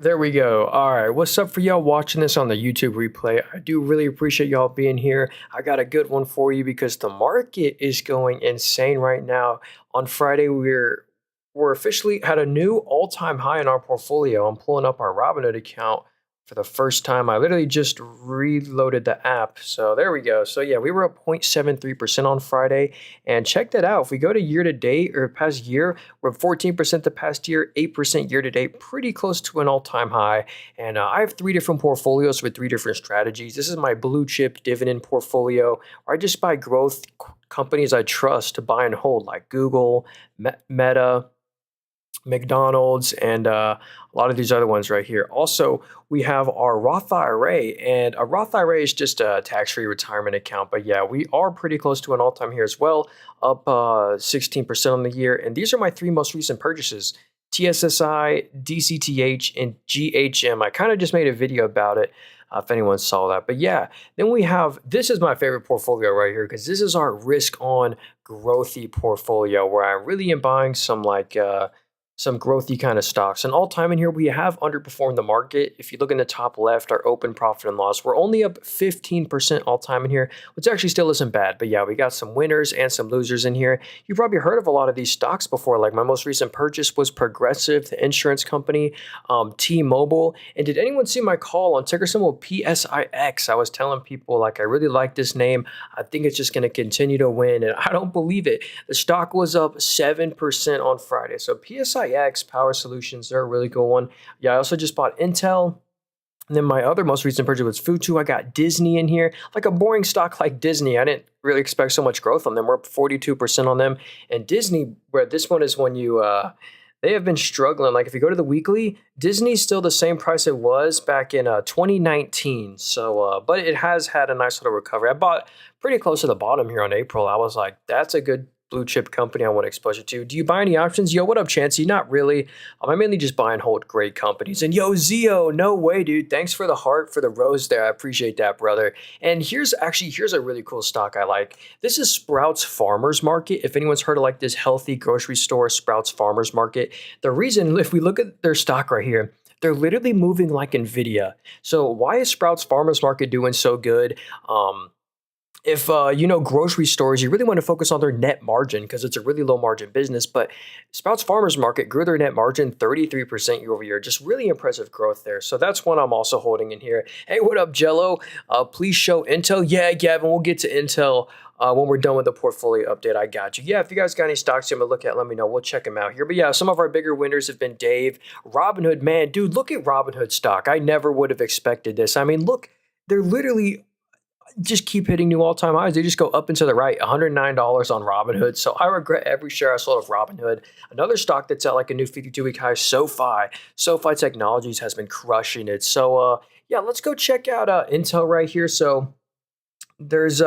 There we go. All right. What's up for y'all watching this on the YouTube replay? I do really appreciate y'all being here. I got a good one for you because the market is going insane right now. On Friday, we're officially at a new all-time high in our portfolio. I'm pulling up our Robinhood account for the first time. I literally just reloaded the app. So there we go. So yeah, we were up 0.73% on Friday. And check that out. If we go to year to date or past year, we're up 14% the past year, 8% year to date, pretty close to an all-time high. And I have three different portfolios with three different strategies. This is my blue chip dividend portfolio, where I just buy growth companies I trust to buy and hold, like Google, Meta, McDonald's, and a lot of these other ones right here. Also, we have our Roth IRA, and a Roth IRA is just a tax-free retirement account. But yeah, we are pretty close to an all-time here as well, up 16% on the year. And these are my three most recent purchases: TSSI, DCTH, and GHM. I kind of just made a video about it. If anyone saw that. But yeah, then we have, this is my favorite portfolio right here because this is our risk on growthy portfolio where I really am buying some growthy kind of stocks. And all time in here, we have underperformed the market. If you look in the top left, our open profit and loss, we're only up 15% all time in here, which actually still isn't bad. But yeah, we got some winners and some losers in here. You've probably heard of a lot of these stocks before. Like my most recent purchase was Progressive, the insurance company, T-Mobile. And did anyone see my call on ticker symbol PSIX? I was telling people like, I really like this name. I think it's just going to continue to win. And I don't believe it. The stock was up 7% on Friday. So PSIX Power Solutions, they're a really cool one. Yeah, I also just bought Intel. And then my other most recent purchase was Futu. I got Disney in here. Like a boring stock like Disney, I didn't really expect so much growth on them. We're up 42% on them. And Disney, where this one is when you, they have been struggling. Like if you go to the weekly, Disney's still the same price it was back in 2019. So, but it has had a nice little recovery. I bought pretty close to the bottom here on April. I was like, that's a good blue chip company I want to expose you to. Do you buy any options? Yo, what up, Chancey? Not really. I mainly just buy and hold great companies. And yo, Zio, no way, dude. Thanks for the heart, for the rose there. I appreciate that, brother. And here's a really cool stock I like. This is Sprouts Farmers Market. If anyone's heard of like this healthy grocery store, Sprouts Farmers Market, the reason, if we look at their stock right here, they're literally moving like Nvidia. So why is Sprouts Farmers Market doing so good? If grocery stores, you really want to focus on their net margin because it's a really low margin business. But Sprouts Farmers Market grew their net margin 33% year over year. Just really impressive growth there. So that's one I'm also holding in here. Hey, what up, Jello? Please show Intel. Yeah, Gavin, we'll get to Intel when we're done with the portfolio update. I got you. Yeah, if you guys got any stocks you want to look at, let me know. We'll check them out here. But yeah, some of our bigger winners have been Dave, Robinhood. Man, dude, look at Robinhood stock. I never would have expected this. I mean, look, they're literally just keep hitting new all-time highs. They just go up and to the right, $109 on Robinhood. So I regret every share I sold of Robinhood. Another stock that's at like a new 52-week high, SoFi. SoFi Technologies has been crushing it. So yeah, let's go check out Intel right here. So there's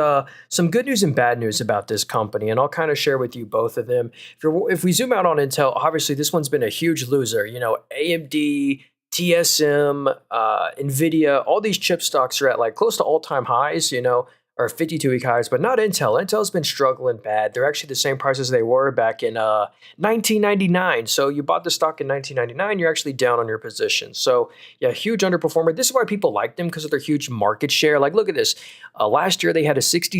some good news and bad news about this company, and I'll kind of share with you both of them. If we zoom out on Intel, obviously this one's been a huge loser. You know, AMD, TSM, NVIDIA, all these chip stocks are at like close to all-time highs, or 52-week highs, but not Intel. Intel's been struggling bad. They're actually the same prices they were back in 1999. So you bought the stock in 1999, you're actually down on your position. So yeah, huge underperformer. This is why people like them, because of their huge market share. Like, look at this. Last year, they had a 66%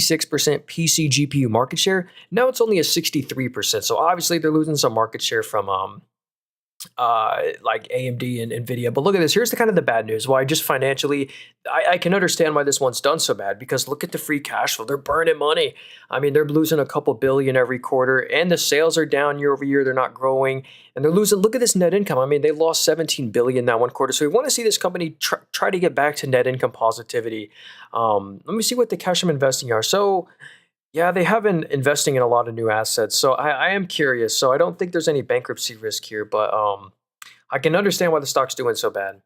PC GPU market share. Now it's only a 63%. So obviously, they're losing some market share from like AMD and NVIDIA. But look at this. Here's the bad news. Why just financially, I can understand why this one's done so bad, because look at the free cash flow. They're burning money. I mean, they're losing a couple billion every quarter, and the sales are down year over year. They're not growing, and they're losing. Look at this net income. I mean, they lost 17 billion that one quarter. So we want to see this company try to get back to net income positivity. Let me see what the cash I'm investing are. So yeah, they have been investing in a lot of new assets. So I am curious. So I don't think there's any bankruptcy risk here, but I can understand why the stock's doing so bad.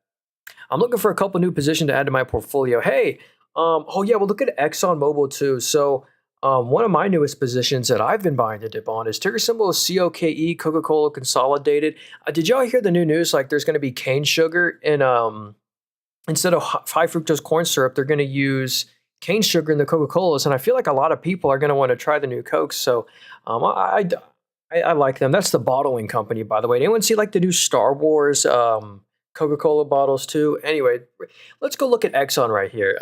I'm looking for a couple new positions to add to my portfolio. Hey, oh yeah, well look at ExxonMobil too. So one of my newest positions that I've been buying the dip on is ticker symbol is COKE, Coca-Cola Consolidated. Did y'all hear the new news? Like there's going to be cane sugar in instead of high fructose corn syrup, they're going to use cane sugar in the Coca-Colas, and I feel like a lot of people are going to want to try the new Cokes. So I like them. That's the bottling company, by the way. Anyone see like the new Star Wars Coca-Cola bottles too. Anyway, let's go look at Exxon right here.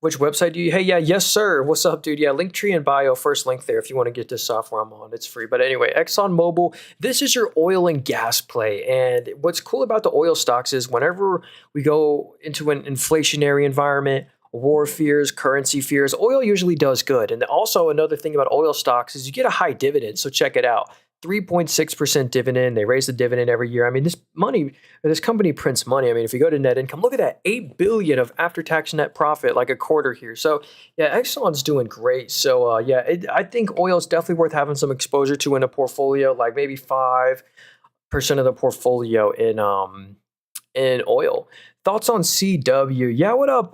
Which website do you? Hey, yeah, yes, sir. What's up, dude? Yeah, Linktree and bio. First link there if you want to get this software I'm on. It's free. But anyway, ExxonMobil. This is your oil and gas play. And what's cool about the oil stocks is whenever we go into an inflationary environment, war fears, currency fears, oil usually does good. And also another thing about oil stocks is you get a high dividend. So check it out. 3.6% dividend. They raise the dividend every year. I mean, this company prints money. I mean, if you go to net income, look at that, 8 billion of after-tax net profit, like a quarter here. So yeah, Exxon's doing great. So I think oil is definitely worth having some exposure to in a portfolio, like maybe 5% of the portfolio in oil. Thoughts on CW? Yeah, what up,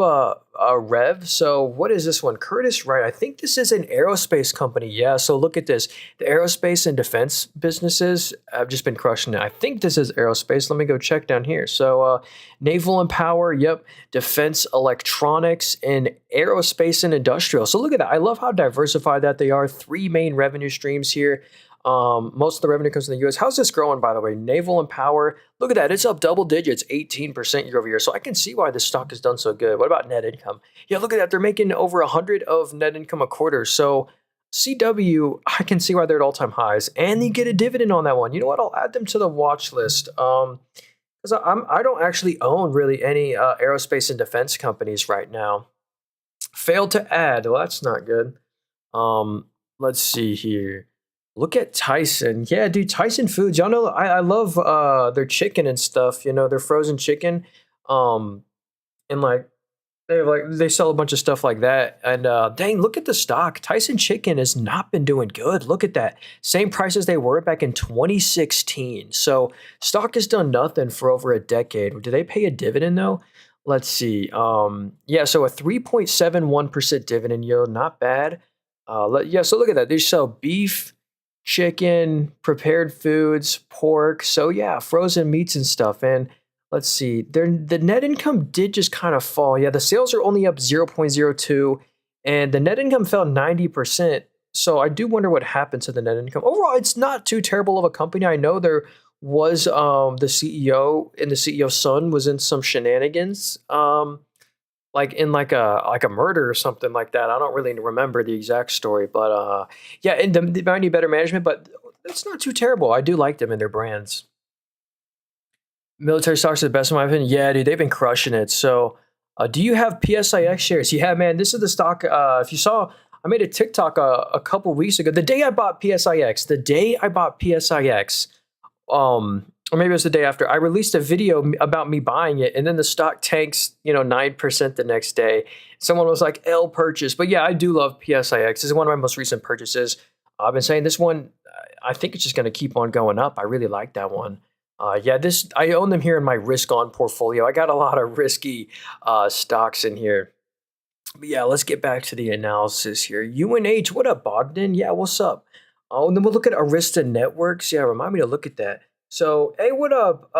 Rev? So what is this one? Curtis Wright. I think this is an aerospace company. Yeah, so look at this. The aerospace and defense businesses have just been crushing it. I think this is aerospace. Let me go check down here. So naval and power, yep. Defense electronics and aerospace and industrial. So look at that. I love how diversified that they are. 3 main revenue streams here. Most of the revenue comes from the US. How's this growing, by the way? Naval and power. Look at that. It's up double digits, 18% year over year. So I can see why this stock has done so good. What about net income? Yeah, look at that. They're making over 100 of net income a quarter. So CW, I can see why they're at all-time highs. And you get a dividend on that one. You know what? I'll add them to the watch list. Because I don't actually own really any aerospace and defense companies right now. Failed to add. Well, that's not good. Let's see here. Look at Tyson. Yeah, dude, Tyson Foods. Y'all know I love their chicken and stuff, their frozen chicken. And like they sell a bunch of stuff like that. And dang, look at the stock. Tyson Chicken has not been doing good. Look at that. Same price as they were back in 2016. So stock has done nothing for over a decade. Do they pay a dividend though? Let's see. Yeah, so a 3.71% dividend yield, not bad. So look at that. They sell beef, chicken, prepared foods, pork. So yeah, frozen meats and stuff. And let's see, the net income did just kind of fall. Yeah, the sales are only up 0.02 and the net income fell 90%. So I do wonder what happened to the net income. Overall, it's not too terrible of a company. I know there was the CEO and the CEO's son was in some shenanigans. Like in like a murder or something like that. I don't really remember the exact story, but yeah, and they might need better management, but it's not too terrible. I do like them and their brands. Military stocks are the best in my opinion. Yeah, dude, they've been crushing it. So, do you have PSIX shares? Yeah, man, this is the stock. If you saw, I made a TikTok a couple weeks ago. The day I bought PSIX, or maybe it was the day after, I released a video about me buying it, and then the stock tanks, 9% the next day. Someone was like, L purchase. But yeah, I do love PSIX. This is one of my most recent purchases. I've been saying this one, I think it's just going to keep on going up. I really like that one. I own them here in my risk on portfolio. I got a lot of risky stocks in here. But yeah, let's get back to the analysis here. UNH, what up, Bogdan? Yeah, what's up? Oh, and then we'll look at Arista Networks. Yeah, remind me to look at that. So, hey, what up?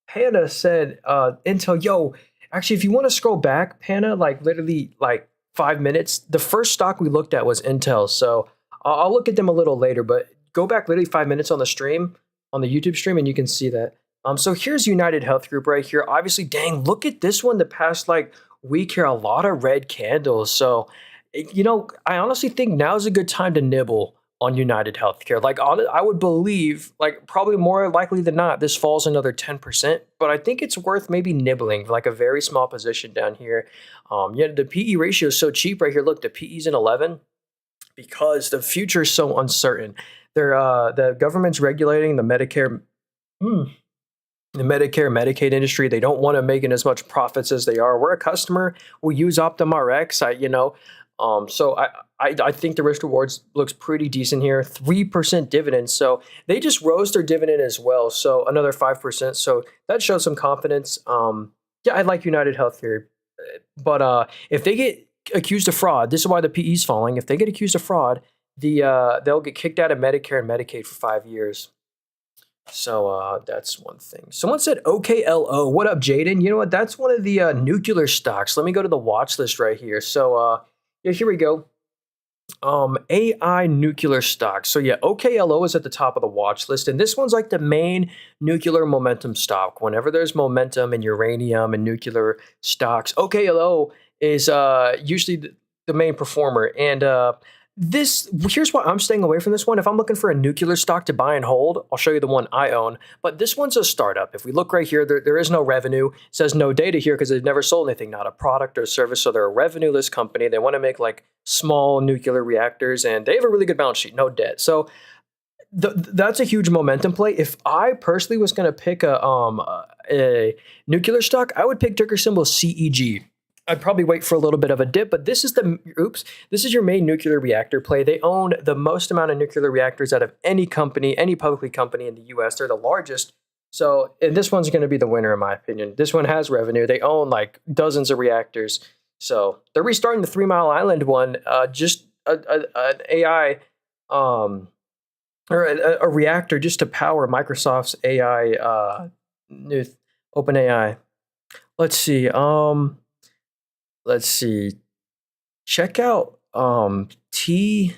Panda said, Intel, yo, actually, if you want to scroll back, Panda, like literally like 5 minutes, the first stock we looked at was Intel. So I'll look at them a little later, but go back literally 5 minutes on the stream, on the YouTube stream, and you can see that. So here's United Health Group right here. Obviously, dang, look at this one the past like week here, a lot of red candles. So, I honestly think now is a good time to nibble on United Healthcare. Like, I would believe, like, probably more likely than not, this falls another 10%, but I think it's worth maybe nibbling, like a very small position down here. The PE ratio is so cheap right here. Look, the PE's in 11 because the future is so uncertain. The government's regulating the Medicare, Medicaid industry. They don't want to make as much profits as they are. We're a customer. We use OptumRx. So I think the risk rewards looks pretty decent here. 3% dividend. So they just rose their dividend as well. So another 5%. So that shows some confidence. I like United Health here. But if they get accused of fraud, this is why the PE is falling. If they get accused of fraud, they'll get kicked out of Medicare and Medicaid for 5 years. So that's one thing. Someone said OKLO. What up, Jaden? You know what? That's one of the nuclear stocks. Let me go to the watch list right here. So here we go. AI nuclear stocks. So yeah, OKLO is at the top of the watch list, and this one's like the main nuclear momentum stock. Whenever there's momentum in uranium and nuclear stocks, OKLO is usually the main performer. And this here's why I'm staying away from this one. If I'm looking for a nuclear stock to buy and hold, I'll show you the one I own. But this one's a startup. If we look right here, there is no revenue. It says no data here because they've never sold anything, not a product or service. So they're a revenue-less company. They want to make like small nuclear reactors, and they have a really good balance sheet, no debt. So that's a huge momentum play. If I personally was going to pick a nuclear stock, I would pick ticker symbol CEG. I'd probably wait for a little bit of a dip, but this is your main nuclear reactor play. They own the most amount of nuclear reactors out of any company, any publicly company in the US. They're the largest. So, and this one's going to be the winner in my opinion. This one has revenue. They own like dozens of reactors. So they're restarting the 3 Mile Island one, just an AI or a reactor just to power Microsoft's AI, new OpenAI. Let's see. Let's see. Check out TD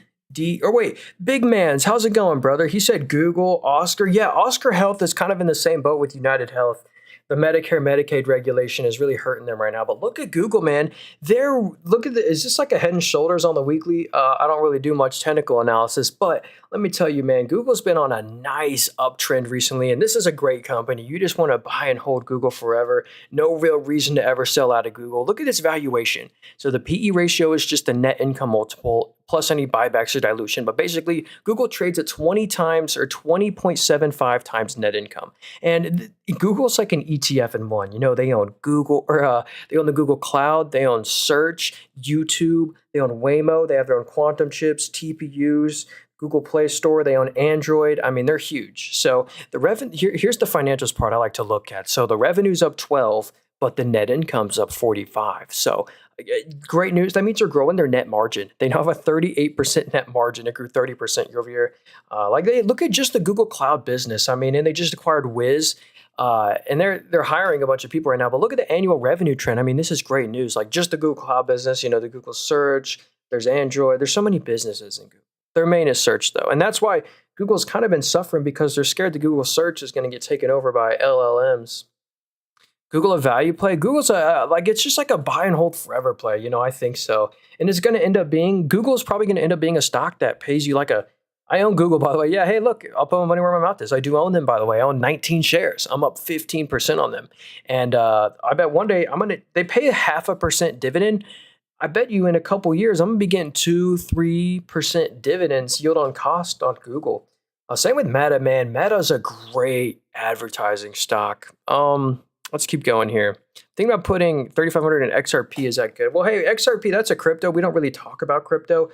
or wait, Big Man's. How's it going, brother? He said Google, Oscar. Yeah, Oscar Health is kind of in the same boat with United Health. The Medicare Medicaid regulation is really hurting them right now. But look at Google, man. Is this like a head and shoulders on the weekly? I don't really do much technical analysis, but let me tell you, man, Google's been on a nice uptrend recently, and this is a great company. You just want to buy and hold Google forever. No real reason to ever sell out of Google. Look at its valuation. So the PE ratio is just the net income multiple plus any buybacks or dilution. But basically, Google trades at 20 times or 20.75 times net income. And Google's like an ETF in one. You know, they own Google or they own the Google Cloud, they own Search, YouTube, they own Waymo, they have their own quantum chips, TPUs, Google Play Store, they own Android. I mean, they're huge. So the here's the financials part I like to look at. So the revenue's up 12, but the net income's up 45. So great news. That means they're growing their net margin. They now have a 38% net margin. It grew 30% year over year. Like they look at just the Google Cloud business. I mean, and they just acquired Wiz. And they're hiring a bunch of people right now. But look at the annual revenue trend. I mean, this is great news. Like just the Google Cloud business, you know, the Google Search, there's Android, there's so many businesses in Google. Their main is search though. And that's why Google's kind of been suffering because they're scared the Google search is going to get taken over by LLMs. Google a value play? Google's like it's just like a buy and hold forever play. You know, I think so. And it's going to end up being Google's probably going to end up being a stock that pays you like a. I own Google, by the way. Yeah, hey, look, I'll put my money where my mouth is. I do own them, by the way. I own 19 shares. I'm up 15% on them, and I bet one day They pay a 0.5% dividend. I bet you in a couple years I'm gonna be getting 2-3% dividends yield on cost on Google. Same with Meta, man. Meta's a great advertising stock. Let's keep going here. Think about putting 3,500 in XRP. Is that good? Well, hey, XRP, that's a crypto. We don't really talk about crypto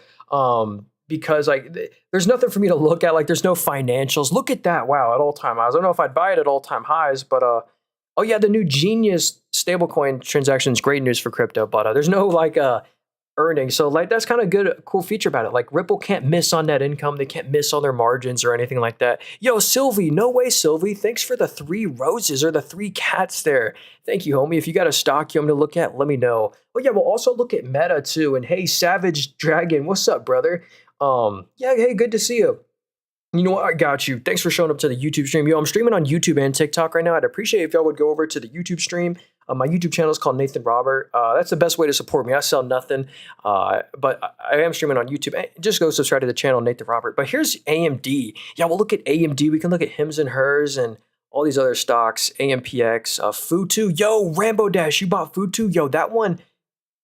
because like there's nothing for me to look at. Like there's no financials. Look at that. Wow, at all-time highs. I don't know if I'd buy it at all-time highs, but oh yeah, the new Genius stablecoin transaction is great news for crypto, but there's no like earnings. So like that's kind of good, cool feature about it. Like Ripple can't miss on net income. They can't miss on their margins or anything like that. Yo, Sylvie, no way, Sylvie. Thanks for the 3 roses or the 3 cats there. Thank you, homie. If you got a stock you want me to look at, let me know. Oh yeah, we'll also look at Meta too. And hey, Savage Dragon, what's up, brother? Yeah, hey, good to see you. You know what? I got you. Thanks for showing up to the YouTube stream. Yo, I'm streaming on YouTube and TikTok right now. I'd appreciate if y'all would go over to the YouTube stream. My YouTube channel is called Nathan Robert. That's the best way to support me. I sell nothing, but I am streaming on YouTube. Just go subscribe to the channel, Nathan Robert. But here's AMD. Yeah, we'll look at AMD. We can look at Hims and Hers and all these other stocks. AMPX, Futu. Yo, Rambo Dash, you bought Futu? Yo, that one.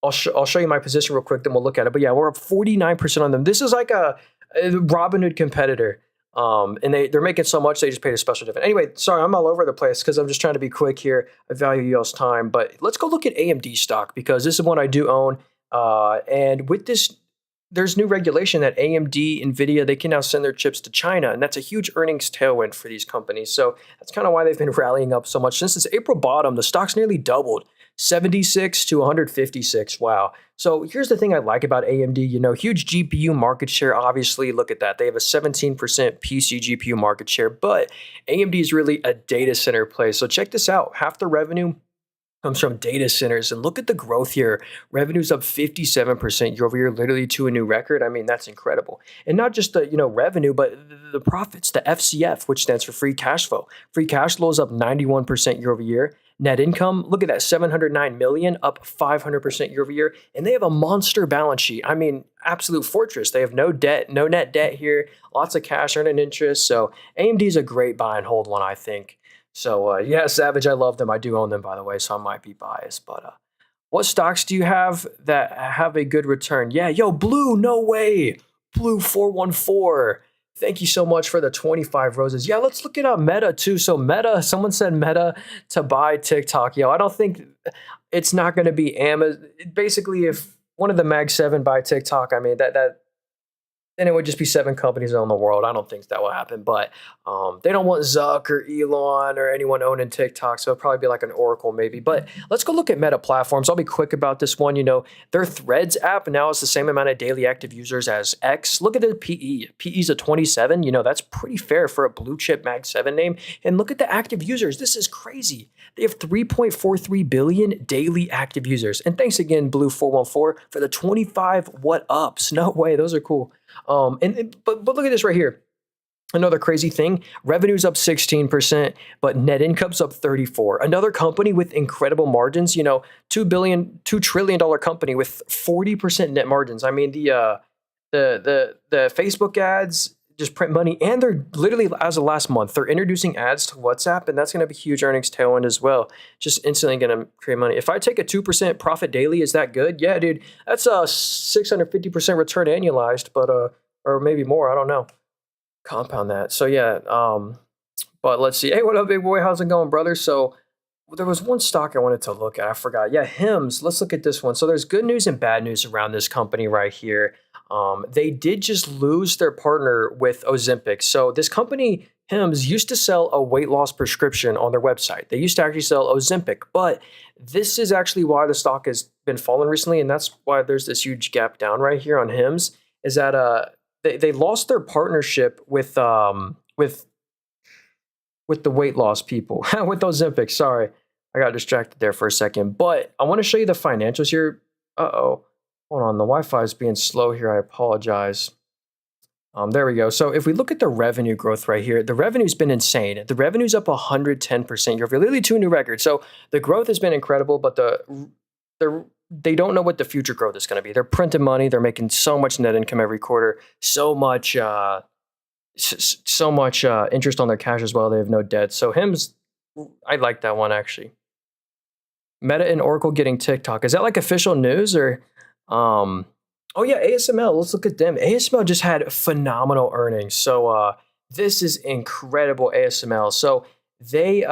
I'll show you my position real quick, then we'll look at it. But yeah, we're up 49% on them. This is like a Robinhood competitor. And they're making so much, they just paid a special dividend. Anyway, sorry, I'm all over the place because I'm just trying to be quick here. I value y'all's time. But let's go look at AMD stock because this is one I do own. And with this, there's new regulation that AMD, NVIDIA, they can now send their chips to China. And that's a huge earnings tailwind for these companies. So that's kind of why they've been rallying up so much. Since its April bottom, the stock's nearly doubled. 76 to 156. Wow. So here's the thing I like about AMD, you know, huge GPU market share. Obviously, look at that. They have a 17% PC GPU market share, but AMD is really a data center play. So check this out. Half the revenue comes from data centers. And look at the growth here. Revenue's up 57% year over year, literally to a new record. I mean, that's incredible. And not just the revenue, but the profits, the FCF, which stands for free cash flow. Free cash flow is up 91% year over year. Net income, look at that, 709 million, up 500% year over year. And they have a monster balance sheet. I mean, absolute fortress. They have no debt, no net debt here, lots of cash earning interest. So AMD is a great buy and hold one, I think. So yeah, Savage, I love them. I do own them, by the way, so I might be biased. But what stocks do you have that have a good return? Yeah, yo, Blue, no way. Blue 414. Thank you so much for the 25 roses. Yeah, let's look at Meta too. So Meta, someone said Meta to buy TikTok. Yo, I don't think it's not going to be Amazon. Basically, if one of the Mag 7 buy TikTok, I mean, that then it would just be 7 companies in the world. I don't think that will happen, but they don't want Zuck or Elon or anyone owning TikTok, so it'll probably be like an Oracle maybe. But let's go look at Meta Platforms. I'll be quick about this one. Their Threads app now has the same amount of daily active users as X. Look at the PE. PE's a 27. That's pretty fair for a blue chip Mag 7 name. And look at the active users. This is crazy. They have 3.43 billion daily active users. And thanks again, Blue 414, for the 25 what ups. No way, those are cool. But look at this right here. Another crazy thing, revenue's up 16%, but net income's up 34. Another company with incredible margins, $2 trillion company with 40% net margins. I mean, the Facebook ads just print money, and they're literally, as of last month, they're introducing ads to WhatsApp, and that's going to be huge earnings tailwind as well. Just instantly going to create money. If I take a 2% profit daily, is that good? Yeah, dude, that's a 650% return annualized, but or maybe more. I don't know. Compound that. So yeah, but let's see. Hey, what up, big boy? How's it going, brother? So there was one stock I wanted to look at. I forgot. Yeah, Hims. Let's look at this one. So there's good news and bad news around this company right here. They did just lose their partner with Ozempic. So this company, Hims, used to sell a weight loss prescription on their website. They used to actually sell Ozempic, but this is actually why the stock has been falling recently, and that's why there's this huge gap down right here on Hims, is that they lost their partnership with the weight loss people, with Ozempic. Sorry, I got distracted there for a second. But I want to show you the financials here. Uh-oh. Hold on, the Wi-Fi is being slow here. I apologize. There we go. So if we look at the revenue growth right here, the revenue's been insane. The revenue's up 110% year over year, literally to a new record. So the growth has been incredible, but they don't know what the future growth is going to be. They're printing money. They're making so much net income every quarter, so much interest on their cash as well. They have no debt. So Hims, I like that one actually. Meta and Oracle getting TikTok. Is that like official news or? Oh yeah, ASML. Let's look at them. ASML just had phenomenal earnings. So this is incredible, ASML. So they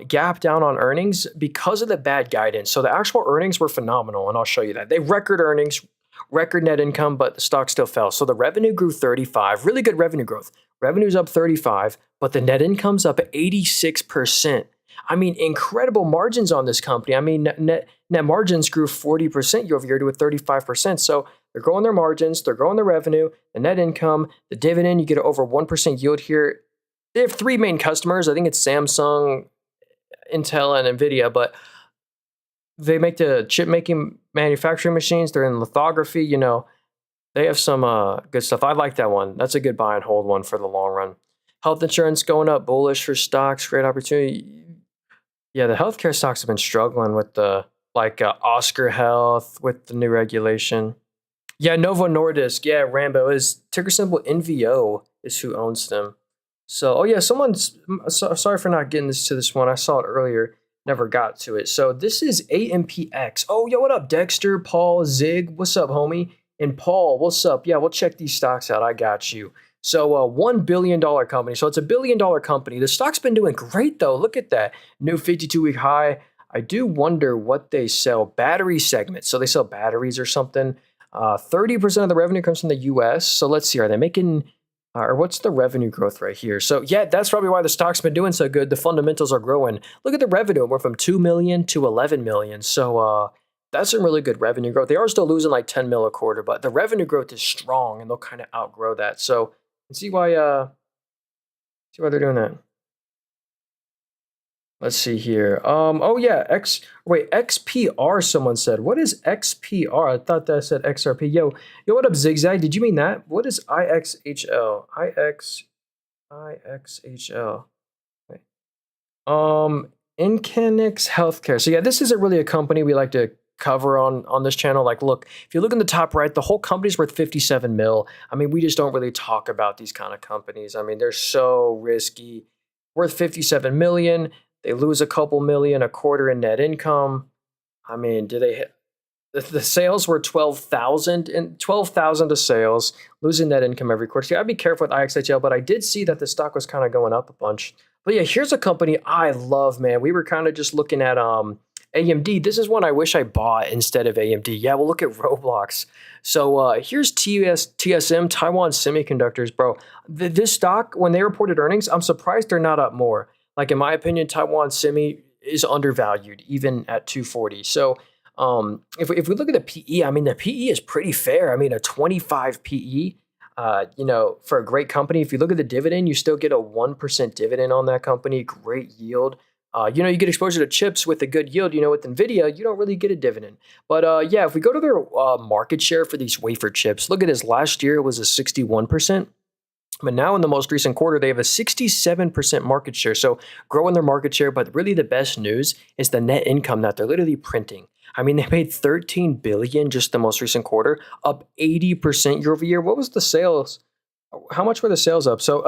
gapped down on earnings because of the bad guidance. So the actual earnings were phenomenal, and I'll show you that. They record earnings, record net income, but the stock still fell. So the revenue grew 35, really good revenue growth. Revenue's up 35, but the net income's up 86%. I mean, incredible margins on this company. I mean, net margins grew 40% year over year to a 35%. So they're growing their margins, they're growing their revenue, the net income, the dividend, you get over 1% yield here. They have 3 main customers. I think it's Samsung, Intel, and NVIDIA, but they make the chip making manufacturing machines. They're in lithography, they have some good stuff. I like that one. That's a good buy and hold one for the long run. Health insurance going up, bullish for stocks, great opportunity. Yeah, the healthcare stocks have been struggling with the Oscar Health with the new regulation. Yeah, Novo Nordisk. Yeah, Rambo is ticker symbol NVO is who owns them. So, oh yeah, sorry for not getting to this one. I saw it earlier, never got to it. So this is AMPX. Oh, yo, what up, Dexter, Paul, Zig? What's up, homie? And Paul, what's up? Yeah, we'll check these stocks out. I got you. So $1 billion company. So it's a $1 billion company. The stock's been doing great, though. Look at that. New 52-week high. I do wonder what they sell. Battery segments. So they sell batteries or something. 30% of the revenue comes from the U.S. So let's see. Are they making... or what's the revenue growth right here? So yeah, that's probably why the stock's been doing so good. The fundamentals are growing. Look at the revenue. We're from 2 million to 11 million. So that's some really good revenue growth. They are still losing like 10 mil a quarter, but the revenue growth is strong and they'll kind of outgrow that. So see why they're doing that. Let's see here. Oh yeah, XPR. Someone said, "What is XPR?" I thought that said XRP. Yo, what up, Zigzag? Did you mean that? What is IXHL? IXHL. Wait. Incanix Healthcare. So yeah, this isn't really a company we like to cover on this channel. Like, look, if you look in the top right, the whole company's worth 57 mil. I mean, we just don't really talk about these kind of companies. I mean, they're so risky. Worth 57 million. They lose a couple million a quarter in net income. I mean, do they hit the sales were 12,000 and 12,000 to sales, losing net income every quarter. So I'd be careful with IXHL, but I did see that the stock was kind of going up a bunch. But yeah, here's a company I love, man. We were kind of just looking at AMD. This is one I wish I bought instead of AMD. Yeah, we'll look at Roblox. So here's TSM, Taiwan Semiconductors, bro. This stock, when they reported earnings, I'm surprised they're not up more. Like, in my opinion, Taiwan Semi is undervalued, even at 240. So if we look at the PE, I mean, the PE is pretty fair. I mean, a 25 PE, for a great company. If you look at the dividend, you still get a 1% dividend on that company. Great yield. You get exposure to chips with a good yield. With NVIDIA, you don't really get a dividend. But yeah, if we go to their market share for these wafer chips, look at this. Last year, it was a 61%. But now in the most recent quarter, they have a 67% market share. So growing their market share. But really the best news is the net income that they're literally printing. I mean, they made 13 billion just the most recent quarter, up 80% year over year. What was the sales? How much were the sales up? So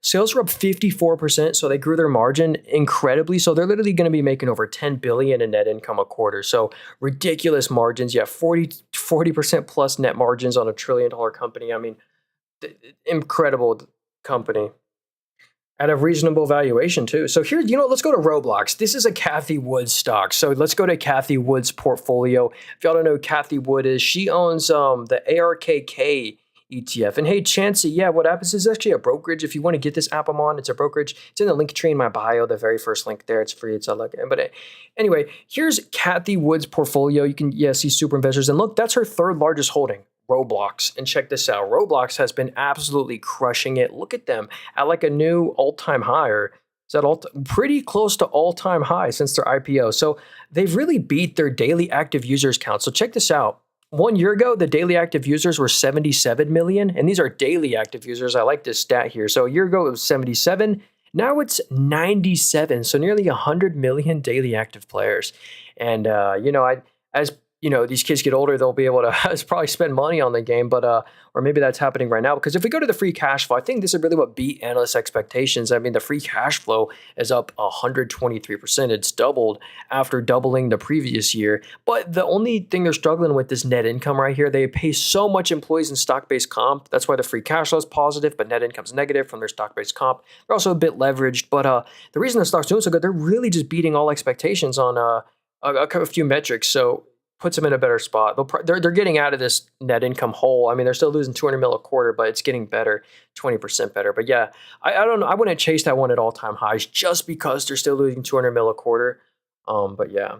sales were up 54%. So they grew their margin incredibly. So they're literally going to be making over 10 billion in net income a quarter. So ridiculous margins. Yeah, 40% plus net margins on a $1 trillion company. I mean, incredible company at a reasonable valuation too. So here, let's go to Roblox. This is a Kathy Wood stock. So let's go to Kathy Wood's portfolio. If y'all don't know who Kathy Wood is, she owns the ARKK ETF. And hey, Chansey, yeah, what happens is actually a brokerage. If you want to get this app I'm on, it's a brokerage. It's in the link tree in my bio, the very first link there. It's free. It's a like. But anyway, here's Kathy Wood's portfolio. You can see super investors. And look, that's her third largest holding. Roblox. And check this out. Roblox has been absolutely crushing it. Look at them at like a new all-time high, or is that pretty close to all-time high since their IPO. So they've really beat their daily active users count. So check this out. 1 year ago, the daily active users were 77 million, and these are daily active users. I like this stat here. So a year ago, it was 77. Now it's 97. So nearly 100 million daily active players. And, these kids get older, they'll be able to probably spend money on the game, but or maybe that's happening right now. Because if we go to the free cash flow, I think this is really what beat analyst expectations. I mean, the free cash flow is up 123%. It's doubled after doubling the previous year. But the only thing they're struggling with is net income right here. They pay so much employees in stock-based comp. That's why the free cash flow is positive, but net income's negative from their stock-based comp. They're also a bit leveraged, but the reason the stock's doing so good, they're really just beating all expectations on a few metrics. So puts them in a better spot. They're getting out of this net income hole. I mean, they're still losing 200 mil a quarter, but it's getting better, 20% better. But yeah, I don't know. I wouldn't chase that one at all-time highs just because they're still losing 200 mil a quarter. But yeah.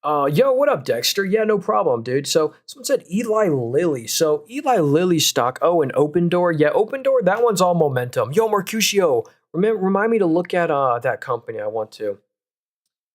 Yo, what up, Dexter? Yeah, no problem, dude. So someone said Eli Lilly. So Eli Lilly stock. Oh, and Open Door. Yeah, Open Door. That one's all momentum. Yo, Mercutio. Remind me to look at that company. I want to.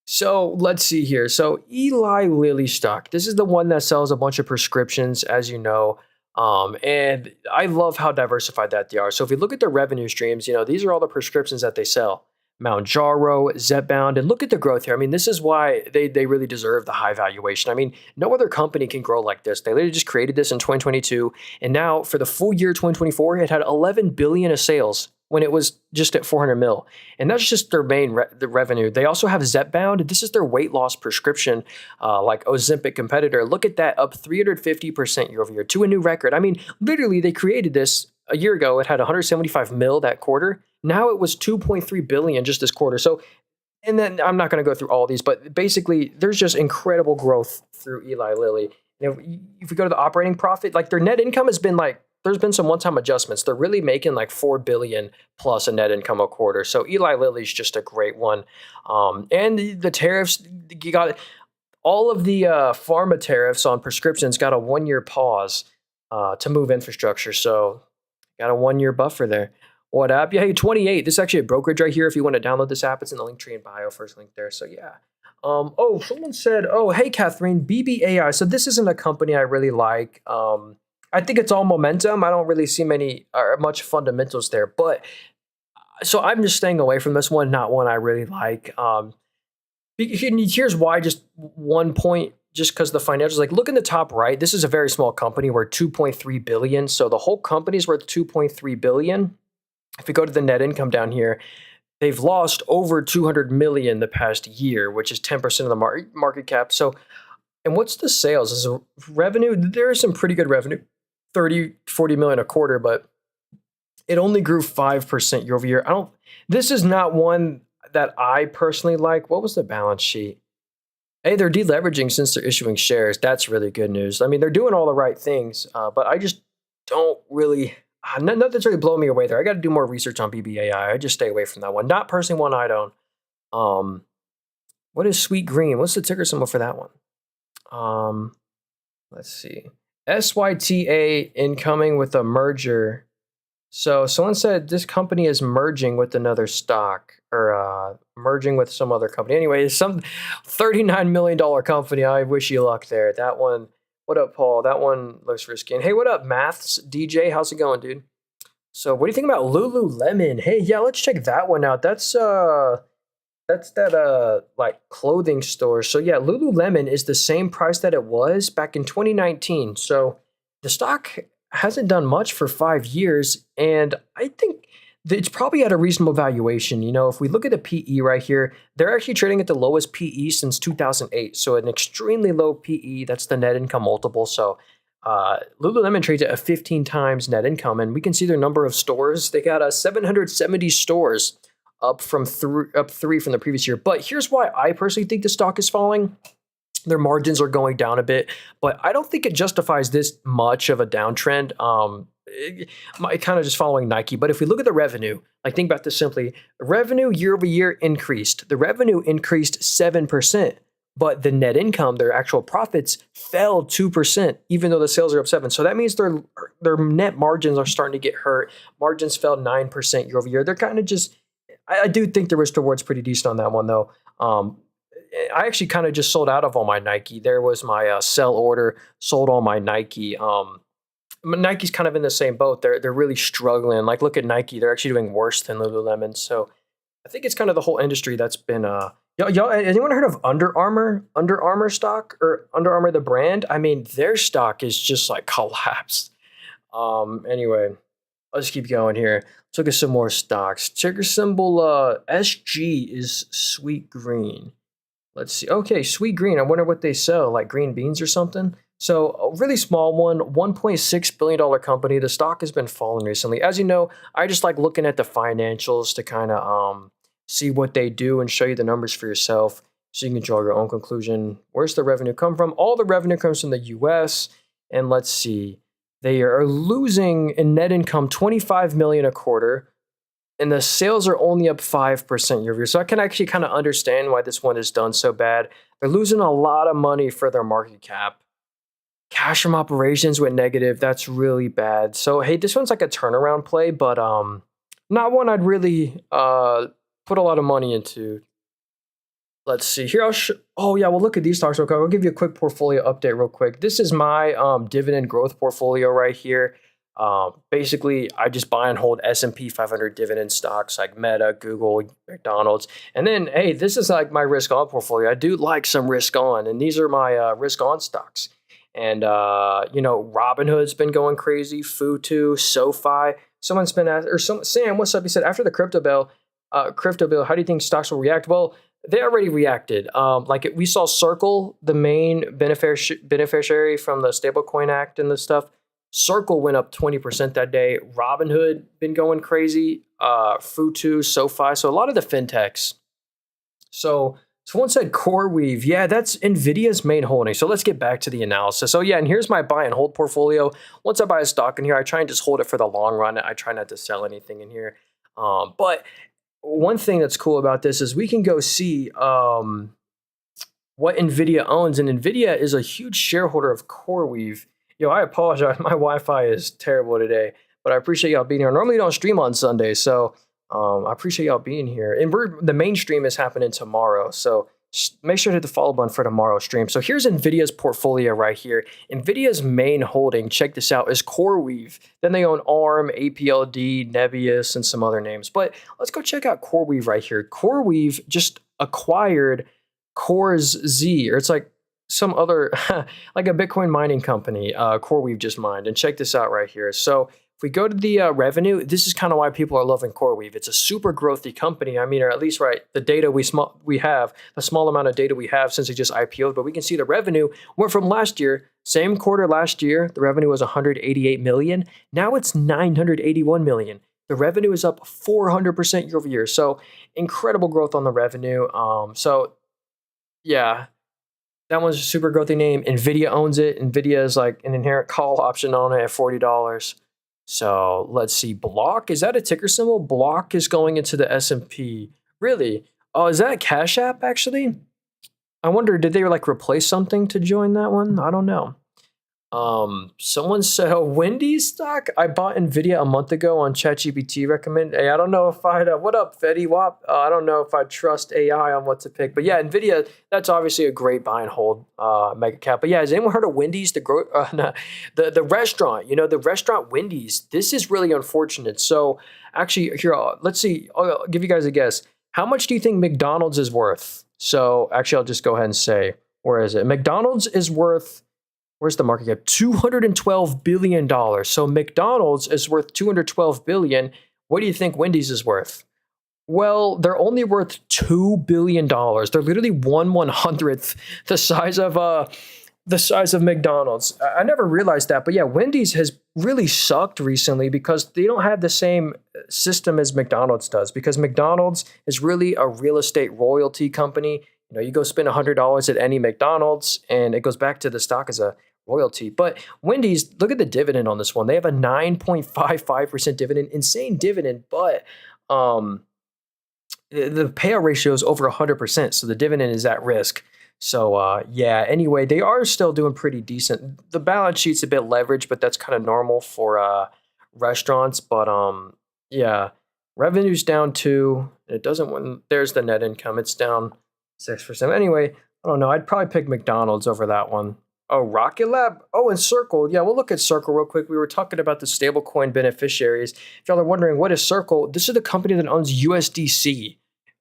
So let's see here. So Eli Lilly stock. This is the one that sells a bunch of prescriptions, as you know. And I love how diversified that they are. So if you look at their revenue streams, these are all the prescriptions that they sell. Mounjaro, Zepbound, and look at the growth here. I mean, this is why they really deserve the high valuation. I mean, no other company can grow like this. They literally just created this in 2022, and now for the full year 2024, it had 11 billion of sales when it was just at 400 mil. And that's just their main the revenue. They also have Zepbound. This is their weight loss prescription, like Ozempic competitor. Look at that, up 350% year over year to a new record. I mean, literally, they created this a year ago. It had 175 mil that quarter. Now it was 2.3 billion just this quarter. So, and then I'm not going to go through all these, but basically, there's just incredible growth through Eli Lilly. If we go to the operating profit, like their net income has been like, there's been some one-time adjustments. They're really making like 4 billion plus a net income a quarter. So Eli Lilly's just a great one. And the tariffs, you got all of the pharma tariffs on prescriptions got a 1 year pause to move infrastructure. So got a 1 year buffer there. What app? Yeah, hey, 28. This is actually a brokerage right here. If you want to download this app, it's in the link tree in bio, first link there. So yeah. Oh, someone said, oh, hey, Catherine, BBAI. So this isn't a company I really like. I think it's all momentum. I don't really see many or much fundamentals there. But so I'm just staying away from this one, not one I really like. Here's why, just one point, just because the financials, like look in the top right, this is a very small company. We're 2.3 billion. So the whole company's worth 2.3 billion. If we go to the net income down here, they've lost over 200 million the past year, which is 10% of the market cap. So, and what's the sales? Is revenue? There is some pretty good revenue, 30, 40 million a quarter, but it only grew 5% year over year. This is not one that I personally like. What was the balance sheet? Hey, they're deleveraging since they're issuing shares. That's really good news. I mean, they're doing all the right things, but I just don't really, nothing's really blowing me away there. I got to do more research on BBAI. I just stay away from that one. Not personally one I don't. What is Sweet Green? What's the ticker symbol for that one? Let's see. SYTA incoming with a merger. So someone said this company is merging with another stock or merging with some other company. Anyway, some $39 million company. I wish you luck there. That one. What up, Paul? That one looks risky. And hey, what up, Maths DJ? How's it going, dude? So what do you think about Lululemon? Hey, yeah, let's check that one out. That's that like clothing store. So yeah, Lululemon is the same price that it was back in 2019. So the stock hasn't done much for 5 years, and I think it's probably at a reasonable valuation. You know, if we look at the PE right here, they're actually trading at the lowest PE since 2008. So an extremely low PE. That's the net income multiple. So Lululemon trades at a 15 times net income, and we can see their number of stores. They got 770 stores, up three from the previous year. But here's why I personally think the stock is falling. Their margins are going down a bit, but I don't think it justifies this much of a downtrend. It kind of just following Nike. But if we look at the revenue, like think about this simply, revenue year over year increased. The revenue increased 7%, but the net income, their actual profits, fell 2%, even though the sales are up 7%. So that means their net margins are starting to get hurt. Margins fell 9% year over year. They're kind of just, I do think the risk to reward's pretty decent on that one though. I actually kind of just sold out of all my Nike. There was my sell order, sold all my Nike. Nike's kind of in the same boat. They're really struggling. Like look at Nike. They're actually doing worse than Lululemon. So I think it's kind of the whole industry that's been y'all anyone heard of Under Armour? Under Armour stock or Under Armour the brand? I mean, their stock is just like collapsed. Anyway, let's keep going here. Let's look at some more stocks. Ticker symbol SG is Sweet Green. Let's see. Okay, Sweet Green. I wonder what they sell, like green beans or something. So a really small one, $1.6 billion company. The stock has been falling recently. As you know, I just like looking at the financials to kind of see what they do and show you the numbers for yourself so you can draw your own conclusion. Where's the revenue come from? All the revenue comes from the US. And let's see. They are losing in net income $25 million a quarter. And the sales are only up 5% year over year. So I can actually kind of understand why this one is done so bad. They're losing a lot of money for their market cap. Cash from operations went negative. That's really bad. So, hey, this one's like a turnaround play, but not one I'd really put a lot of money into. Let's see here. Oh, yeah. Well, look at these stocks real quick. I'll give you a quick portfolio update real quick. This is my dividend growth portfolio right here. Basically, I just buy and hold S&P 500 dividend stocks like Meta, Google, McDonald's. And then, hey, this is like my risk on portfolio. I do like some risk on, and these are my risk on stocks. And, Robinhood's been going crazy, Futu, SoFi. Someone's been Sam, what's up? He said, after the crypto bill, how do you think stocks will react? Well, they already reacted. We saw Circle, the main beneficiary from the Stablecoin Act and the stuff. Circle went up 20% that day. Robinhood been going crazy. Futu, SoFi. So a lot of the fintechs. So someone said CoreWeave. Yeah, that's NVIDIA's main holding. So let's get back to the analysis. So yeah, and here's my buy and hold portfolio. Once I buy a stock in here, I try and just hold it for the long run. I try not to sell anything in here. But one thing that's cool about this is we can go see what NVIDIA owns. And NVIDIA is a huge shareholder of CoreWeave. Yo, I apologize. My Wi-Fi is terrible today. but I appreciate y'all being here. Normally, we don't stream on Sunday, so I appreciate y'all being here. And the main stream is happening tomorrow, so make sure to hit the follow button for tomorrow's stream. So here's NVIDIA's portfolio right here. NVIDIA's main holding, check this out, is CoreWeave. Then they own ARM, APLD, Nebius, and some other names. But let's go check out CoreWeave right here. CoreWeave just acquired Core's Z, or it's like some other, like a Bitcoin mining company, CoreWeave just mined. And check this out right here. So if we go to the revenue, this is kind of why people are loving CoreWeave. It's a super growthy company. I mean, or at least, right, the data we have, a small amount of data we have since it just IPO'd, but we can see the revenue went from last year, same quarter last year, the revenue was 188 million. Now it's 981 million. The revenue is up 400% year over year. So incredible growth on the revenue. So yeah, that one's a super growthy name. NVIDIA owns it. NVIDIA is like an inherent call option on it at $40. So let's see. Block, is that a ticker symbol? Block is going into the S&P. Really? Oh, is that a Cash App actually? I wonder, did they like replace something to join that one? I don't know. Someone said, oh, Wendy's stock? I bought NVIDIA a month ago on ChatGPT recommend. Hey, I don't know if I'd, what up, Fetty Wap? I don't know if I trust AI on what to pick. But yeah, NVIDIA, that's obviously a great buy and hold mega cap. But yeah, has anyone heard of Wendy's? The restaurant, the restaurant Wendy's. This is really unfortunate. So actually, here, let's see. I'll give you guys a guess. How much do you think McDonald's is worth? So actually, I'll just go ahead and say, where is it? McDonald's is worth, where's the market cap? $212 billion. So McDonald's is worth $212 billion. What do you think Wendy's is worth? Well, they're only worth $2 billion. They're literally 1/100th the size of McDonald's. I never realized that, but yeah, Wendy's has really sucked recently because they don't have the same system as McDonald's does, because McDonald's is really a real estate royalty company. You go spend $100 at any McDonald's and it goes back to the stock as a royalty. But Wendy's, look at the dividend on this one. They have a 9.55% dividend, insane dividend, but the payout ratio is over 100%. So the dividend is at risk. So yeah, anyway, they are still doing pretty decent. The balance sheet's a bit leveraged, but that's kind of normal for restaurants. But yeah, revenue's down 2. It doesn't, there's the net income. It's down 6%. Anyway, I don't know. I'd probably pick McDonald's over that one. Oh, Rocket Lab? Oh, and Circle. Yeah, we'll look at Circle real quick. We were talking about the stablecoin beneficiaries. If y'all are wondering, what is Circle? This is the company that owns USDC.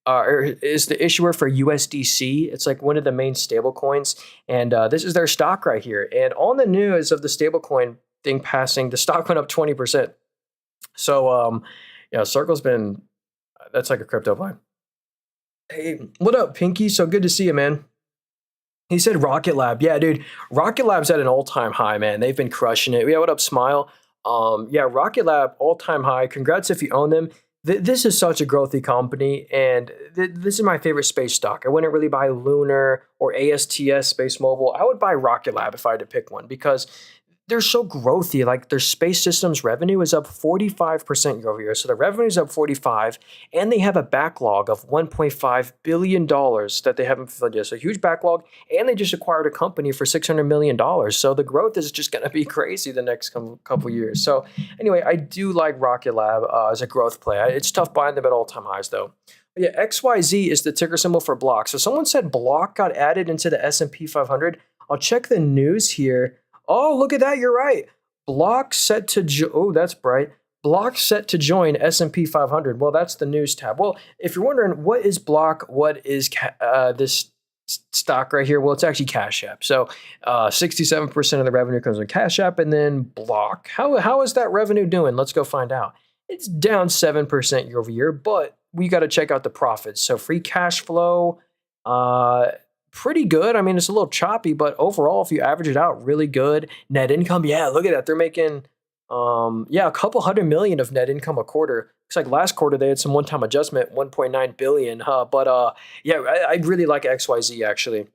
Or is the issuer for USDC. It's like one of the main stablecoins. And this is their stock right here. And on the news of the stablecoin thing passing, the stock went up 20%. So, yeah, Circle's been, that's like a crypto line. Hey, what up, Pinky? So good to see you, man. He said Rocket Lab. Yeah, dude, Rocket Lab's at an all-time high, man. They've been crushing it. Yeah, what up, Smile? Yeah, Rocket Lab, all-time high. Congrats if you own them. This is such a growthy company, and this is my favorite space stock. I wouldn't really buy Lunar or ASTS, Space Mobile. I would buy Rocket Lab if I had to pick one, because they're so growthy. Like, their space systems revenue is up 45% year over year. So the revenue is up 45, and they have a backlog of $1.5 billion that they haven't fulfilled yet. So huge backlog, and they just acquired a company for $600 million. So the growth is just going to be crazy the next couple years. So anyway, I do like Rocket Lab as a growth play. It's tough buying them at all-time highs, though. But yeah, XYZ is the ticker symbol for Block. So someone said Block got added into the S&P 500. I'll check the news here. Oh, look at that. You're right. Block set to oh, that's bright. Block set to join S&P 500. Well, that's the news tab. Well, if you're wondering what is Block, what is this stock right here? Well, it's actually Cash App. So 67% of the revenue comes from Cash App, and then Block. How is that revenue doing? Let's go find out. It's down 7% year over year, but we got to check out the profits. So free cash flow, pretty good. I mean, it's a little choppy, but overall, if you average it out, really good. Net income, yeah, look at that. They're making, yeah, a couple $100 million of net income a quarter. Looks like last quarter they had some one-time adjustment, 1.9 billion, huh? But yeah, I really like XYZ actually.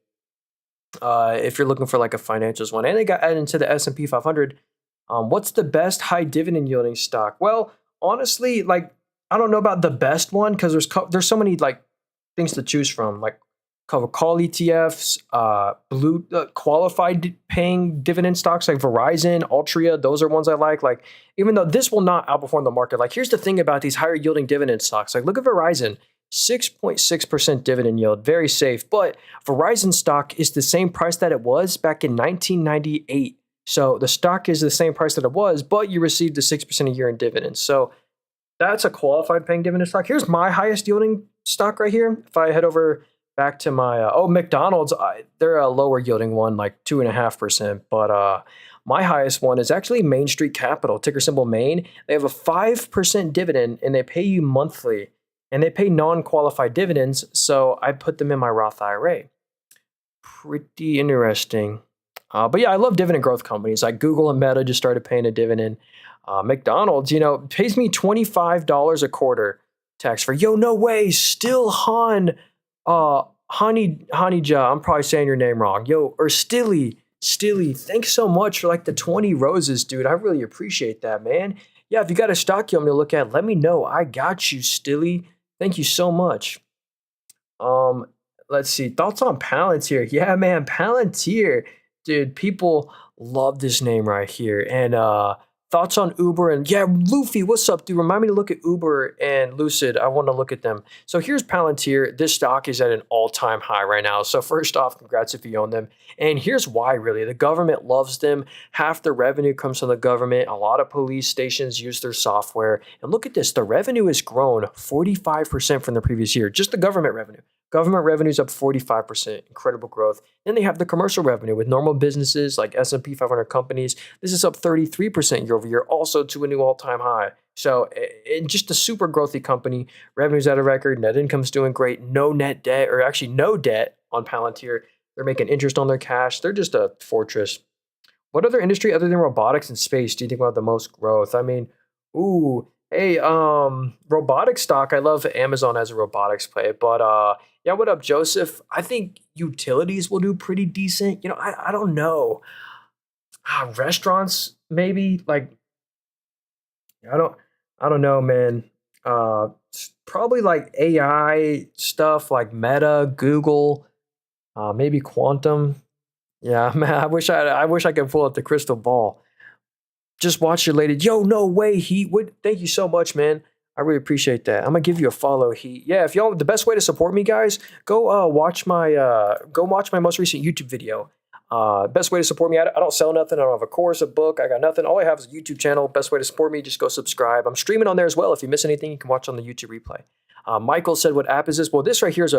If you're looking for like a financials one, and they got added into the S&P 500. What's the best high dividend yielding stock? Well, honestly, like, I don't know about the best one, because there's so many like things to choose from. Like, cover call ETFs, blue qualified paying dividend stocks like Verizon, Altria. Those are ones I like. Like, even though this will not outperform the market, like here's the thing about these higher yielding dividend stocks. Like, look at Verizon, 6.6% dividend yield, very safe. But Verizon stock is the same price that it was back in 1998. So the stock is the same price that it was, but you received the 6% a year in dividends. So that's a qualified paying dividend stock. Here's my highest yielding stock right here. If I head over back to my McDonald's, they're a lower yielding one, like 2.5%. But my highest one is actually Main Street Capital, ticker symbol Main. They have a 5% dividend, and they pay you monthly, and they pay non-qualified dividends. So I put them in my Roth IRA. Pretty interesting. But yeah, I love dividend growth companies like Google and Meta just started paying a dividend. McDonald's, pays me $25 a quarter tax free. Yo, no way. Still Hanija, I'm probably saying your name wrong. Yo, or Stilly, thanks so much for like the 20 roses, dude. I really appreciate that, man. Yeah, if you got a stock you want me to look at, let me know. I got you, Stilly. Thank you so much. Let's see. Thoughts on Palantir? Yeah, man, Palantir. Dude, people love this name right here. And thoughts on Uber and yeah, Luffy, what's up, dude? Remind me to look at Uber and Lucid. I want to look at them. So here's Palantir. This stock is at an all-time high right now. So first off, congrats if you own them. And here's why, really. The government loves them. Half the revenue comes from the government. A lot of police stations use their software. And look at this. The revenue has grown 45% from the previous year. Just the government revenue. Government revenue is up 45%, incredible growth. Then they have the commercial revenue with normal businesses like S&P 500 companies. This is up 33% year over year, also to a new all-time high. So, in just a super growthy company, revenue's at a record, net income's doing great, no net debt, or actually no debt on Palantir. They're making interest on their cash. They're just a fortress. What other industry other than robotics and space do you think will have the most growth? I mean, hey, robotics stock. I love Amazon as a robotics play, but yeah, what up, Joseph? I think utilities will do pretty decent. I don't know. Restaurants, maybe. Like, I don't know, man. Probably like AI stuff, like Meta, Google, maybe quantum. Yeah, man. I wish I could pull out the crystal ball. Just watch your latest. Yo, no way, Heat. Thank you so much, man. I really appreciate that. I'm gonna give you a follow, Heat. Yeah, if y'all, the best way to support me, guys, go watch my most recent YouTube video. Best way to support me. I don't sell nothing. I don't have a course, a book. I got nothing. All I have is a YouTube channel. Best way to support me, just go subscribe. I'm streaming on there as well. If you miss anything, you can watch on the YouTube replay. Michael said, what app is this? Well, this right here is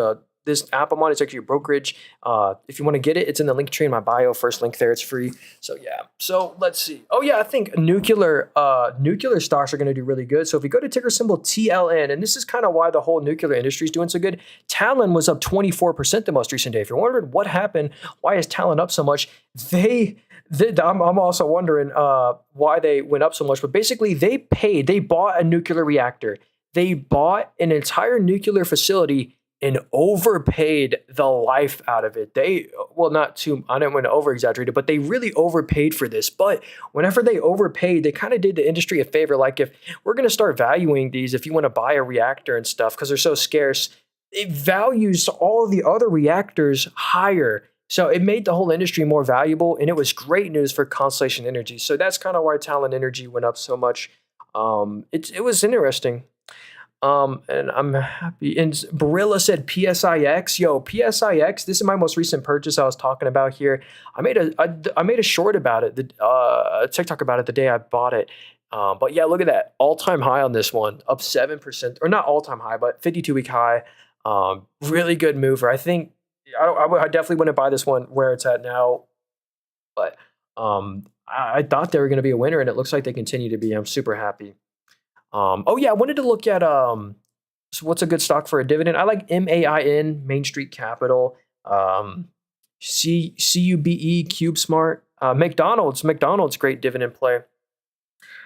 this app I'm on. It's actually a brokerage. If you want to get it, it's in the link tree in my bio. First link there. It's free. So yeah. So let's see. Oh yeah, I think nuclear stocks are going to do really good. So if you go to ticker symbol TLN, and this is kind of why the whole nuclear industry is doing so good. Talon was up 24% the most recent day. If you're wondering what happened, why is Talon up so much? I'm also wondering why they went up so much. But basically, they bought a nuclear reactor. They bought an entire nuclear facility and overpaid the life out of it. I didn't want to over-exaggerate it, but they really overpaid for this. But whenever they overpaid, they kind of did the industry a favor. Like, if we're going to start valuing these, if you want to buy a reactor and stuff, because they're so scarce, it values all the other reactors higher. So it made the whole industry more valuable, and it was great news for Constellation Energy. So that's kind of why Talon Energy went up so much. It was interesting. And I'm happy. And Barilla said PSIX. Yo, PSIX. This is my most recent purchase I was talking about here. I made a short about it, a TikTok about it the day I bought it. But yeah, look at that all-time high on this one, up 7%, or not all-time high, but 52-week high. Really good mover. I think I definitely wouldn't buy this one where it's at now, but I thought they were going to be a winner, and it looks like they continue to be. I'm super happy. Oh yeah, I wanted to look at so what's a good stock for a dividend? I like MAIN, Main Street Capital, CUBE, CubeSmart, McDonald's great dividend play.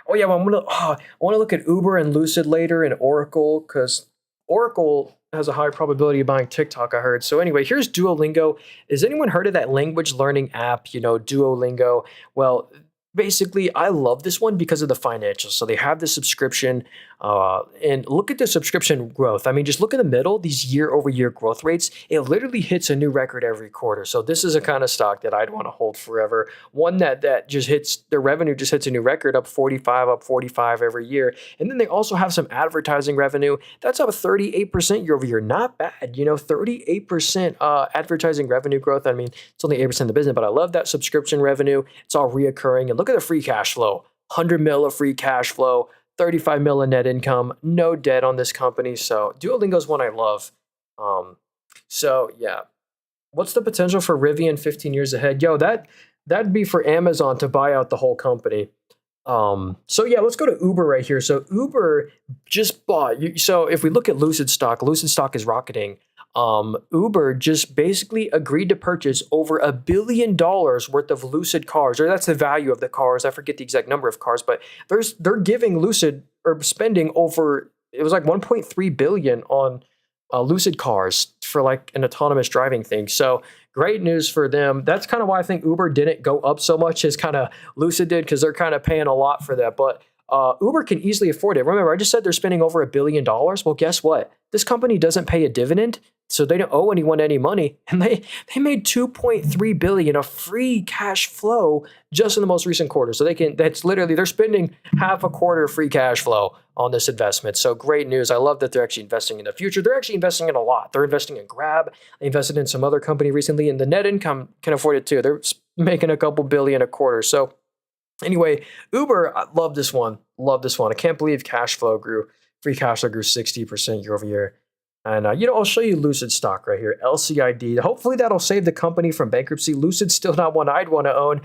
Oh yeah, well, I want to look at Uber and Lucid later, and Oracle, because Oracle has a high probability of buying TikTok, I heard. So anyway, here's Duolingo. Has anyone heard of that language learning app, Duolingo? Well, basically, I love this one because of the financials. So they have the subscription, and look at the subscription growth. I mean, just look in the middle, these year-over-year growth rates. It literally hits a new record every quarter. So this is a kind of stock that I'd want to hold forever. One that just hits their revenue just hits a new record, up 45 every year. And then they also have some advertising revenue that's up 38% year over year. Not bad, 38% advertising revenue growth. I mean, it's only 8% of the business, but I love that subscription revenue. It's all reoccurring. And look at the free cash flow, 100 mil of free cash flow, 35 mil in net income, no debt on this company. So Duolingo's one I love. Um, so yeah, what's the potential for Rivian 15 years ahead? Yo, that'd be for Amazon to buy out the whole company. So yeah, let's go to Uber right here. So Uber just bought. So if we look at Lucid stock is rocketing. Uber just basically agreed to purchase over $1 billion worth of Lucid cars, or that's the value of the cars. I forget the exact number of cars, but they're giving Lucid or spending over. It was like 1.3 billion on Lucid cars for like an autonomous driving thing. So great news for them. That's kind of why I think Uber didn't go up so much as kind of Lucid did, because they're kind of paying a lot for that. But Uber can easily afford it. Remember, I just said they're spending over $1 billion. Well, guess what? This company doesn't pay a dividend, so they don't owe anyone any money, and they made 2.3 billion of free cash flow just in the most recent quarter. So that's literally they're spending half a quarter of free cash flow on this investment. So great news. I love that they're actually investing in the future. They're actually investing in a lot. They're investing in Grab. They invested in some other company recently, and the net income can afford it too. They're making a couple billion a quarter. So anyway, Uber, I love this one. Love this one. I can't believe free cash flow grew 60% year over year. And, I'll show you Lucid stock right here, LCID. Hopefully that'll save the company from bankruptcy. Lucid's still not one I'd want to own.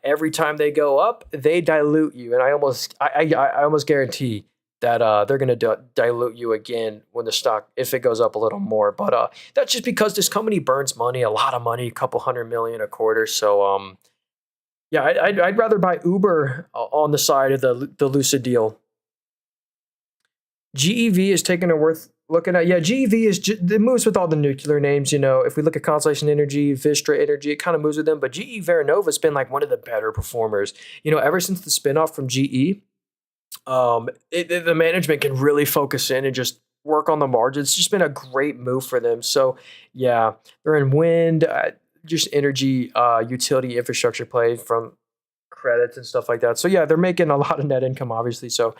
Every time they go up, they dilute you. And I almost guarantee that they're going to dilute you again when the stock, if it goes up a little more. But that's just because this company burns money, a lot of money, a couple hundred million a quarter. So, yeah, I'd rather buy Uber on the side of the Lucid deal. GEV is taking a worth looking at. Yeah, GEV it moves with all the nuclear names. If we look at Constellation Energy, Vistra Energy, it kind of moves with them. But GE Verinova's been like one of the better performers. Ever since the spinoff from GE, the management can really focus in and just work on the margins. It's just been a great move for them. So yeah, they're in wind, just energy, utility infrastructure play from credits and stuff like that. So yeah, they're making a lot of net income, obviously. So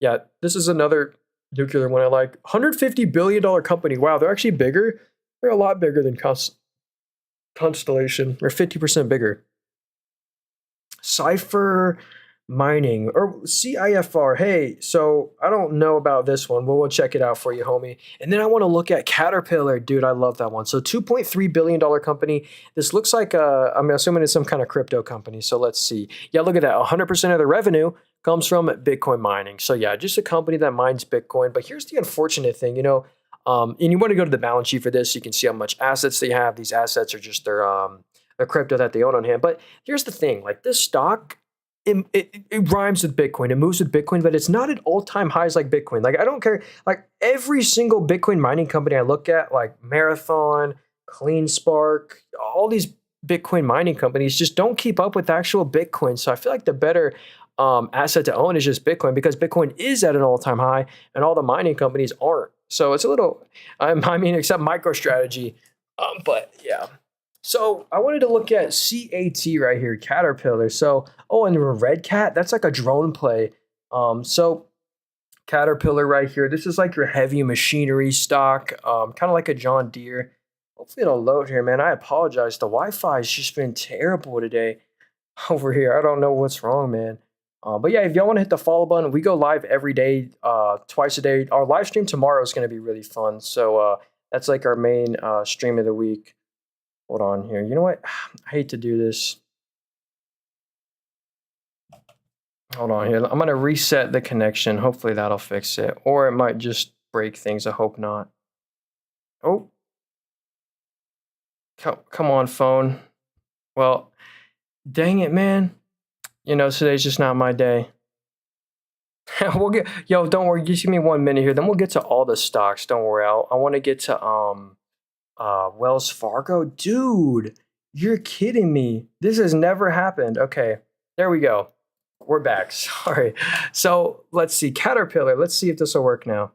yeah, this is another nuclear one I like. $150 billion company. Wow, they're actually bigger. They're a lot bigger than Constellation. They're 50% bigger. Cipher Mining or CIFR. Hey, so I don't know about this one, but we'll check it out for you, homie. And then I want to look at Caterpillar. Dude, I love that one. So $2.3 billion company. This looks like, I'm assuming it's some kind of crypto company. So let's see. Yeah, look at that. 100% of the revenue comes from Bitcoin mining. So yeah, just a company that mines Bitcoin. But here's the unfortunate thing, and you want to go to the balance sheet for this. So you can see how much assets they have. These assets are just their crypto that they own on hand. But here's the thing, like this stock, it rhymes with Bitcoin. It moves with Bitcoin, but it's not at all-time highs like Bitcoin. Like, I don't care. Like, every single Bitcoin mining company I look at, like Marathon, CleanSpark, all these Bitcoin mining companies just don't keep up with actual Bitcoin. So I feel like the better asset to own is just Bitcoin, because Bitcoin is at an all-time high and all the mining companies aren't. So it's a little, except MicroStrategy. But yeah. So I wanted to look at CAT right here, Caterpillar. So, and Red Cat, that's like a drone play. So Caterpillar right here, this is like your heavy machinery stock, kind of like a John Deere. Hopefully it'll load here, man. I apologize. The Wi-Fi has just been terrible today over here. I don't know what's wrong, man. But yeah, if y'all want to hit the follow button, we go live every day, twice a day. Our live stream tomorrow is going to be really fun. So that's like our main stream of the week. Hold on here. You know what? I hate to do this. Hold on here. I'm going to reset the connection. Hopefully that'll fix it. Or it might just break things. I hope not. Oh. Come on, phone. Well, dang it, man. Today's just not my day. Don't worry. Just give me 1 minute here. Then we'll get to all the stocks. Don't worry. I want to get to, Wells Fargo. Dude, you're kidding me. This has never happened. Okay. There we go. We're back. Sorry. So let's see. Caterpillar. Let's see if this will work now.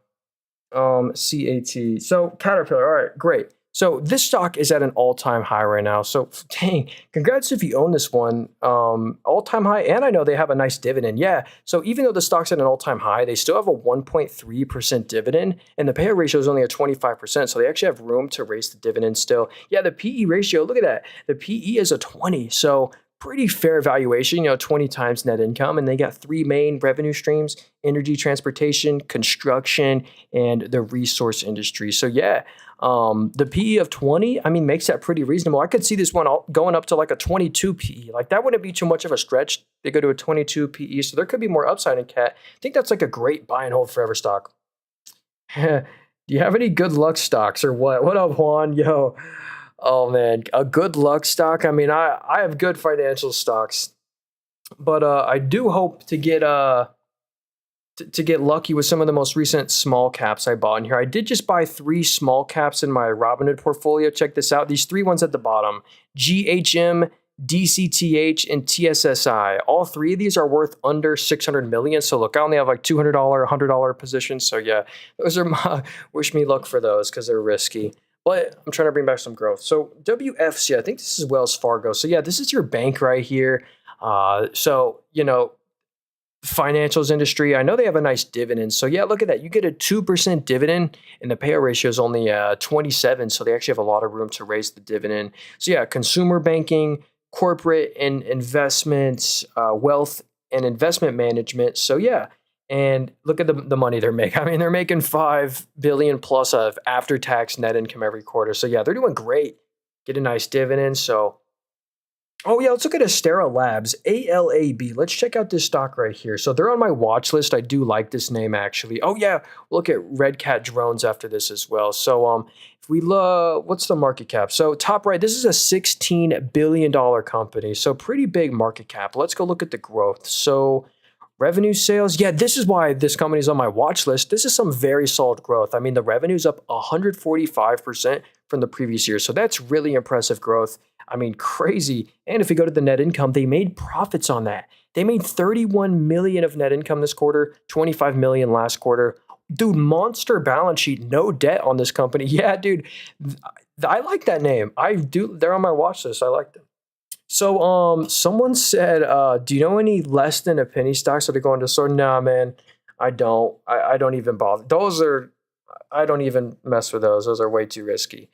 CAT. So Caterpillar. All right, great. So this stock is at an all-time high right now. So dang, congrats if you own this one. All-time high, and I know they have a nice dividend. Yeah. So even though the stock's at an all-time high, they still have a 1.3% dividend, and the payout ratio is only at 25%. So they actually have room to raise the dividend still. Yeah, the PE ratio, look at that. The PE is a 20. So pretty fair valuation, 20 times net income. And they got three main revenue streams: energy, transportation, construction, and the resource industry. So yeah, the PE of 20, I mean, makes that pretty reasonable. I could see this one going up to like a 22 PE. Like that wouldn't be too much of a stretch. They go to a 22 PE. So there could be more upside in CAT. I think that's like a great buy and hold forever stock. Do you have any good luck stocks or what? What up, Juan? Yo. Oh man, a good luck stock. I mean, I have good financial stocks, but I do hope to get to get lucky with some of the most recent small caps I bought in here. I did just buy 3 small caps in my Robinhood portfolio. Check this out. These 3 ones at the bottom: GHM, DCTH, and TSSI. All 3 of these are worth under 600 million. So look, I only have like $200, $100 positions. So yeah, those are my wish me luck for those because they're risky. But I'm trying to bring back some growth. So WFC, I think this is Wells Fargo. So yeah, this is your bank right here. Financials industry, I know they have a nice dividend. So yeah, look at that. You get a 2% dividend and the payout ratio is only 27. So they actually have a lot of room to raise the dividend. So yeah, consumer banking, corporate and investments, wealth and investment management. So yeah, and look at the money they're making. I mean, they're making $5 billion plus of after-tax net income every quarter. So yeah, they're doing great. Get a nice dividend. So, oh yeah, let's look at Astera Labs, ALAB. Let's check out this stock right here. So they're on my watch list. I do like this name actually. Oh yeah, look at Red Cat Drones after this as well. So if we look, what's the market cap? So top right, this is a $16 billion company. So pretty big market cap. Let's go look at the growth. So revenue sales, yeah, this is why this company is on my watch list. This is some very solid growth. I mean, the revenue's up 145% from the previous year. So that's really impressive growth. I mean, crazy. And if we go to the net income, they made profits on that. They made 31 million of net income this quarter, 25 million last quarter. Dude, monster balance sheet, no debt on this company. Yeah, dude, I like that name. I do. They're on my watch list. I like them. So, someone said, do you know any less than a penny stocks that are going to soar? Nah, man, I don't. I don't even bother. I don't even mess with those. Those are way too risky.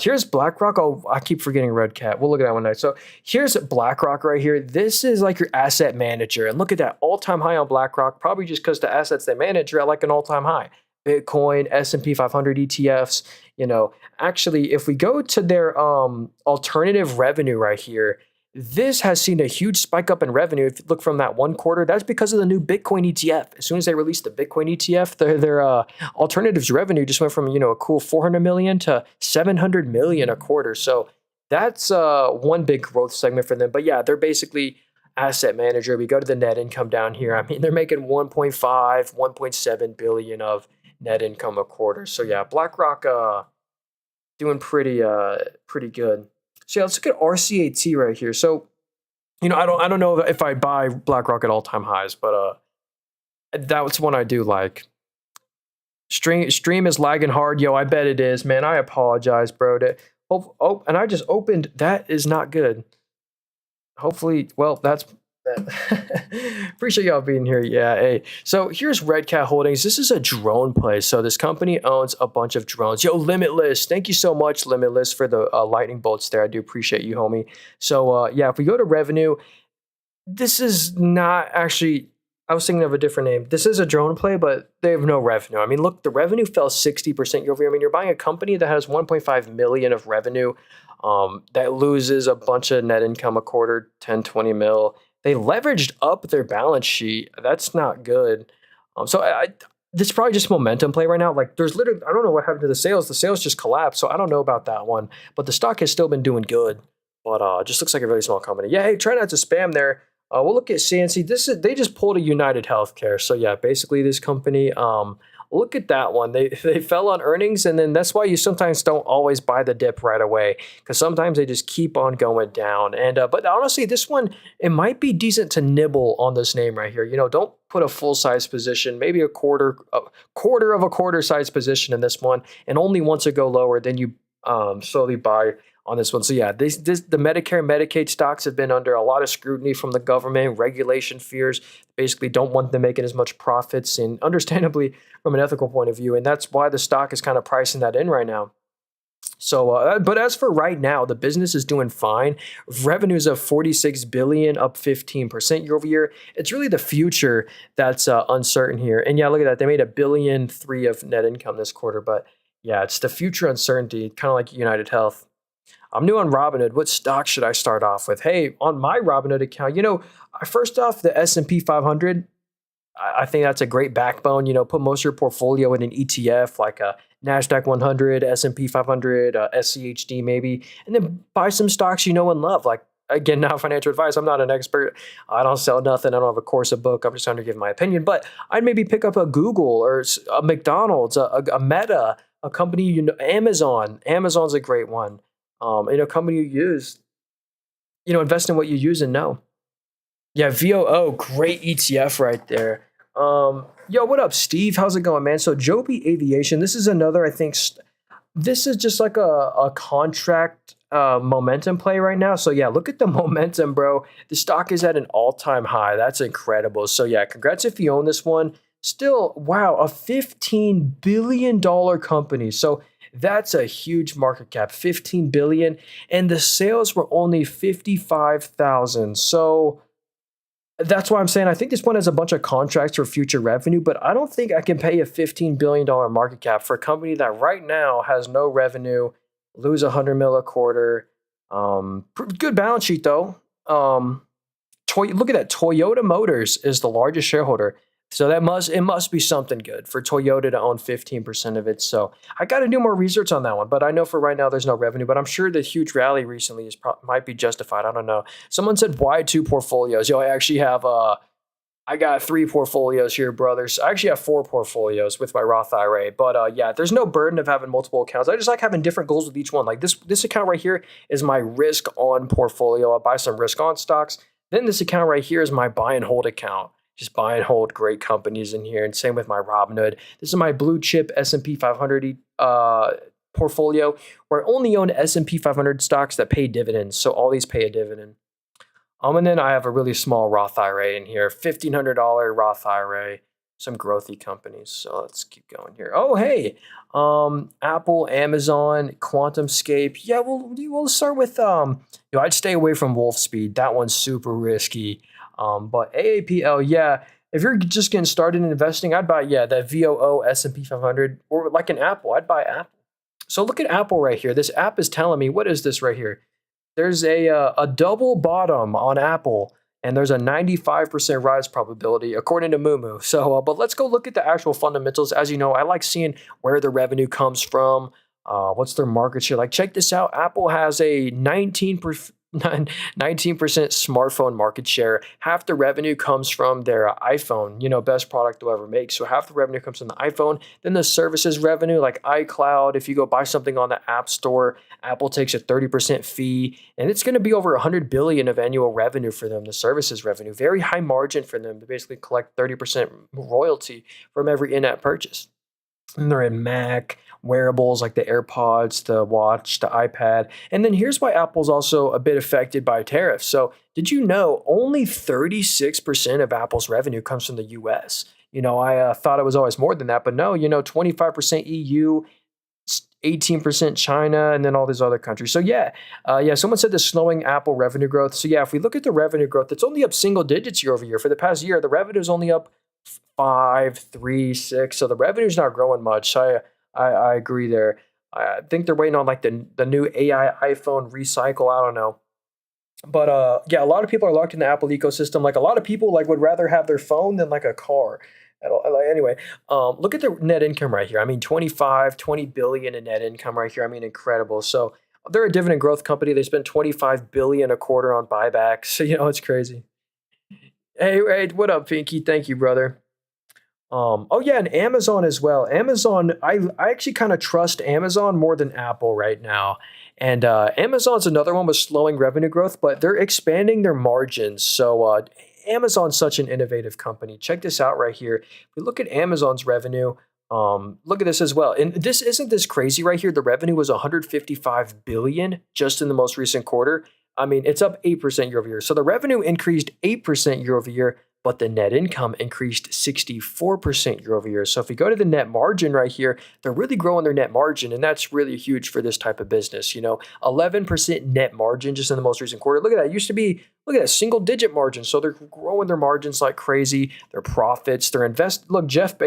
Here's BlackRock. Oh, I keep forgetting Red Cat. We'll look at that one next. So here's BlackRock right here. This is like your asset manager. And look at that all-time high on BlackRock, probably just because the assets they manage are at like an all-time high. Bitcoin, S&P 500 ETFs, actually, if we go to their alternative revenue right here, this has seen a huge spike up in revenue. If you look from that one quarter, that's because of the new Bitcoin ETF. As soon as they released the Bitcoin ETF, their alternatives revenue just went from, a cool 400 million to 700 million a quarter. So that's one big growth segment for them. But yeah, they're basically asset manager. We go to the net income down here. I mean, they're making 1.5, 1.7 billion of net income a quarter. So yeah, BlackRock doing pretty good. So yeah, let's look at RCAT right here. So, I don't know if I buy BlackRock at all-time highs, but that's one I do like. Stream is lagging hard. Yo, I bet it is, man. I apologize, bro. And I just opened. That is not good. Hopefully, well, that's appreciate y'all being here. Yeah, hey. So here's Red Cat Holdings. This is a drone play. So this company owns a bunch of drones. Yo, Limitless. Thank you so much, Limitless, for the lightning bolts there. I do appreciate you, homie. So yeah, if we go to revenue, this is not actually, I was thinking of a different name. This is a drone play, but they have no revenue. I mean, look, the revenue fell 60% year over year. I mean, you're buying a company that has 1.5 million of revenue that loses a bunch of net income a quarter, 10, 20 mil. They leveraged up their balance sheet. That's not good. So this is probably just momentum play right now. Like there's literally, I don't know what happened to the sales. The sales just collapsed. So I don't know about that one, but the stock has still been doing good, but just looks like a really small company. Yeah. Hey, try not to spam there. We'll look at CNC. They just pulled a United Healthcare. So yeah, basically this company, look at that one. They fell on earnings, and then that's why you sometimes don't always buy the dip right away because sometimes they just keep on going down. And but honestly, this one it might be decent to nibble on this name right here. Don't put a full size position, maybe a quarter of a quarter size position in this one, and only once it go lower, then you slowly buy on this one. So yeah, the Medicare and Medicaid stocks have been under a lot of scrutiny from the government, regulation fears. Basically, don't want them making as much profits, and understandably from an ethical point of view, and that's why the stock is kind of pricing that in right now. So, but as for right now, the business is doing fine. Revenues of 46 billion, up 15% year over year. It's really the future that's uncertain here. And yeah, look at that. They made $1.3 billion of net income this quarter. But yeah, it's the future uncertainty, kind of like United Health. I'm new on Robinhood. What stock should I start off with? Hey, on my Robinhood account, first off, the S&P 500. I think that's a great backbone. Put most of your portfolio in an ETF like a Nasdaq 100, S&P 500, SCHD maybe, and then buy some stocks you know and love. Like again, not financial advice. I'm not an expert. I don't sell nothing. I don't have a course, a book. I'm just trying to give my opinion. But I'd maybe pick up a Google or a McDonald's, a Meta, a company Amazon. Amazon's a great one. A company you use. Invest in what you use and know. Yeah, VOO, great ETF right there. Yo, what up, Steve? How's it going, man? So Joby Aviation, this is another, I think, this is just like a contract momentum play right now. So yeah, look at the momentum, bro. The stock is at an all-time high. That's incredible. So yeah, congrats if you own this one. Still, wow, a $15 billion company. So that's a huge market cap, 15 billion, and the sales were only 55,000. So that's why I'm saying I think this one has a bunch of contracts for future revenue, but I don't think I can pay a $15 billion market cap for a company that right now has no revenue, lose 100 mil a quarter. Good balance sheet though. Look at that. Toyota Motors is the largest shareholder. So it must be something good for Toyota to own 15% of it. So I got to do more research on that one. But I know for right now there's no revenue. But I'm sure the huge rally recently might be justified. I don't know. Someone said why two portfolios? Yo, I actually have I got three portfolios here, brothers. I actually have four portfolios with my Roth IRA. But yeah, there's no burden of having multiple accounts. I just like having different goals with each one. Like this account right here is my risk on portfolio. I buy some risk on stocks. Then this account right here is my buy and hold account. Just buy and hold great companies in here. And same with my Robinhood. This is my blue chip S&P 500 portfolio where I only own S&P 500 stocks that pay dividends. So all these pay a dividend. And then I have a really small Roth IRA in here, $1,500 Roth IRA, some growthy companies. So let's keep going here. Oh, hey, Apple, Amazon, QuantumScape. Yeah, we'll start with, I'd stay away from Wolfspeed. That one's super risky. But AAPL, yeah, if you're just getting started in investing, I'd buy, that VOO S&P 500 or like an Apple. I'd buy Apple. So look at Apple right here. This app is telling me, what is this right here? There's a double bottom on Apple, and there's a 95% rise probability according to Moomoo. So, but let's go look at the actual fundamentals. As you know, I like seeing where the revenue comes from. What's their market share? Like, check this out. Apple has a 19% smartphone market share. Half the revenue comes from their iPhone, best product they'll ever make. So half the revenue comes from the iPhone. Then the services revenue, like iCloud, if you go buy something on the App Store, Apple takes a 30% fee, and it's going to be over 100 billion of annual revenue for them, the services revenue. Very high margin for them to basically collect 30% royalty from every in-app purchase. And they're in Mac, wearables like the AirPods, the watch, the iPad. And then here's why Apple's also a bit affected by tariffs. So did you know only 36% of Apple's revenue comes from the US? I thought it was always more than that, but no, 25% EU, 18% China, and then all these other countries. So someone said the slowing Apple revenue growth. So yeah, if we look at the revenue growth, it's only up single digits year over year. For the past year, the revenue is only up 5, 3, 6. So the revenue's not growing much. I agree there. I think they're waiting on like the new AI iPhone recycle. I don't know. But a lot of people are locked in the Apple ecosystem. Like a lot of people would rather have their phone than like a car. Anyway, look at the net income right here. I mean, 20 billion in net income right here. I mean, incredible. So they're a dividend growth company. They spend 25 billion a quarter on buybacks. So, it's crazy. Hey, what up, Pinky? Thank you, brother. Oh yeah, and Amazon as well. Amazon, I actually kind of trust Amazon more than Apple right now. And Amazon's another one with slowing revenue growth, but they're expanding their margins. So Amazon's such an innovative company. Check this out right here. If we look at Amazon's revenue, look at this as well. And this isn't this crazy right here. The revenue was 155 billion just in the most recent quarter. I mean, it's up 8% year over year. So the revenue increased 8% year over year, but the net income increased 64% year over year. So if we go to the net margin right here, they're really growing their net margin, and that's really huge for this type of business. 11% net margin just in the most recent quarter. Look at that. It used to be, look at that, single digit margin. So they're growing their margins like crazy, their profits, their look, Jeffrey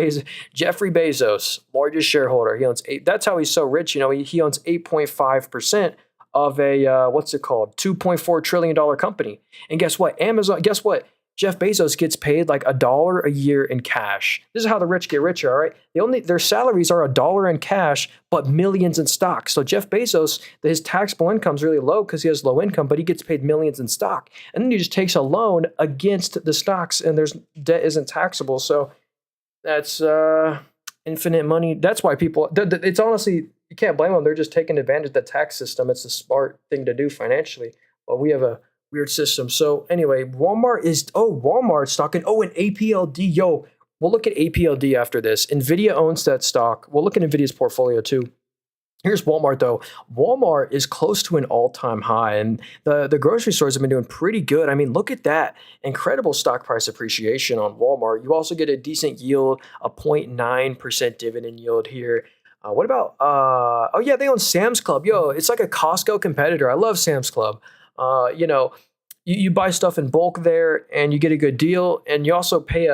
Bezos, largest shareholder. He owns that's how he's so rich. He owns 8.5% of a, what's it called? $2.4 trillion company. And guess what? Guess what? Jeff Bezos gets paid like $1 a year in cash. This is how the rich get richer, all right? Their salaries are $1 in cash, but millions in stock. So Jeff Bezos, his taxable income is really low because he has low income, but he gets paid millions in stock. And then he just takes a loan against the stocks, and there's debt isn't taxable. So that's infinite money. That's why people, it's honestly, you can't blame them. They're just taking advantage of the tax system. It's a smart thing to do financially. But we have a weird system. So anyway, Walmart stocking. Oh, and APLD. Yo, we'll look at APLD after this. NVIDIA owns that stock. We'll look at NVIDIA's portfolio too. Here's Walmart though. Walmart is close to an all-time high, and the grocery stores have been doing pretty good. I mean, look at that. Incredible stock price appreciation on Walmart. You also get a decent yield, a 0.9% dividend yield here. What about, oh yeah, they own Sam's Club. Yo, it's like a Costco competitor. I love Sam's Club. You buy stuff in bulk there and you get a good deal, and you also pay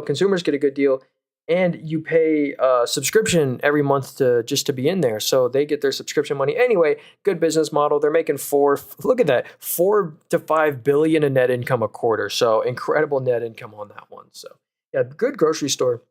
consumers get a good deal, and you pay a subscription every month just to be in there. So they get their subscription money. Anyway, good business model. They're making look at that, 4 to 5 billion in net income a quarter. So incredible net income on that one. So yeah, good grocery store.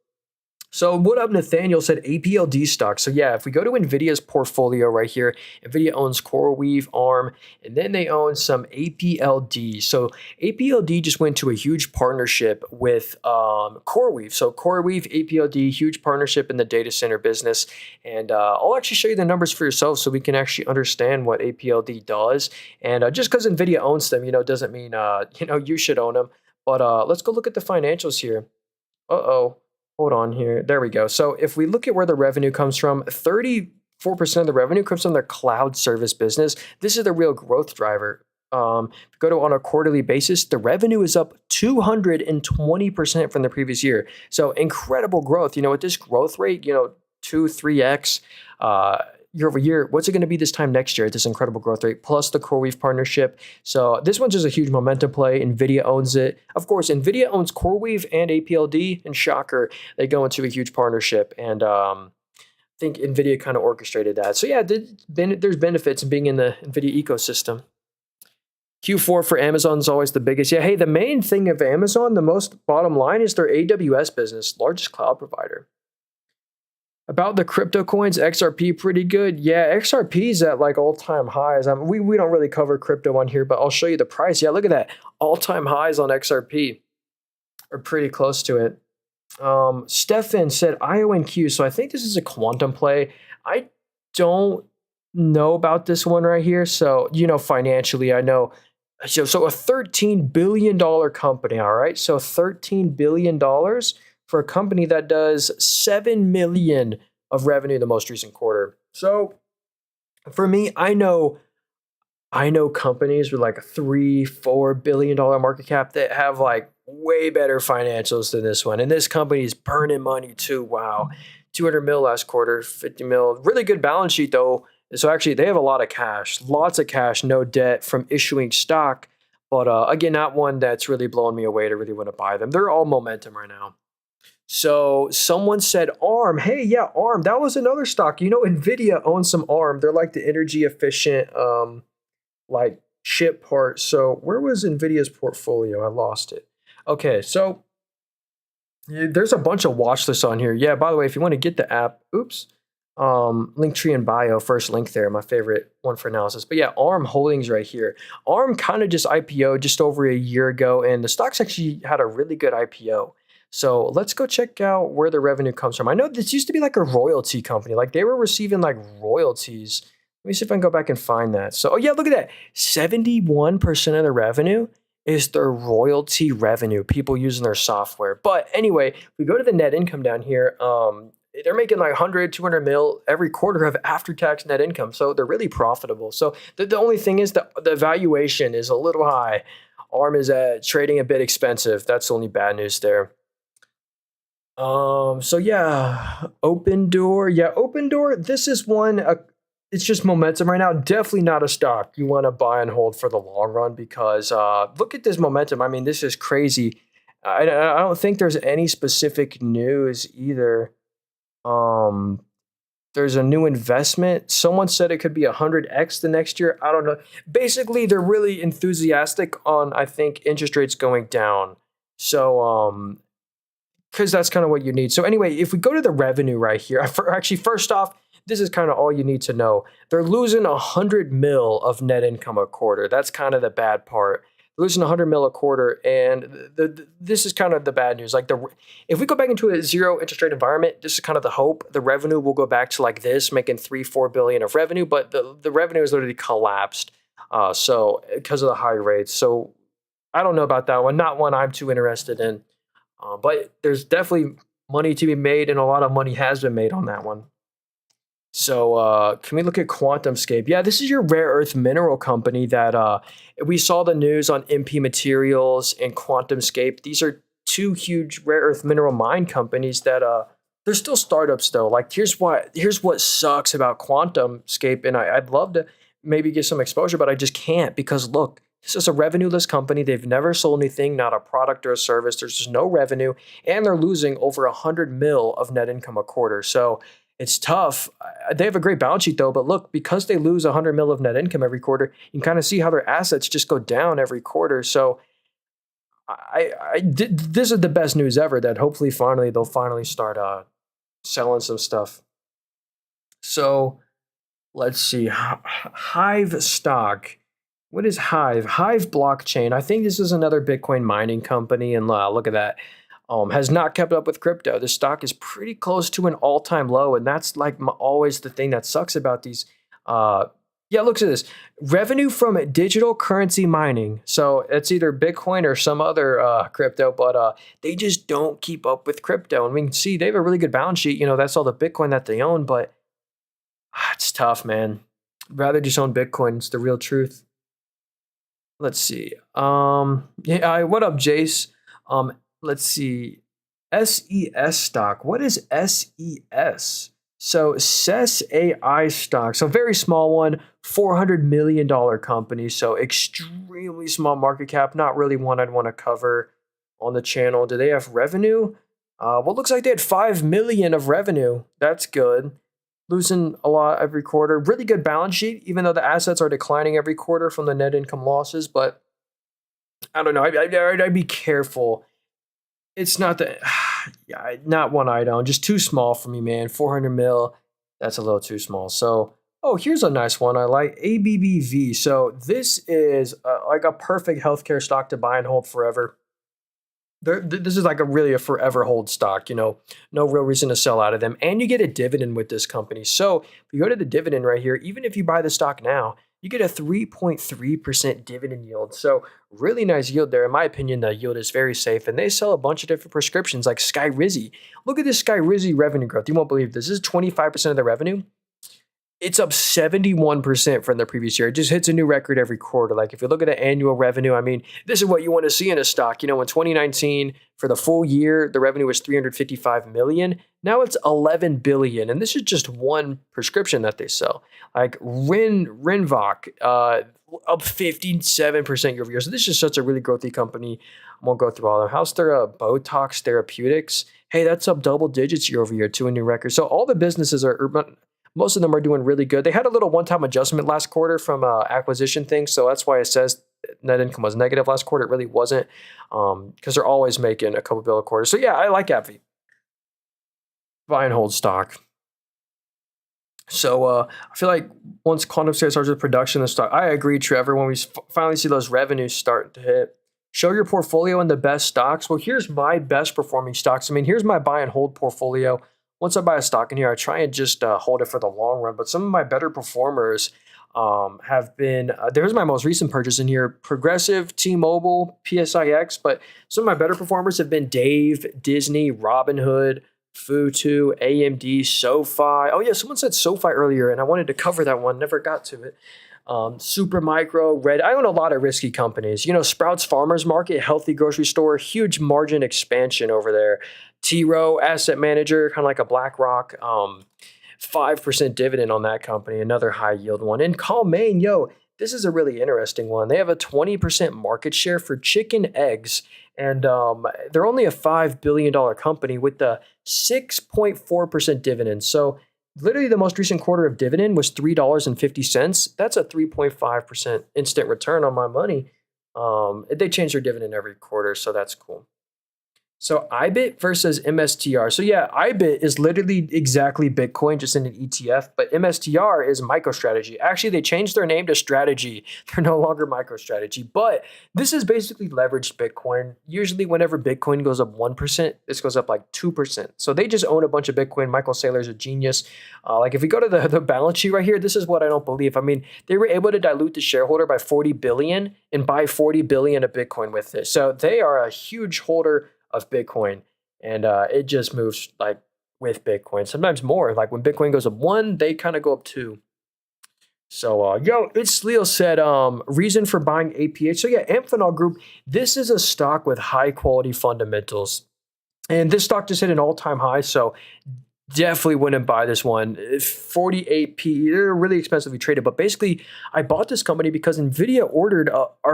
So what up, Nathaniel said APLD stock. So yeah, if we go to NVIDIA's portfolio right here, NVIDIA owns CoreWeave, ARM, and then they own some APLD. So APLD just went to a huge partnership with CoreWeave. So CoreWeave, APLD, huge partnership in the data center business. And I'll actually show you the numbers for yourself so we can actually understand what APLD does. And just because NVIDIA owns them, doesn't mean, you should own them. But let's go look at the financials here. Uh-oh. Hold on here. There we go. So if we look at where the revenue comes from, 34% of the revenue comes from their cloud service business. This is the real growth driver. If you go to on a quarterly basis, the revenue is up 220% from the previous year. So incredible growth. With this growth rate, 2-3x year over year, what's it going to be this time next year at this incredible growth rate, plus the CoreWeave partnership? So this one's just a huge momentum play. NVIDIA owns it. Of course, NVIDIA owns CoreWeave and APLD, and shocker, they go into a huge partnership. And I think NVIDIA kind of orchestrated that. So yeah, there's benefits in being in the NVIDIA ecosystem. Q4 for Amazon is always the biggest. Yeah, hey, the main thing of Amazon, the most bottom line, is their AWS business, largest cloud provider. About the crypto coins, XRP pretty good. Yeah, XRP is at like all-time highs. We don't really cover crypto on here, but I'll show you the price. Yeah, look at that. All-time highs on XRP are pretty close to it. Stefan said IONQ. So I think this is a quantum play. I don't know about this one right here. So, financially, I know. So a $13 billion company, all right? So $13 billion for a company that does $7 million of revenue in the most recent quarter. So for me, I know companies with like a $3-4 billion market cap that have like way better financials than this one. And this company is burning money too. Wow. 200 mil last quarter, 50 mil. Really good balance sheet though. So actually they have a lot of cash, lots of cash, no debt from issuing stock. But again, not one that's really blowing me away to really want to buy them. They're all momentum right now. So someone said ARM. Hey, yeah, ARM. That was another stock. NVIDIA owns some ARM. They're like the energy efficient, like chip part. So where was NVIDIA's portfolio? I lost it. Okay, so there's a bunch of watch lists on here. Yeah, by the way, if you want to get the app, Linktree in bio, first link there, my favorite one for analysis. But yeah, ARM Holdings right here. ARM kind of just IPO'd just over a year ago, and the stock's actually had a really good IPO. So let's go check out where the revenue comes from. I know this used to be like a royalty company, like they were receiving like royalties. Let me see if I can go back and find that. So, oh yeah, look at that. 71% of the revenue is their royalty revenue, people using their software. But anyway, we go to the net income down here. They're making like 100, 200 mil every quarter of after-tax net income. So they're really profitable. So the only thing is the valuation is a little high. ARM is trading a bit expensive. That's the only bad news there. So yeah, Open Door. Yeah, Open Door. This is one. It's just momentum right now. Definitely not a stock you want to buy and hold for the long run because look at this momentum. I mean, this is crazy. I don't think there's any specific news either. Um, there's a new investment. Someone said it could be 100x the next year. I don't know. Basically, they're really enthusiastic on, I think, interest rates going down. So, because that's kind of what you need. So anyway, if we go to the revenue right here, actually, first off, this is kind of all you need to know. They're losing 100 mil of net income a quarter. That's kind of the bad part. Losing 100 mil a quarter, and this is kind of the bad news. Like if we go back into a zero interest rate environment, this is kind of the hope. The revenue will go back to like this, making 3-4 billion of revenue, but the revenue is literally collapsed. So because of the high rates. So I don't know about that one. Not one I'm too interested in. But there's definitely money to be made, and a lot of money has been made on that one. So can we look at QuantumScape? Yeah, this is your rare earth mineral company that we saw the news on MP Materials and QuantumScape. These are two huge rare earth mineral mine companies that they're still startups though. Like here's what sucks about QuantumScape, and I'd love to maybe get some exposure, but I just can't because look, this is a revenueless company. They've never sold anything, not a product or a service. There's just no revenue, and they're losing over 100 mil of net income a quarter. So it's tough. They have a great balance sheet though, but look, because they lose 100 mil of net income every quarter, you can kind of see how their assets just go down every quarter. So this is the best news ever that hopefully they'll finally start selling some stuff. So let's see, Hive stock. What is Hive? Hive blockchain. I think this is another Bitcoin mining company, and look at that. Has not kept up with crypto. The stock is pretty close to an all-time low, and that's like always the thing that sucks about these. Yeah, look at this. Revenue from digital currency mining. So it's either Bitcoin or some other crypto, but they just don't keep up with crypto. And we can see they have a really good balance sheet. That's all the Bitcoin that they own, but it's tough, man. Rather just own Bitcoin. It's the real truth. Let's see. Yeah, what up, Jace? Let's see. SES stock. What is SES? So SES AI stock. So very small one, $400 million company. So extremely small market cap. Not really one I'd want to cover on the channel. Do they have revenue? Well, looks like they had 5 million of revenue. That's good. Losing a lot every quarter. Really good balance sheet, even though the assets are declining every quarter from the net income losses. But I don't know. I'd be careful. It's not the, yeah, not one I'd own. Just too small for me, man. 400 mil. That's a little too small. So, oh, here's a nice one I like. ABBV. So this is like a perfect healthcare stock to buy and hold forever. This is like a forever hold stock, no real reason to sell out of them. And you get a dividend with this company. So if you go to the dividend right here, even if you buy the stock now, you get a 3.3% dividend yield. So really nice yield there. In my opinion, the yield is very safe. And they sell a bunch of different prescriptions like Skyrizi. Look at this Skyrizi revenue growth. You won't believe this. This is 25% of the revenue. It's up 71% from the previous year. It just hits a new record every quarter. Like if you look at the annual revenue, I mean, this is what you want to see in a stock. In 2019, for the full year, the revenue was 355 million. Now it's 11 billion. And this is just one prescription that they sell. Like Rinvoq, up 57% year over year. So this is such a really growthy company. I won't go through all of them. How's their Botox Therapeutics? Hey, that's up double digits year over year to a new record. So all the businesses most of them are doing really good. They had a little one-time adjustment last quarter from acquisition things, so that's why it says net income was negative last quarter. It really wasn't, because they're always making a couple bill a quarter. So yeah, I like AbbVie. Buy and hold stock. So I feel like once QuantumScape starts with production, the stock. I agree, Trevor. When we finally see those revenues start to hit, Show your portfolio in the best stocks. Well, here's my best performing stocks. I mean, here's my buy and hold portfolio. Once I buy a stock in here, I try and just hold it for the long run. But some of my better performers have been, there's my most recent purchase in here, Progressive, T-Mobile, PSIX. But some of my better performers have been Dave, Disney, Robinhood, Futu, AMD, SoFi. Oh yeah, someone said SoFi earlier, and I wanted to cover that one. Never got to it. Super Micro, Red. I own a lot of risky companies. Sprouts Farmers Market, healthy grocery store, huge margin expansion over there. T Rowe Asset Manager, kind of like a BlackRock. 5% dividend on that company, another high yield one. And Calmaine, this is a really interesting one. They have a 20% market share for chicken eggs, and they're only a $5 billion company with the 6.4% dividend. So literally the most recent quarter of dividend was $3.50. That's a 3.5% instant return on my money. They change their dividend every quarter, so that's cool. So IBIT versus MSTR. So yeah, IBIT is literally exactly Bitcoin, just in an ETF, but MSTR is MicroStrategy. Actually, they changed their name to Strategy. They're no longer MicroStrategy, but this is basically leveraged Bitcoin. Usually whenever Bitcoin goes up 1%, this goes up like 2%. So they just own a bunch of Bitcoin. Michael Saylor's a genius. Like if we go to the balance sheet right here, this is what I don't believe. I mean, they were able to dilute the shareholder by 40 billion and buy 40 billion of Bitcoin with it. So they are a huge holder of Bitcoin, and it just moves like with Bitcoin, sometimes more. Like when Bitcoin goes up 1, they kind of go up 2. So it's Leo said reason for buying APH. So yeah, Amphenol Group, this is a stock with high quality fundamentals, and this stock just hit an all-time high. So definitely wouldn't buy this one. 48p, they're really expensively traded. But basically, I bought this company because NVIDIA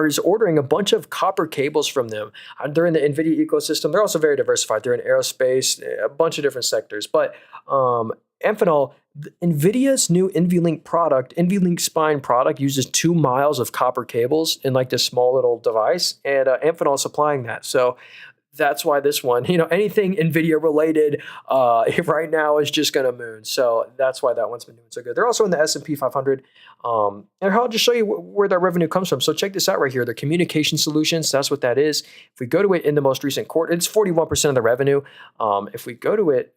is ordering a bunch of copper cables from them. They're in the NVIDIA ecosystem. They're also very diversified. They're in aerospace, a bunch of different sectors. But Amphenol, NVIDIA's new NVLink product, NVLink Spine product, uses 2 miles of copper cables in like this small little device, and Amphenol is supplying that. So that's why this one, anything NVIDIA related right now is just going to moon. So that's why that one's been doing so good. They're also in the S&P 500. And I'll just show you where that revenue comes from. So check this out right here. Their communication solutions, that's what that is. If we go to it in the most recent quarter, it's 41% of the revenue. If we go to it,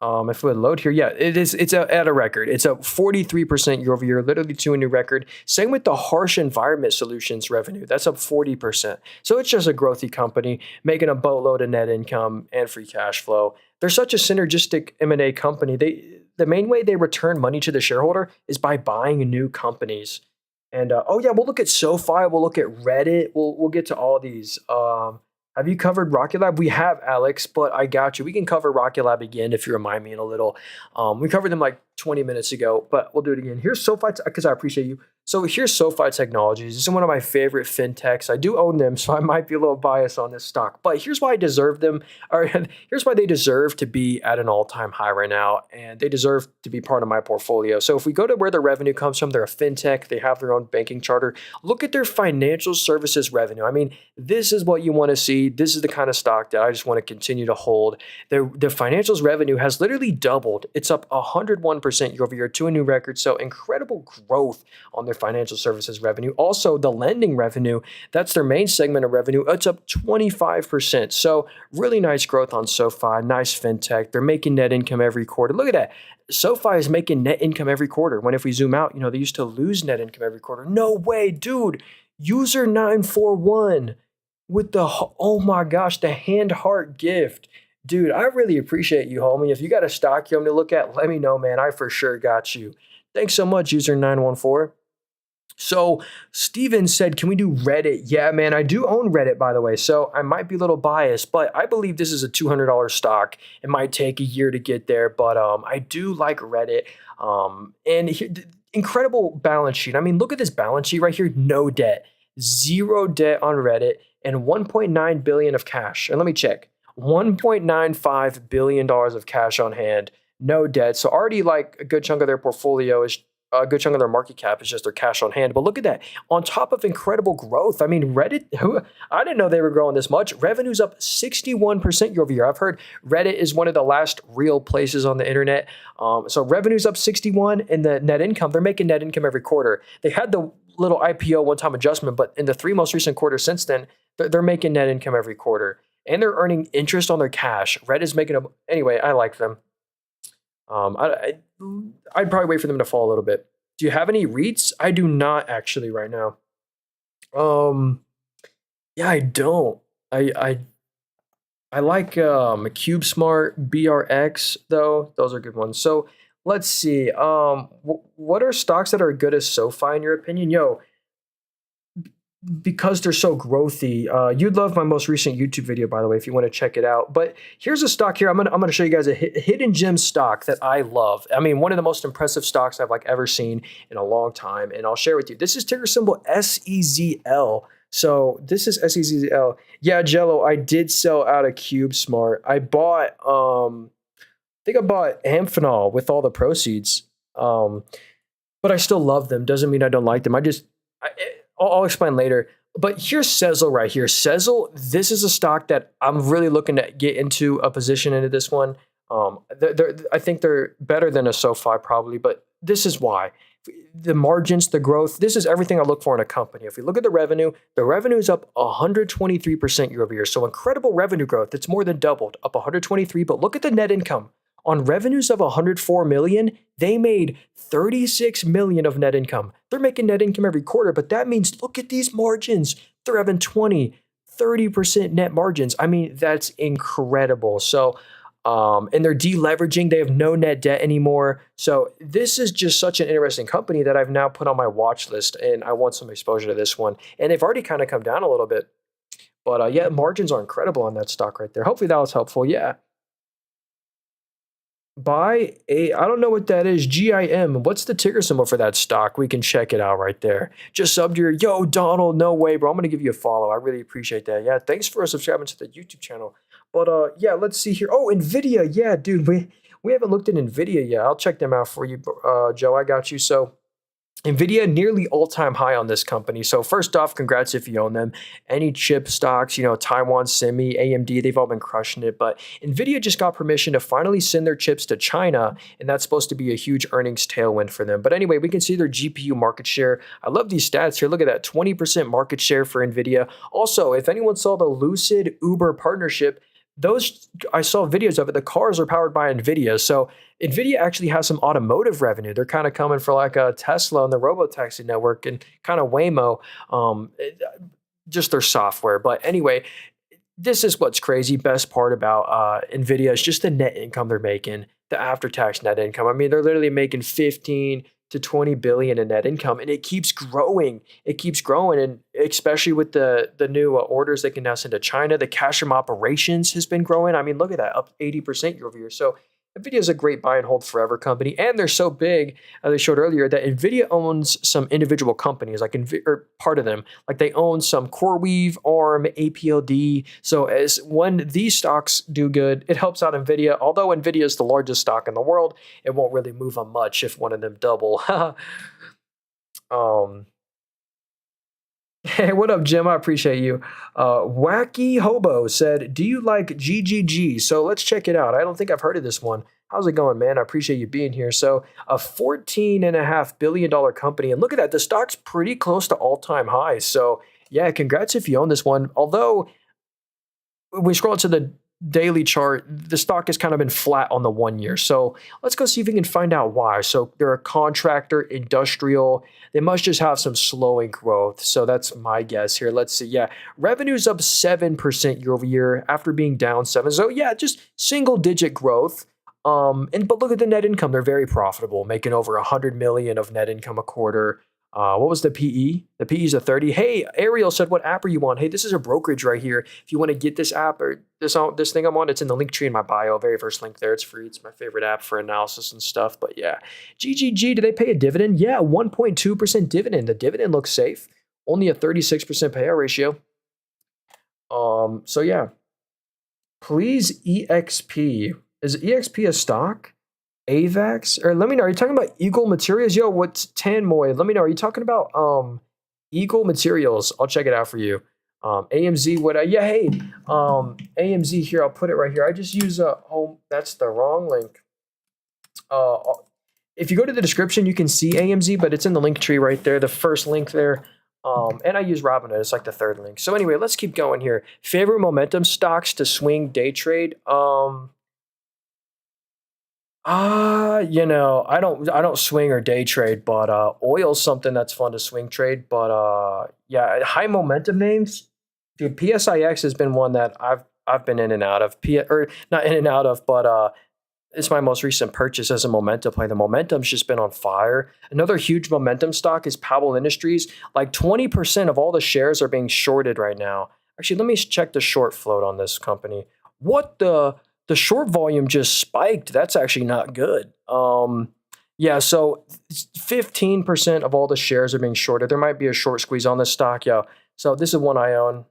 if we load here, yeah, it's at a record. It's up 43% year over year, literally to a new record. Same with the harsh environment solutions revenue. That's up 40%. So it's just a growthy company making a boatload of net income and free cash flow. They're such a synergistic M&A company. The main way they return money to the shareholder is by buying new companies. And we'll look at SoFi. We'll look at Reddit. We'll get to all these. Have you covered Rocket Lab? We have, Alex, but I got you. We can cover Rocket Lab again if you remind me in a little. We covered them like 20 minutes ago, but we'll do it again. Here's SoFi, because I appreciate you. So here's SoFi Technologies. This is one of my favorite fintechs. I do own them, so I might be a little biased on this stock. But here's why I deserve them, or here's why they deserve to be at an all-time high right now, and they deserve to be part of my portfolio. So if we go to where their revenue comes from, they're a fintech. They have their own banking charter. Look at their financial services revenue. I mean, this is what you want to see. This is the kind of stock that I just want to continue to hold. The financials revenue has literally doubled. It's up 101% year over year to a new record. So incredible growth on their financial services revenue. Also, the lending revenue, that's their main segment of revenue. It's up 25%. So really nice growth on SoFi, nice fintech. They're making net income every quarter. Look at that. SoFi is making net income every quarter. When if we zoom out, they used to lose net income every quarter. No way, dude. User 941 with the, oh my gosh, the hand heart gift. Dude, I really appreciate you, homie. If you got a stock you want me to look at, let me know, man. I for sure got you. Thanks so much, user 914. So Steven said, can we do Reddit? Yeah, man, I do own Reddit, by the way. So I might be a little biased, but I believe this is a $200 stock. It might take a year to get there, but I do like Reddit. And here, incredible balance sheet. I mean, look at this balance sheet right here. No debt, 0 debt on Reddit, and 1.9 billion of cash. And let me check. $1.95 billion of cash on hand, no debt. So already like a good chunk of their portfolio is a good chunk of their market cap is just their cash on hand. But look at that. On top of incredible growth. I mean, Reddit, I didn't know they were growing this much. Revenue's up 61% year over year. I've heard Reddit is one of the last real places on the internet. So revenue's up 61, and the net income, they're making net income every quarter. They had the little IPO one-time adjustment, but in the 3 most recent quarters since then, they're making net income every quarter, and they're earning interest on their cash. Red is making a anyway, I like them. Um, I I I'd probably wait for them to fall a little bit. Do you have any REITs? I do not actually right now. Um, yeah, I don't. I like CubeSmart, BRX though. Those are good ones. So let's see. What are stocks that are good as SoFi in your opinion? Yo, because they're so growthy. You'd love my most recent YouTube video, by the way, if you want to check it out. But here's a stock here. I'm gonna show you guys a hidden gem stock that I love. I mean, one of the most impressive stocks I've like ever seen in a long time, and I'll share with you. This is ticker symbol SEZL. So this is SEZL. Yeah, Jello. I did sell out of CubeSmart. I think I bought Amphenol with all the proceeds. But I still love them. Doesn't mean I don't like them. I'll explain later. But here's Sezzle right here. Sezzle, this is a stock that I'm really looking to get into a position into this one. I think they're better than a SoFi probably, but this is why. The margins, the growth, this is everything I look for in a company. If we look at the revenue is up 123% year over year. So incredible revenue growth. It's more than doubled, up 123. But look at the net income. On revenues of 104 million, they made 36 million of net income. They're making net income every quarter, but that means look at these margins. They're having 20, 30% net margins. I mean, that's incredible. So, and they're deleveraging. They have no net debt anymore. So this is just such an interesting company that I've now put on my watch list, and I want some exposure to this one. And they've already kind of come down a little bit. But yeah, margins are incredible on that stock right there. Hopefully that was helpful. Yeah. I don't know what that is. GIM. What's the ticker symbol for that stock? We can check it out right there. Just subbed your, yo, Donald, no way, bro. I'm going to give you a follow. I really appreciate that. Yeah, thanks for subscribing to the YouTube channel. But yeah, let's see here. Oh, NVIDIA. Yeah, dude, we haven't looked at NVIDIA yet. I'll check them out for you, Joe. I got you. So NVIDIA nearly all-time high on this company. So first off, congrats if you own them. Any chip stocks, Taiwan Semi, AMD, they've all been crushing it. But NVIDIA just got permission to finally send their chips to China, and that's supposed to be a huge earnings tailwind for them. But anyway, we can see their GPU market share. I love these stats here. Look at that, 20% market share for NVIDIA. Also, if anyone saw the Lucid Uber partnership, I saw videos of it. The cars are powered by NVIDIA. So NVIDIA actually has some automotive revenue. They're kind of coming for like a Tesla and the Robotaxi network and kind of Waymo, just their software. But anyway, this is what's crazy. Best part about NVIDIA is just the net income they're making, the after-tax net income. I mean, they're literally making 15 to 20 billion in net income, and it keeps growing. It keeps growing, and especially with the new orders they can now send to China, the cash from operations has been growing. I mean, look at that, up 80% year over year. So NVIDIA is a great buy and hold forever company, and they're so big, as I showed earlier, that NVIDIA owns some individual companies, like or part of them. Like they own some CoreWeave, ARM, APLD. So as when these stocks do good, it helps out NVIDIA. Although NVIDIA is the largest stock in the world, it won't really move on much if one of them double. um, Hey, what up, Jim? I appreciate you. Wacky Hobo said, do you like GGG? So let's check it out. I don't think I've heard of this one. How's it going, man? I appreciate you being here. So a $14.5 billion company. And look at that. The stock's pretty close to all-time highs. So yeah, congrats if you own this one. Although when we scroll to the daily chart, the stock has kind of been flat on the 1 year. So let's go see if we can find out why. So they're a contractor, industrial. They must just have some slowing growth. So that's my guess here. Let's see. Yeah, revenue's up 7% year over year after being down 7. So yeah, just single digit growth. But look at the net income. They're very profitable, making over 100 million of net income a quarter. What was the PE? The PE is a 30. Hey, Ariel said, what app are you on? Hey, this is a brokerage right here. If you want to get this app or this thing I'm on, it's in the link tree in my bio. Very first link there. It's free. It's my favorite app for analysis and stuff. But yeah, GGG, do they pay a dividend? Yeah, 1.2% dividend. The dividend looks safe. Only a 36% payout ratio. So yeah, please EXP. Is EXP a stock? AVAX? Or let me know, are you talking about Eagle Materials? Yo, what's Tanmoy? Let me know, are you talking about Eagle Materials? I'll check it out for you. AMZ, yeah, hey, AMZ here, I'll put it right here. I just use home, that's the wrong link. if you go to the description, you can see AMZ, but it's in the link tree right there, the first link there. And I use Robinhood. It's like the third link. So anyway, let's keep going here. Favorite momentum stocks to swing day trade. I don't swing or day trade, but oil's something that's fun to swing trade. But yeah, high momentum names, dude. PSIX has been one that I've been in and out of. Or not in and out of, but it's my most recent purchase as a momentum play. The momentum's just been on fire. Another huge momentum stock is Powell Industries. Like 20% of all the shares are being shorted right now. Actually, let me check the short float on this company. What the short volume just spiked. That's actually not good. Yeah, so 15% of all the shares are being shorted. There might be a short squeeze on this stock. Yeah. So this is one I own.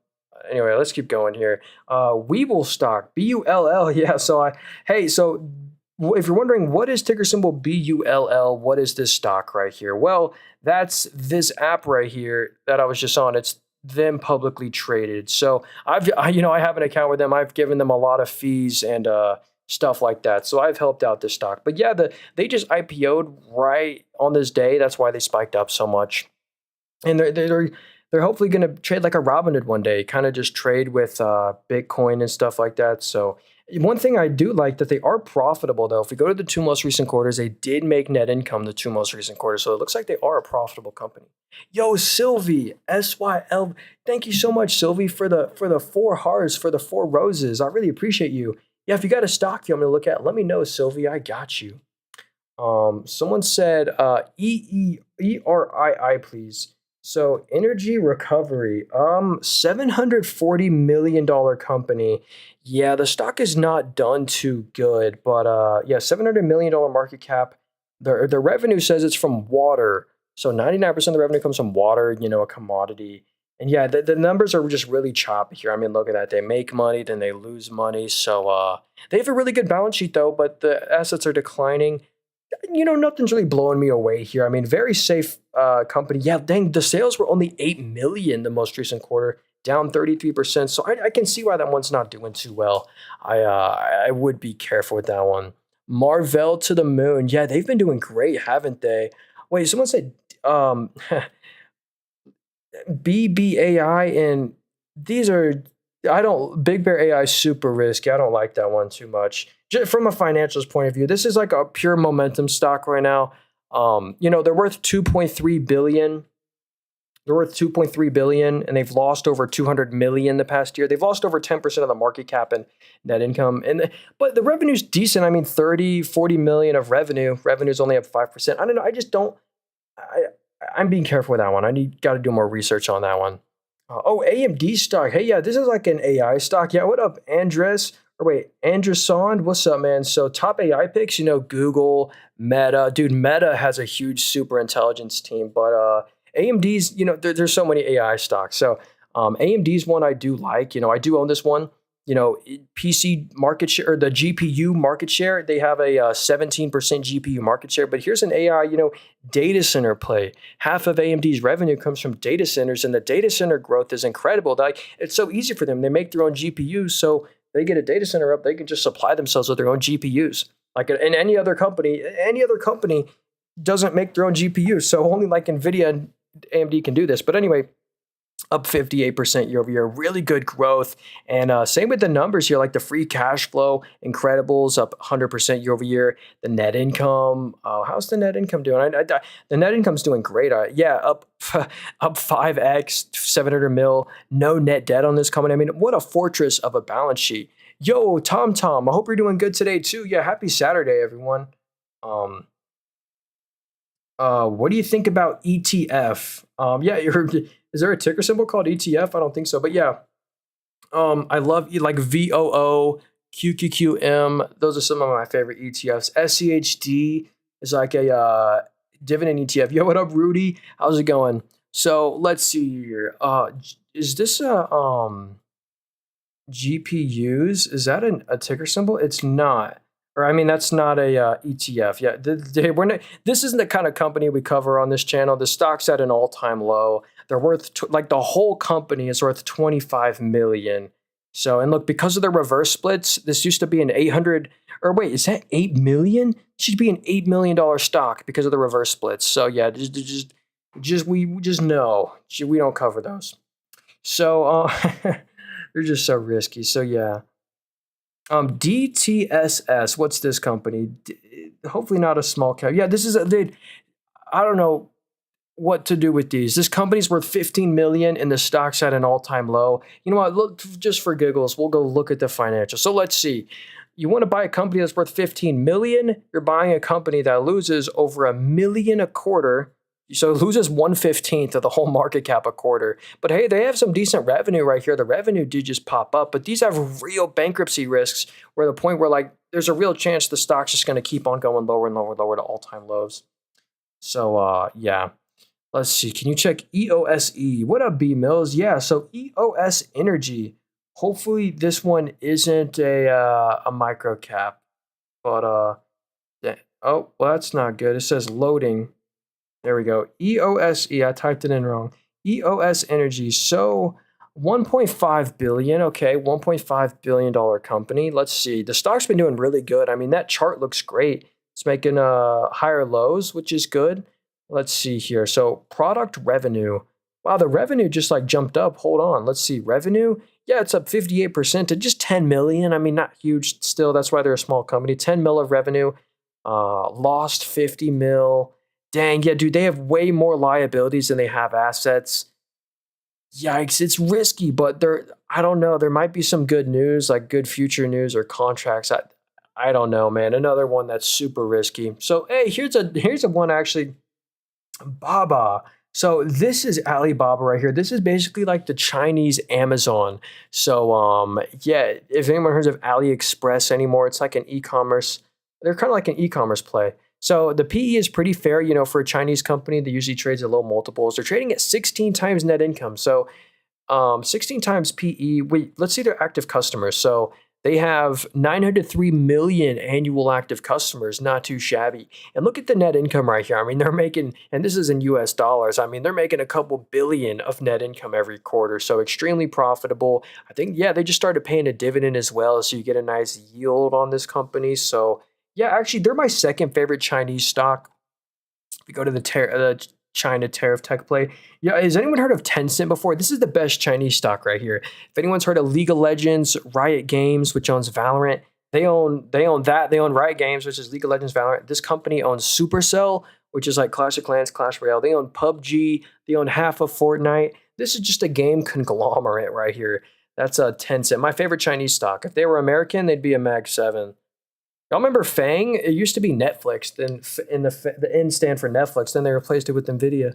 Anyway, let's keep going here. Webull stock, BULL. Yeah. So if you're wondering what is ticker symbol BULL, what is this stock right here? Well, that's this app right here that I was just on. It's them publicly traded. So I have an account with them. I've given them a lot of fees and stuff like that. So I've helped out this stock. But yeah, they just IPO'd right on this day. That's why they spiked up so much. And they're hopefully going to trade like a Robinhood one day, kind of just trade with Bitcoin and stuff like that. So one thing I do like that they are profitable though. If we go to the two most recent quarters, they did make net income the two most recent quarters. So it looks like they are a profitable company. Yo, Sylvie, SYL. Thank you so much, Sylvie, for the 4 hearts, for the 4 roses. I really appreciate you. Yeah, if you got a stock you want me to look at, let me know, Sylvie. I got you. Someone said ERII, please. So Energy Recovery, $740 million company. Yeah, the stock is not done too good, but yeah, $700 million market cap. The revenue says it's from water. So 99% of the revenue comes from water, a commodity. And yeah, the numbers are just really choppy here. I mean, look at that. They make money, then they lose money. So they have a really good balance sheet though, but the assets are declining. Nothing's really blowing me away here. I mean, very safe company. Yeah, dang, the sales were only 8 million the most recent quarter, down 33%. So I can see why that one's not doing too well. I would be careful with that one. Marvell to the moon. Yeah, they've been doing great, haven't they? Wait, someone said BBAI, and these are Big Bear AI is super risky. I don't like that one too much. Just from a financials point of view, this is like a pure momentum stock right now. They're worth 2.3 billion. They're worth 2.3 billion, and they've lost over 200 million the past year. They've lost over 10% of the market cap and net income. But the revenue's decent. I mean, 30, 40 million of revenue. Revenue's only up 5%. I don't know. I just don't. I'm being careful with that one. Got to do more research on that one. AMD stock. Hey, yeah, this is like an AI stock. Yeah, what up, Andresand? What's up, man? So top AI picks, Google, Meta. Dude, Meta has a huge super intelligence team, but AMD's, there's so many AI stocks. So AMD's one I do like. I do own this one. PC market share, or the GPU market share, they have a 17% GPU market share. But here's an AI, data center play. Half of AMD's revenue comes from data centers, and the data center growth is incredible. It's so easy for them. They make their own GPUs, so they get a data center up, they can just supply themselves with their own GPUs. Like in any other company doesn't make their own GPUs. So only like NVIDIA and AMD can do this. But anyway, up 58% year over year, really good growth. And same with the numbers here, like the free cash flow, Incredibles up 100% year over year. The net income, how's the net income doing? The net income's doing great. Up 5x, 700 mil, no net debt on this company. I mean, what a fortress of a balance sheet. Yo, Tom, I hope you're doing good today too. Yeah, happy Saturday, everyone. What do you think about ETF? Is there a ticker symbol called ETF? I don't think so, but yeah. I love like VOO, QQQM. Those are some of my favorite ETFs. SCHD is like a dividend ETF. Yo, what up, Rudy? How's it going? So let's see here. Is this a GPUs? Is that a ticker symbol? It's not. Or I mean, that's not a ETF. Yeah, we're not. This isn't the kind of company we cover on this channel. The stock's at an all-time low. They're worth the whole company is worth 25 million. So, and look, because of the reverse splits, this used to be an 800. Or wait, is that 8 million should be an $8 million stock because of the reverse splits. So yeah, we just know we don't cover those. So they're just so risky. So yeah, DTSS. What's this company? Hopefully not a small cap. Yeah, this is I don't know what to do with these. This company's worth 15 million and the stock's at an all-time low. You know what? Look, just for giggles, we'll go look at the financials. So let's see. You want to buy a company that's worth 15 million? You're buying a company that loses over $1 million a quarter. So it loses 1/15 of the whole market cap a quarter. But hey, they have some decent revenue right here. The revenue did just pop up, but these have real bankruptcy risks where the point where like there's a real chance the stock's just going to keep on going lower and lower and lower to all-time lows. So yeah. Let's see. Can you check EOSE? What up, B Mills? Yeah. So EOS Energy. Hopefully this one isn't a micro cap, but oh well, that's not good. It says loading. There we go. EOSE. I typed it in wrong. EOS Energy. So 1.5 billion. Okay, 1.5 billion-dollar company. Let's see. The stock's been doing really good. I mean, that chart looks great. It's making higher lows, which is good. Let's see here. So product revenue. Wow, the revenue just like jumped up. Hold on. Let's see. Revenue. Yeah, it's up 58% to just 10 million. I mean, not huge still. That's why they're a small company. 10 mil of revenue. Lost 50 mil. Dang, yeah, dude, they have way more liabilities than they have assets. Yikes, it's risky, but I don't know. There might be some good news, like good future news or contracts. I don't know, man. Another one that's super risky. So hey, here's a one actually. Baba. So this is Alibaba right here. This is basically like the Chinese Amazon. So yeah, if anyone heard of AliExpress anymore, it's like an e-commerce. They're kind of like an e-commerce play. So the PE is pretty fair, you know, for a Chinese company. They usually trades at low multiples. They're trading at 16 times net income. So 16 times PE. Let's see their active customers. So they have 903 million annual active customers, not too shabby. And look at the net income right here. I mean, they're making, and this is in US dollars, I mean, they're making a couple billion of net income every quarter. So extremely profitable. I think, yeah, they just started paying a dividend as well. So you get a nice yield on this company. So yeah, actually, they're my second favorite Chinese stock. If you go to the China tariff tech play. Yeah, has anyone heard of Tencent before? This is the best Chinese stock right here. If anyone's heard of League of Legends, Riot Games, which owns Valorant, they own that. They own Riot Games, which is League of Legends, Valorant. This company owns Supercell, which is like Clash of Clans, Clash Royale. They own PUBG. They own half of Fortnite. This is just a game conglomerate right here. That's a Tencent. My favorite Chinese stock. If they were American, they'd be a Mag 7. Y'all remember Fang? It used to be Netflix. Then in the N stand for Netflix. Then they replaced it with Nvidia.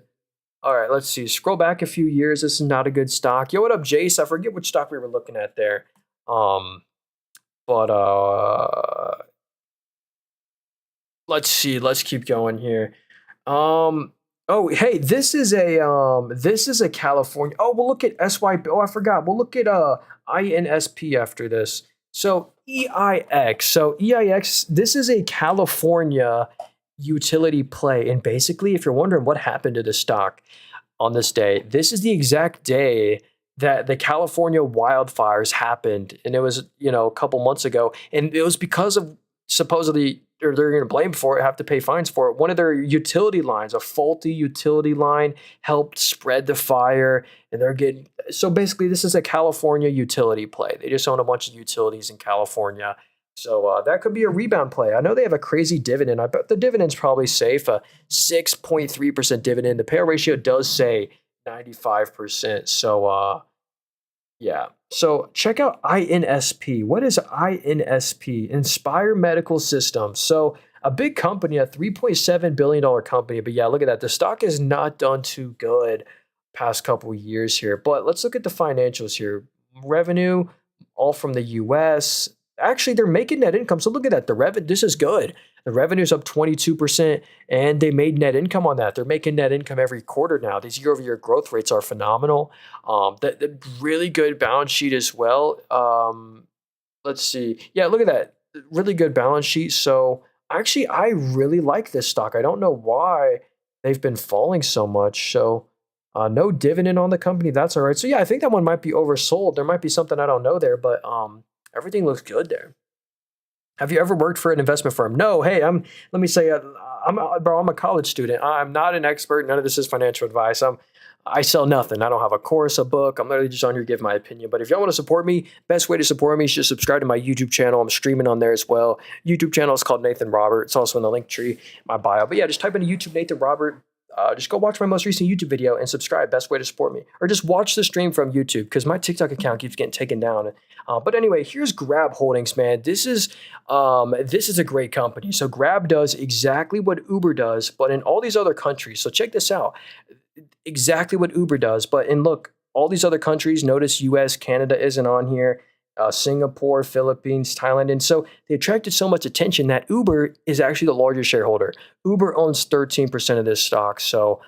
All right, let's see. Scroll back a few years. This is not a good stock. Yo, what up, Jace? I forget which stock we were looking at there. But let's see. Let's keep going here. Oh, hey, this is a California. Oh, we'll look at SYP. Oh, I forgot. We'll look at INSP after this. So EIX. So EIX, this is a California utility play. And basically, if you're wondering what happened to the stock on this day, this is the exact day that the California wildfires happened. And it was, a couple months ago. And it was because of supposedly, or they're going to blame for it, have to pay fines for it. One of their utility lines, a faulty utility line, helped spread the fire. And they're getting, so basically this is a California utility play. They just own a bunch of utilities in California. So that could be a rebound play. I know they have a crazy dividend. I bet the dividend's probably safe, a 6.3% dividend. The payout ratio does say 95%. So yeah. So check out INSP. What is INSP? Inspire Medical Systems. So a big company, a $3.7 billion company. But yeah, look at that. The stock has not done too good past couple years here. But let's look at the financials here. Revenue, all from the US. Actually, they're making net income. So look at that. This is good. The revenue's up 22%, and they made net income on that. They're making net income every quarter now. These year-over-year growth rates are phenomenal. The really good balance sheet as well. Let's see. Yeah, look at that. Really good balance sheet. So actually, I really like this stock. I don't know why they've been falling so much. So no dividend on the company. That's all right. So yeah, I think that one might be oversold. There might be something I don't know there, but everything looks good there. Have you ever worked for an investment firm? No. Hey, let me say, I'm a college student. I'm not an expert. None of this is financial advice. I sell nothing. I don't have a course, a book. I'm literally just on here to give my opinion. But if y'all want to support me, best way to support me is just subscribe to my YouTube channel. I'm streaming on there as well. YouTube channel is called Nathan Robert. It's also in the link tree, my bio. But yeah, just type into YouTube Nathan Robert. Just go watch my most recent YouTube video and subscribe. Best way to support me. Or just watch the stream from YouTube because my TikTok account keeps getting taken down. But anyway, here's Grab Holdings, man. This is a great company. So Grab does exactly what Uber does, but in all these other countries. So check this out. Exactly what Uber does, but in look, all these other countries, notice US, Canada isn't on here, Singapore, Philippines, Thailand. And so they attracted so much attention that Uber is actually the largest shareholder. Uber owns 13% of this stock. So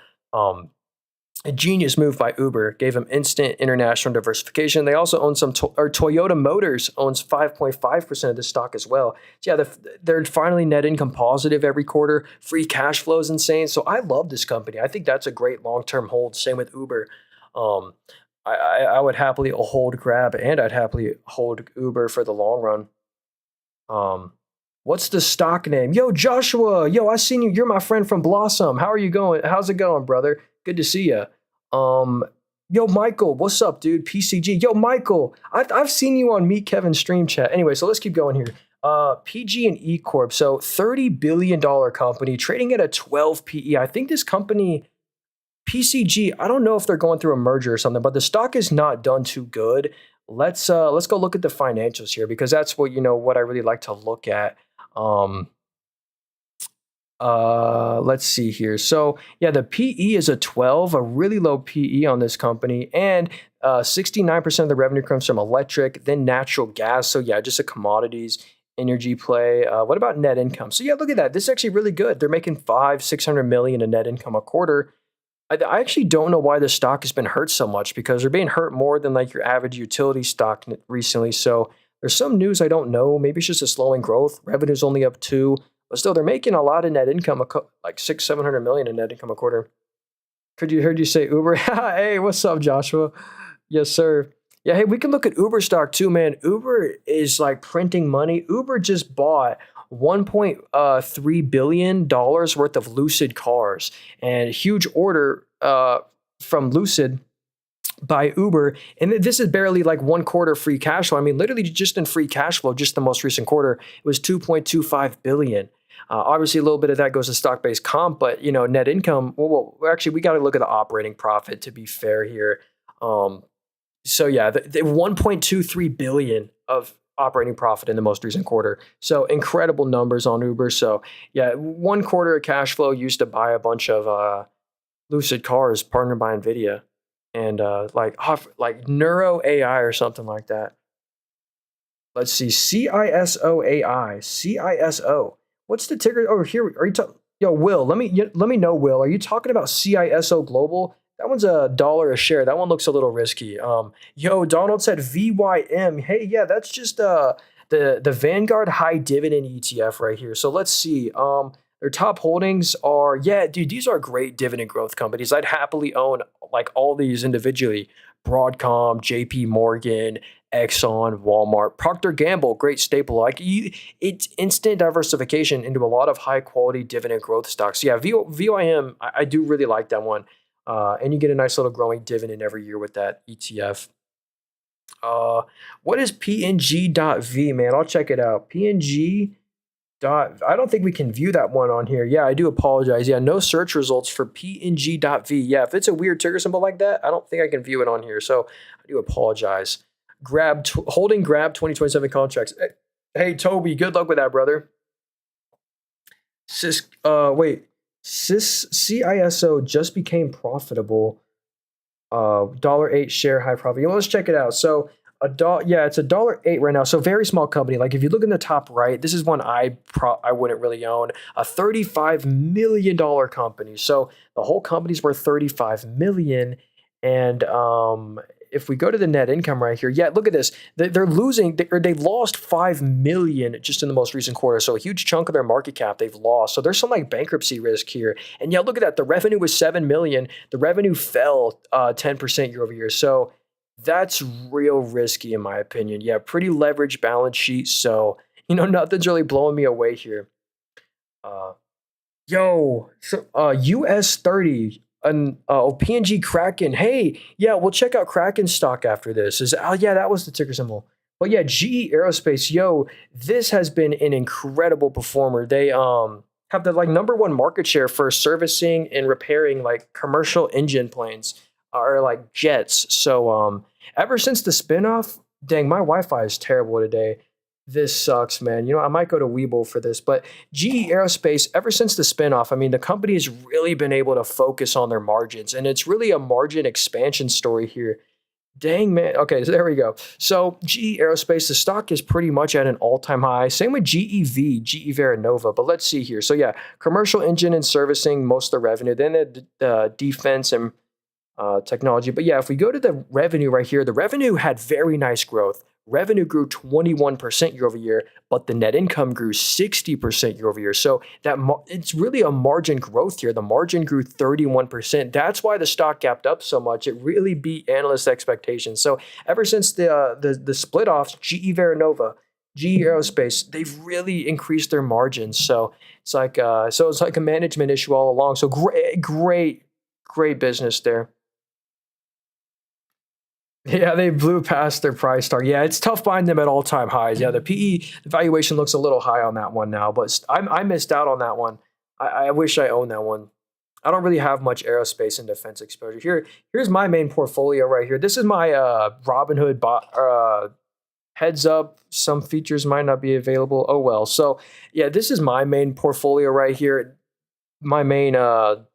a genius move by Uber, gave them instant international diversification. They also own Toyota Motors owns 5.5% of the stock as well. So yeah, they're finally net income positive every quarter. Free cash flow is insane. So I love this company. I think that's a great long-term hold. Same with Uber. Um, I would happily hold Grab and I'd happily hold Uber for the long run. Um, what's the stock name? Yo, Joshua. Yo, I seen you. You're my friend from Blossom. How are you going? How's it going, brother? Good to see you. Um, yo, Michael. What's up, dude? PCG. Yo, Michael. I've seen you on Meet Kevin stream chat. Anyway, so let's keep going here. PG and E Corp. So $30 billion company trading at a 12 PE. I think this company PCG. I don't know if they're going through a merger or something, but the stock is not done too good. Let's go look at the financials here because that's what I really like to look at. Um, let's see here. So yeah, the PE is a 12, a really low PE on this company, and 69% of the revenue comes from electric, then natural gas. So yeah, just a commodities energy play. What about net income? So yeah, look at that. This is actually really good. They're making 600 million in net income a quarter. I actually don't know why the stock has been hurt so much because they're being hurt more than like your average utility stock recently. So there's some news I don't know. Maybe it's just a slowing growth. Revenue's only up 2, but still they're making a lot of net income, like 700 million in net income a quarter. Heard you say Uber? Hey, what's up, Joshua? Yes, sir. Yeah, hey, we can look at Uber stock too, man. Uber is like printing money. Uber just bought $1.3 billion worth of Lucid cars and a huge order from Lucid by Uber. And this is barely like one quarter free cash flow. I mean, literally just in free cash flow, just the most recent quarter, it was 2.25 billion. Obviously, a little bit of that goes to stock-based comp, but net income. Well, actually, we got to look at the operating profit to be fair here. So yeah, the 1.23 billion of operating profit in the most recent quarter. So incredible numbers on Uber. So yeah, one quarter of cash flow used to buy a bunch of Lucid cars partnered by NVIDIA and like Neuro AI or something like that. Let's see, CISO AI, CISO. What's the ticker? Oh, here are you talking? Yo, Will, let me know, Will. Are you talking about CISO Global? That one's $1 a share. That one looks a little risky. Yo, Donald said VYM. Hey, yeah, that's just the Vanguard High Dividend ETF right here. So let's see. Their top holdings are, yeah, dude, these are great dividend growth companies. I'd happily own like all these individually. Broadcom, JP Morgan, Exxon, Walmart, Procter Gamble, great staple. It's instant diversification into a lot of high quality dividend growth stocks. Yeah, VYM, I do really like that one. And you get a nice little growing dividend every year with that ETF. What is PNG.V, man? I'll check it out. PNG. I don't think we can view that one on here. Yeah, I do apologize. Yeah, no search results for PNG.V. Yeah, if it's a weird ticker symbol like that, I don't think I can view it on here. So I do apologize. Holding Grab 2027 contracts. Hey, Toby, good luck with that, brother. CISO just became profitable. $1.08 share high profit. Let's check it out. So it's $1.08 right now. So very small company. Like if you look in the top right, this is one I wouldn't really own. A $35 million company. So the whole company's worth $35 million. And if we go to the net income right here, yeah, look at this. They're losing, they lost 5 million just in the most recent quarter. So a huge chunk of their market cap they've lost. So there's some like bankruptcy risk here. And yeah, look at that. The revenue was 7 million. The revenue fell 10% year over year. So that's real risky in my opinion. Yeah, pretty leveraged balance sheet. So nothing's really blowing me away here. Uh, US 30 and PNG Kraken. Hey, yeah, we'll check out Kraken stock after this. Yeah, that was the ticker symbol. But yeah, GE Aerospace, this has been an incredible performer. They have the like number one market share for servicing and repairing like commercial engine planes or like jets. So ever since the spinoff, dang, my Wi-Fi is terrible today. This sucks, man. I might go to Webull for this, but GE Aerospace, ever since the spinoff, I mean, the company has really been able to focus on their margins, and it's really a margin expansion story here. Dang, man. Okay, so there we go. So GE Aerospace, the stock is pretty much at an all-time high. Same with GE Veranova. But let's see here. So yeah, commercial engine and servicing, most of the revenue. Then the defense and technology. But yeah, if we go to the revenue right here, the revenue had very nice growth. Revenue grew 21% year over year, but the net income grew 60% year over year. So it's really a margin growth here. The margin grew 31%. That's why the stock gapped up so much. It really beat analyst expectations. So ever since the split offs, GE Veranova, GE Aerospace, they've really increased their margins. So it's like a management issue all along. So great business there. Yeah, they blew past their price target. Yeah, it's tough buying them at all-time highs. Yeah, the PE valuation looks a little high on that one now, but I missed out on that one. I wish I owned that one. I don't really have much aerospace and defense exposure. Here's my main portfolio right here. This is my Robinhood heads up. Some features might not be available. Oh well. So yeah, this is my main portfolio right here. My main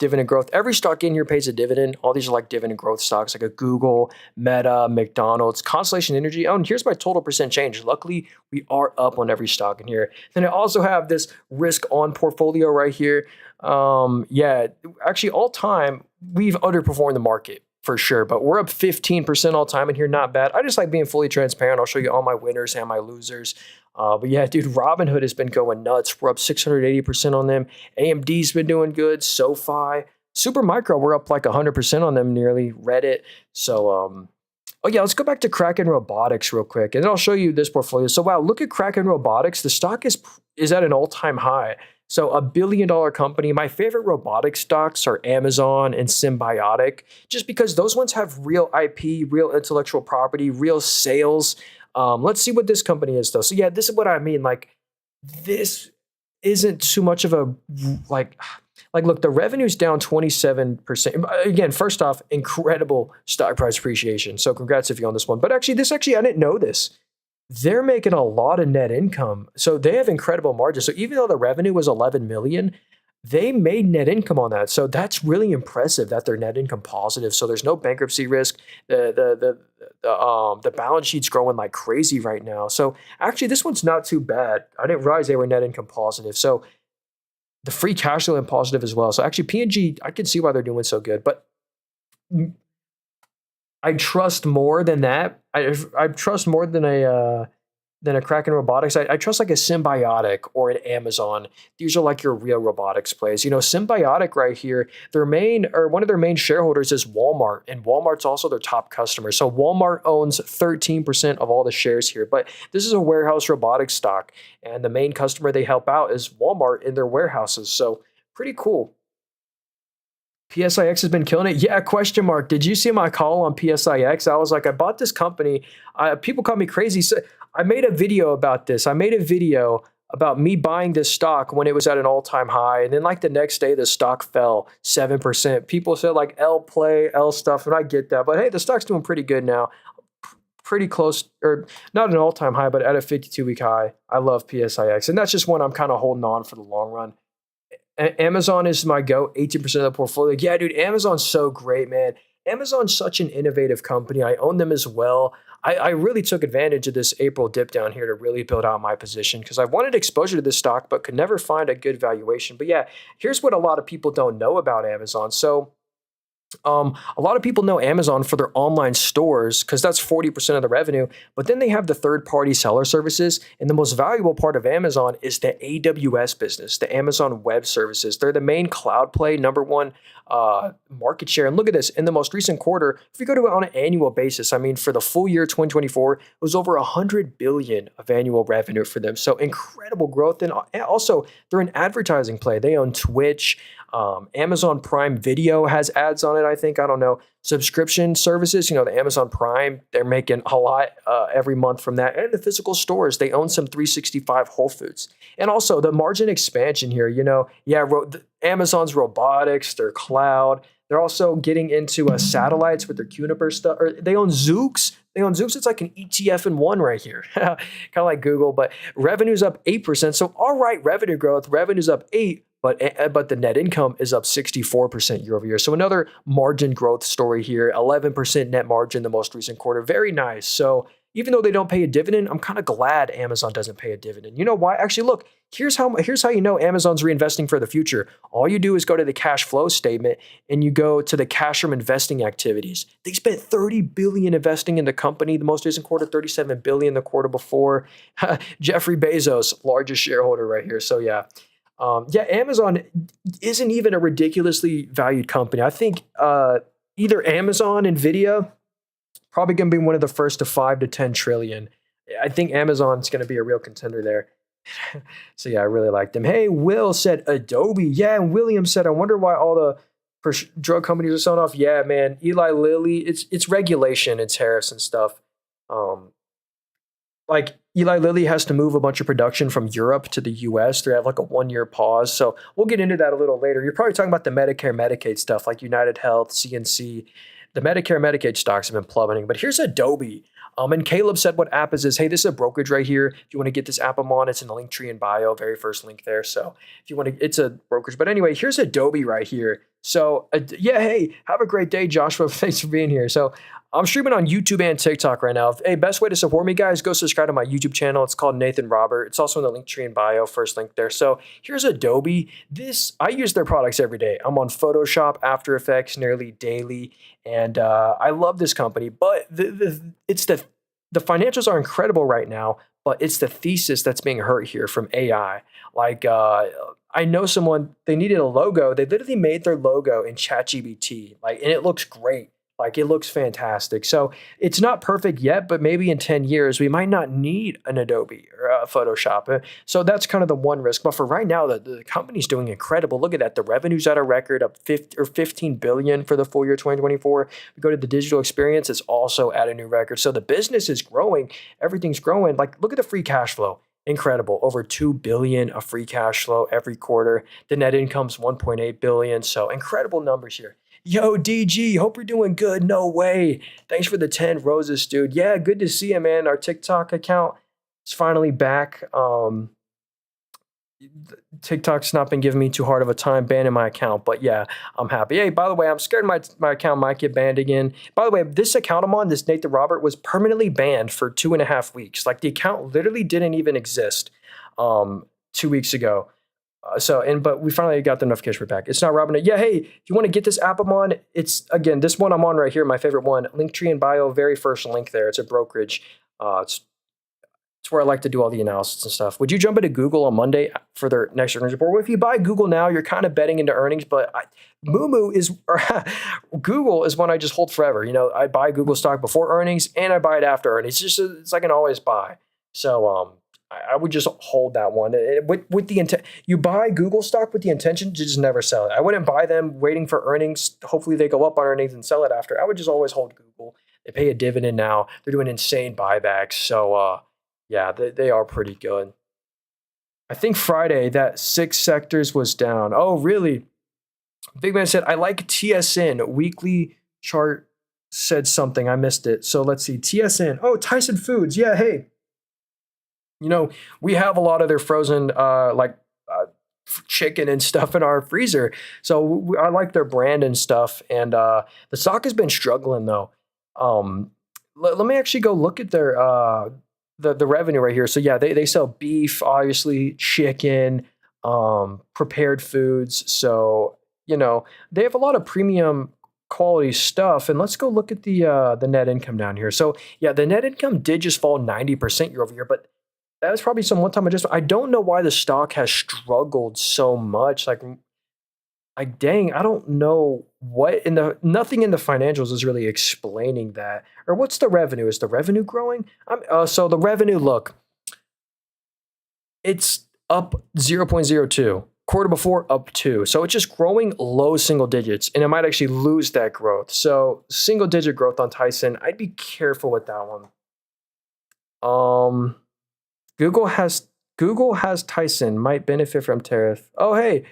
dividend growth. Every stock in here pays a dividend. All these are like dividend growth stocks, like a Google, Meta, McDonald's, Constellation Energy. Oh, and here's my total percent change. Luckily, we are up on every stock in here. Then I also have this risk on portfolio right here. Yeah, actually, all time we've underperformed the market for sure, but we're up 15% all time in here. Not bad. I just like being fully transparent. I'll show you all my winners and my losers. But yeah, dude, Robinhood has been going nuts. We're up 680% on them. AMD's been doing good. SoFi, Supermicro, we're up like 100% on them nearly. Reddit. So, oh yeah, let's go back to Kraken Robotics real quick, and then I'll show you this portfolio. So wow, look at Kraken Robotics. The stock is at an all-time high. So $1 billion company. My favorite robotic stocks are Amazon and Symbiotic, just because those ones have real IP, real intellectual property, real sales. Let's see what this company is though. So yeah, this is what I mean. Like this isn't too much of a like look, the revenue's down 27%. Again, first off, incredible stock price appreciation. So congrats if you own this one. But actually, I didn't know this. They're making a lot of net income. So they have incredible margins. So even though the revenue was 11 million, they made net income on that. So that's really impressive that they're net income positive. So there's no bankruptcy risk. The balance sheet's growing like crazy right now. So actually, this one's not too bad. I didn't realize they were net income positive. So the free cash flow and positive as well. So actually, P&G, I can see why they're doing so good. But I trust more than that. I trust more than a Kraken Robotics. I trust like a Symbiotic or an Amazon. These are like your real robotics plays. Symbiotic right here, one of their main shareholders is Walmart, and Walmart's also their top customer. So Walmart owns 13% of all the shares here, but this is a warehouse robotics stock, and the main customer they help out is Walmart in their warehouses. So pretty cool. PSIX has been killing it. Yeah, question mark. Did you see my call on PSIX? I was like, I bought this company. People call me crazy. So I made a video about this. I made a video about me buying this stock when it was at an all-time high. And then like the next day, the stock fell 7%. People said like L stuff, and I get that. But hey, the stock's doing pretty good now. Pretty close, or not an all-time high, but at a 52-week high. I love PSIX. And that's just one I'm kind of holding on for the long run. Amazon is my go, 18% of the portfolio. Yeah, dude, Amazon's so great, man. Amazon's such an innovative company. I own them as well. I really took advantage of this April dip down here to really build out my position because I wanted exposure to this stock but could never find a good valuation. But yeah, here's what a lot of people don't know about Amazon. So a lot of people know Amazon for their online stores because that's 40% of the revenue, but then they have the third-party seller services, and the most valuable part of Amazon is the AWS business, the Amazon Web Services. They're the main cloud play, number one market share. And look at this, in the most recent quarter, if you go to it on an annual basis, I mean, for the full year 2024, it was over 100 billion of annual revenue for them. So incredible growth. And also, they're an advertising play. They own Twitch. Amazon Prime Video has ads on it, I think. I don't know. Subscription services, the Amazon Prime, they're making a lot every month from that. And the physical stores, they own some 365 Whole Foods. And also the margin expansion here, Amazon's robotics, their cloud. They're also getting into satellites with their Juniper stuff. Or they own Zoox. It's like an ETF in one right here, kind of like Google. But revenue's up 8%. So all right, revenue growth. Revenue's up 8%. But the net income is up 64% year over year. So another margin growth story here, 11% net margin the most recent quarter. Very nice. So even though they don't pay a dividend, I'm kind of glad Amazon doesn't pay a dividend. You know why? Actually, look, here's how you know Amazon's reinvesting for the future. All you do is go to the cash flow statement and you go to the cash from investing activities. They spent 30 billion investing in the company the most recent quarter, 37 billion the quarter before. Jeffrey Bezos, largest shareholder right here. So yeah. Amazon isn't even a ridiculously valued company. I think either Amazon, Nvidia, probably going to be one of the first to 5 to 10 trillion. I think Amazon's going to be a real contender there. So yeah, I really like them. Hey, Will said Adobe. Yeah, and William said, I wonder why all the drug companies are selling off. Yeah, man, Eli Lilly. It's regulation and tariffs and stuff. Like Eli Lilly has to move a bunch of production from Europe to the US. They have like a 1-year pause. So we'll get into that a little later. You're probably talking about the Medicare, Medicaid stuff like United Health, CNC. The Medicare, Medicaid stocks have been plummeting. But here's Adobe. And Caleb said what app is this? Hey, this is a brokerage right here. If you want to get this app I'm on, it's in the link tree in bio, very first link there. So if you want to, it's a brokerage. But anyway, here's Adobe right here. So hey, have a great day, Joshua. Thanks for being here. So I'm streaming on YouTube and TikTok right now. Hey, best way to support me, guys, go subscribe to my YouTube channel. It's called Nathan Robert. It's also in the link tree in bio, first link there. So here's Adobe. I use their products every day. I'm on Photoshop, After Effects nearly daily, and I love this company. But the financials are incredible right now, but it's the thesis that's being hurt here from AI. Like I know someone, they needed a logo. They literally made their logo in ChatGPT, and it looks great. It looks fantastic. So it's not perfect yet, but maybe in 10 years, we might not need an Adobe or a Photoshop. So that's kind of the one risk. But for right now, the company's doing incredible. Look at that. The revenue's at a record up 15 billion for the full year 2024. We go to the digital experience, it's also at a new record. So the business is growing. Everything's growing. Look at the free cash flow. Incredible. Over 2 billion of free cash flow every quarter. The net income's 1.8 billion. So incredible numbers here. Yo, DG, hope you're doing good. No way. Thanks for the 10 roses, dude. Yeah, good to see you, man. Our TikTok account is finally back. TikTok's not been giving me too hard of a time banning my account, but yeah, I'm happy. Hey, by the way, I'm scared my account might get banned again. By the way, this account I'm on, this Nathan Robert, was permanently banned for 2.5 weeks. The account literally didn't even exist 2 weeks ago. But we finally got the notification back. It's not Robinhood. Yeah, hey, if you want to get this app I'm on, it's, again, this one I'm on right here, my favorite one. Linktree in bio, very first link there. It's a brokerage. It's where I like to do all the analysis and stuff. Would you jump into Google on Monday for their next earnings report? Well, if you buy Google now, you're kind of betting into earnings, but Google is one I just hold forever. I buy Google stock before earnings and I buy it after earnings. It's like an always buy. So, I would just hold that one with the intent. You buy Google stock with the intention to just never sell it. I wouldn't buy them waiting for earnings. Hopefully they go up on earnings and sell it after. I would just always hold Google. They pay a dividend now. They're doing insane buybacks. So yeah, they are pretty good. I think Friday that 6 sectors was down. Oh, really? Big Man said, I like TSN. Weekly chart said something. I missed it. So let's see. TSN. Oh, Tyson Foods. Yeah, hey. We have a lot of their frozen chicken and stuff in our freezer. So I like their brand and stuff. And the stock has been struggling though. Let me actually go look at their the revenue right here. So yeah, they sell beef, obviously, chicken, prepared foods. So, they have a lot of premium quality stuff. And let's go look at the net income down here. So yeah, the net income did just fall 90% year over year, but that was probably some one-time adjustment. I don't know why the stock has struggled so much. I don't know what in the nothing in the financials is really explaining that. Or what's the revenue? Is the revenue growing? So the revenue, look, it's up 0.02. Quarter before up 2. So it's just growing low single digits and it might actually lose that growth. So single digit growth on Tyson, I'd be careful with that one. Um Google has Google has Tyson might benefit from tariff. Oh hey,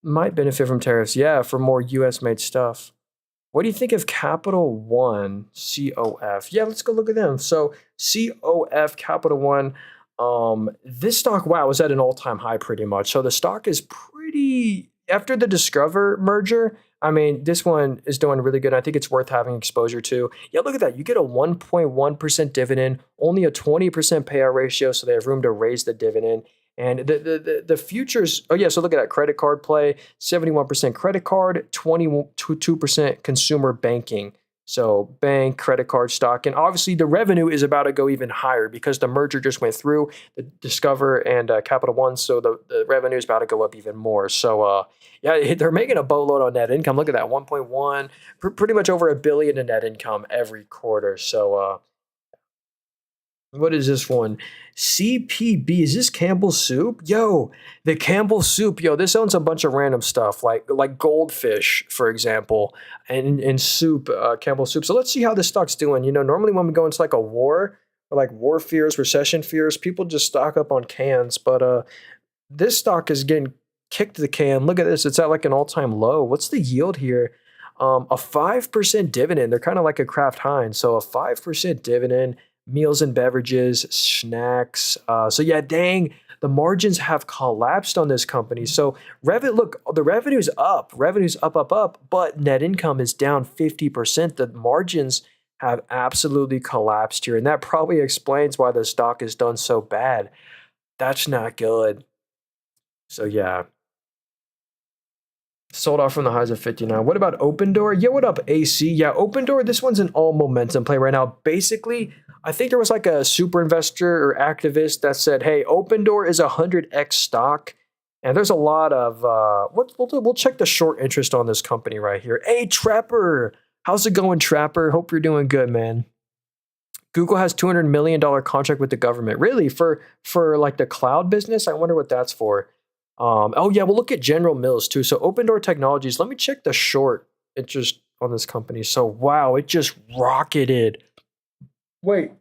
might benefit from tariffs. Yeah, for more US made stuff. What do you think of Capital One, COF? Yeah, let's go look at them. So COF, Capital One, this stock, wow, was at an all-time high pretty much. So the stock is pretty after the Discover merger. I mean, this one is doing really good. I think it's worth having exposure to. Yeah, look at that. You get a 1.1% dividend, only a 20% payout ratio, so they have room to raise the dividend. And the futures, oh yeah, so look at that credit card play, 71% credit card, 22% consumer banking. So bank, credit card stock, and obviously the revenue is about to go even higher because the merger just went through the Discover and Capital One, so the revenue is about to go up even more. So yeah, they're making a boatload on net income. Look at that, 1.1, pretty much over $1 billion in net income every quarter. So what is this one? CPB. Is this Campbell Soup? Yo, the Campbell Soup. Yo, this owns a bunch of random stuff like goldfish, for example, and soup, Campbell Soup. So let's see how this stock's doing. You know, normally when we go into like a war or like war fears, recession fears, people just stock up on cans. But this stock is getting kicked to the can. Look at this. It's at like an all-time low. What's the yield here? A 5% dividend. They're kind of like a Kraft Heinz. So a 5% dividend, meals and beverages, snacks. So yeah, dang, the margins have collapsed on this company. So look, the revenue's up, but net income is down 50%. The margins have absolutely collapsed here. And that probably explains why the stock has done so bad. That's not good. So yeah, sold off from the highs of 59. What about Open Door? Yeah, what up, AC? Yeah, Open Door, this one's an all momentum play right now. Basically, I think there was like a super investor or activist that said, hey, Open Door is a 100x stock. And there's a lot of, we'll check the short interest on this company right here. Hey, Trapper, how's it going, Trapper? Hope you're doing good, man. Google has $200 million contract with the government. Really? For like the cloud business? I wonder what that's for. Oh yeah, we'll look at General Mills too. So Open Door Technologies, let me check the short interest on this company. So wow, it just rocketed. Wait,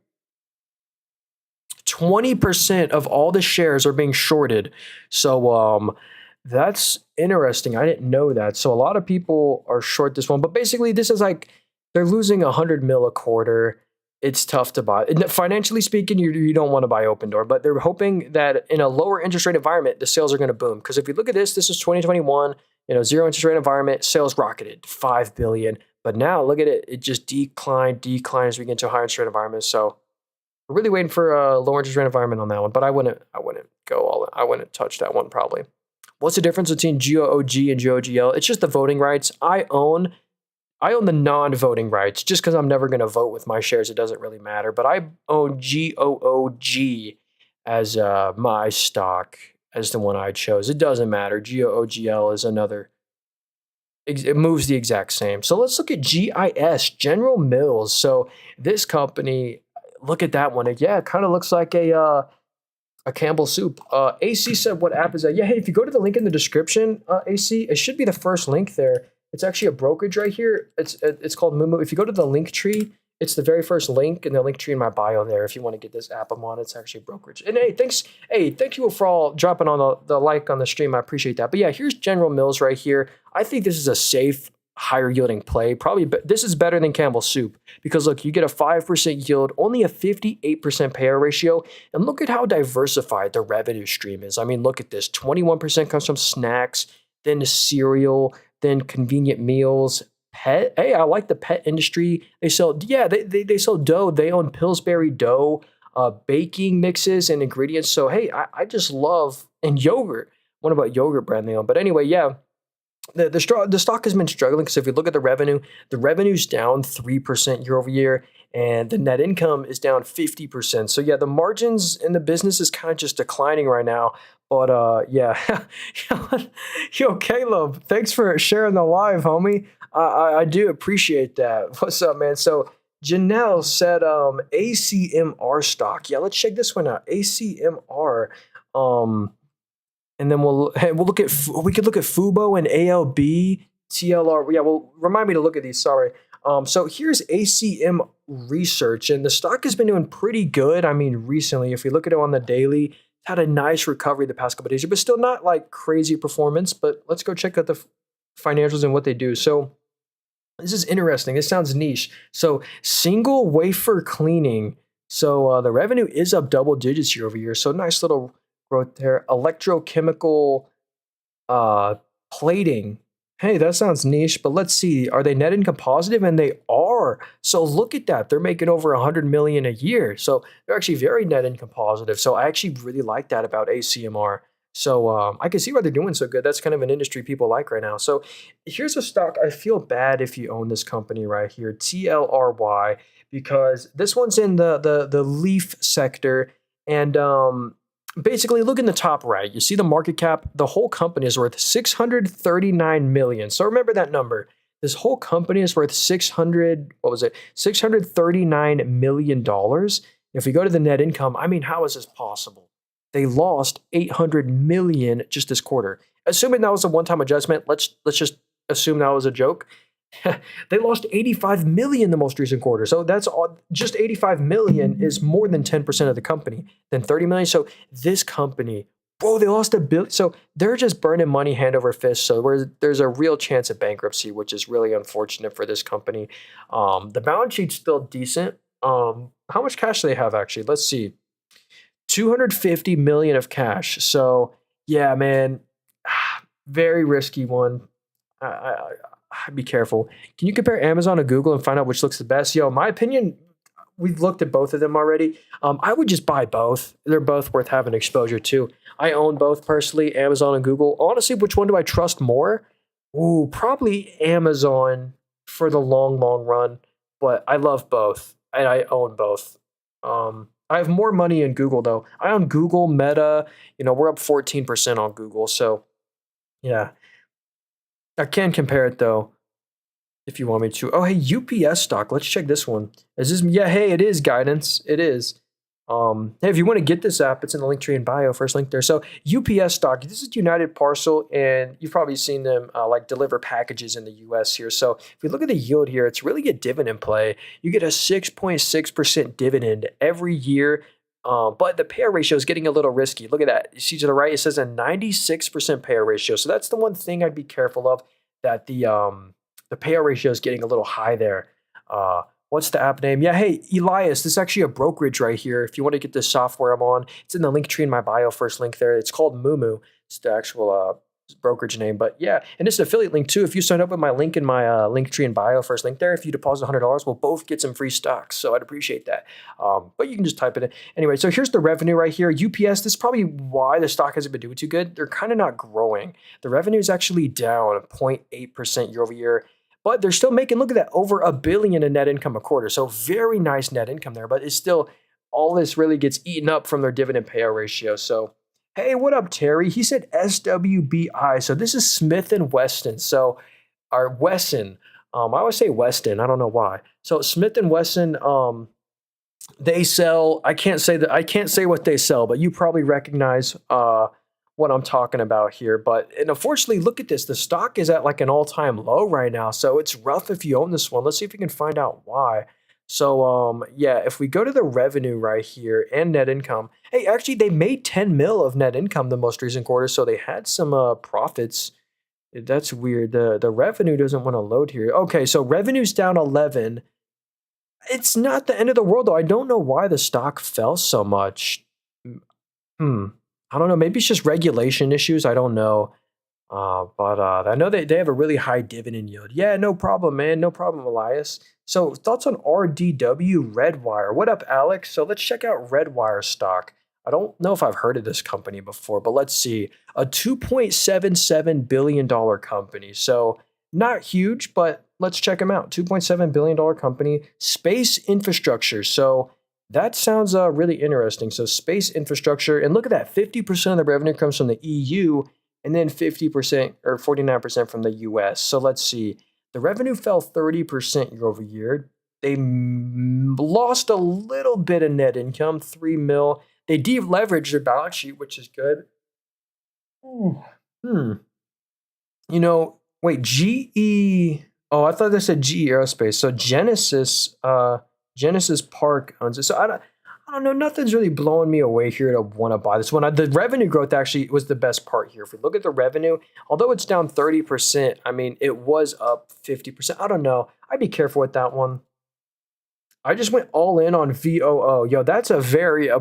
20% of all the shares are being shorted. So that's interesting. I didn't know that. So a lot of people are short this one, but basically this is like they're losing 100 mil a quarter. It's tough to buy. Financially speaking, you don't want to buy Open Door, but they're hoping that in a lower interest rate environment, the sales are going to boom. Because if you look at this is 2021, zero interest rate environment, sales rocketed, 5 billion. But now look at it, it just declined as we get into a higher interest rate environment. So we're really waiting for a lower interest rate environment on that one. But I wouldn't I wouldn't touch that one probably. What's the difference between GOOG and GOGL? It's just the voting rights. I own the non-voting rights just because I'm never going to vote with my shares. It doesn't really matter. But I own GOOG as my stock, as the one I chose. It doesn't matter. GOOGL is another. It moves the exact same. So let's look at GIS, General Mills. So this company, look at that one. Yeah, it kind of looks like a Campbell Soup. AC said, what app is that? Yeah, hey, if you go to the link in the description, AC, it should be the first link there. It's actually a brokerage right here. It's called Moomoo. If you go to the link tree, it's the very first link in the link tree in my bio there. If you want to get this app I'm on, it's actually a brokerage. And hey, thanks. Hey, thank you for all dropping on the like on the stream. I appreciate that. But yeah, here's General Mills right here. I think this is a safe, higher yielding play. Probably this is better than Campbell Soup because look, you get a 5% yield, only a 58% payout ratio. And look at how diversified the revenue stream is. I mean, look at this. 21% comes from snacks, then cereal, then convenient meals, pet. Hey, I like the pet industry. They sell, yeah, they sell dough. They own Pillsbury dough, baking mixes and ingredients. So, hey, I just love, and yogurt. What about yogurt brand they own? But anyway, yeah, the stock has been struggling because if you look at the revenue's down 3% year over year, and the net income is down 50%. So yeah, the margins in the business is kind of just declining right now. But yeah, yo, Caleb, thanks for sharing the live, homie. I do appreciate that. What's up, man? So Janelle said ACMR stock. Yeah, let's check this one out. ACMR. Um, and then we'll look at we could look at Fubo and ALB, TLR. Yeah, well, remind me to look at these. Sorry. So here's ACM research, and the stock has been doing pretty good. I mean, recently, if we look at it on the daily, it's had a nice recovery the past couple of days, but still not like crazy performance. But let's go check out the financials and what they do. So this is interesting. This sounds niche. So single wafer cleaning. So the revenue is up double digits year over year. So nice little growth there. Electrochemical uh, plating. Hey, that sounds niche, but let's see. Are they net income positive? And they are. So look at that. They're making over 100 million a year. So they're actually very net income positive. So I actually really like that about ACMR. So I can see why they're doing so good. That's kind of an industry people like right now. So here's a stock. I feel bad if you own this company right here, TLRY, because this one's in the leaf sector. And basically, look in the top right. You see the market cap. The whole company is worth 639 million. So remember that number. This whole company is worth 639 million dollars. If we go to the net income, I mean, how is this possible? They lost 800 million just this quarter. Assuming that was a one-time adjustment, let's just assume that was a joke. They lost 85 million the most recent quarter. So that's all, just 85 million is more than 10% of the company, than 30 million. So this company, bro, they lost $1 billion. So they're just burning money hand over fist. So there's a real chance of bankruptcy, which is really unfortunate for this company. The balance sheet's still decent. How much cash do they have actually? Let's see. 250 million of cash. So yeah, man, very risky one. I'd be careful. Can you compare Amazon to Google and find out which looks the best? Yo, my opinion, we've looked at both of them already. I would just buy both. They're both worth having exposure to. I own both personally, Amazon and Google. Honestly, which one do I trust more? Ooh, probably Amazon for the long, long run. But I love both, and I own both. I have more money in Google though. I own Google, Meta. We're up 14% on Google. So yeah, I can compare it though if you want me to. Oh, hey, UPS stock. Let's check this one. Is this? Yeah, hey, it is guidance. It is. Hey, if you want to get this app, it's in the link tree in bio. First link there. So UPS stock. This is United Parcel, and you've probably seen them like deliver packages in the U.S. here. So if you look at the yield here, it's really a dividend play. You get a 6.6% dividend every year. But the payout ratio is getting a little risky. Look at that. You see to the right, it says a 96% payout ratio. So that's the one thing I'd be careful of, that the payout ratio is getting a little high there. What's the app name? Yeah, hey, Elias, this is actually a brokerage right here. If you want to get this software I'm on, it's in the link tree in my bio, first link there. It's called Moomoo. It's the actual brokerage name. But yeah, and it's an affiliate link too. If you sign up with my link in my link tree in bio, first link there, if you deposit $100, we'll both get some free stocks. So I'd appreciate that. But you can just type it in. Anyway, so here's the revenue right here. UPS, this is probably why the stock hasn't been doing too good. They're kind of not growing. The revenue is actually down 0.8% year over year. But they're still making, look at that, over $1 billion in net income a quarter. So very nice net income there. But it's still, all this really gets eaten up from their dividend payout ratio. So, hey, what up, Terry? He said SWBI. So this is Smith and Wesson. So our Wesson, I always say Weston. I don't know why. So Smith and Wesson, they sell. I can't say what they sell, but you probably recognize what I'm talking about here. And unfortunately, look at this. The stock is at like an all-time low right now. So it's rough if you own this one. Let's see if we can find out why. So yeah, if we go to the revenue right here and net income, hey, actually they made 10 mil of net income the most recent quarter. So they had some profits. That's weird. The revenue doesn't want to load here. Okay, so revenue's down 11. It's not the end of the world though. I don't know why the stock fell so much. I don't know. Maybe it's just regulation issues. I don't know. But I know they have a really high dividend yield. Yeah, no problem, man. No problem, Elias. So thoughts on RDW Redwire. What up, Alex? So let's check out Redwire stock. I don't know if I've heard of this company before, but let's see. A $2.77 billion company. So not huge, but let's check them out. $2.7 billion company. Space infrastructure. So That sounds really interesting. So space infrastructure, and look at that, 50% of the revenue comes from the EU, and then 50% or 49% from the US. So let's see, the revenue fell 30% year over year. They lost a little bit of net income, 3 mil. They deleveraged their balance sheet, which is good. Ooh. Hmm. Wait, GE. Oh, I thought they said GE Aerospace. So Genesis Park owns it. So I don't know. Nothing's really blowing me away here to want to buy this one. The revenue growth actually was the best part here. If we look at the revenue, although it's down 30%, I mean, it was up 50%. I don't know. I'd be careful with that one. I just went all in on VOO. Yo, that's a very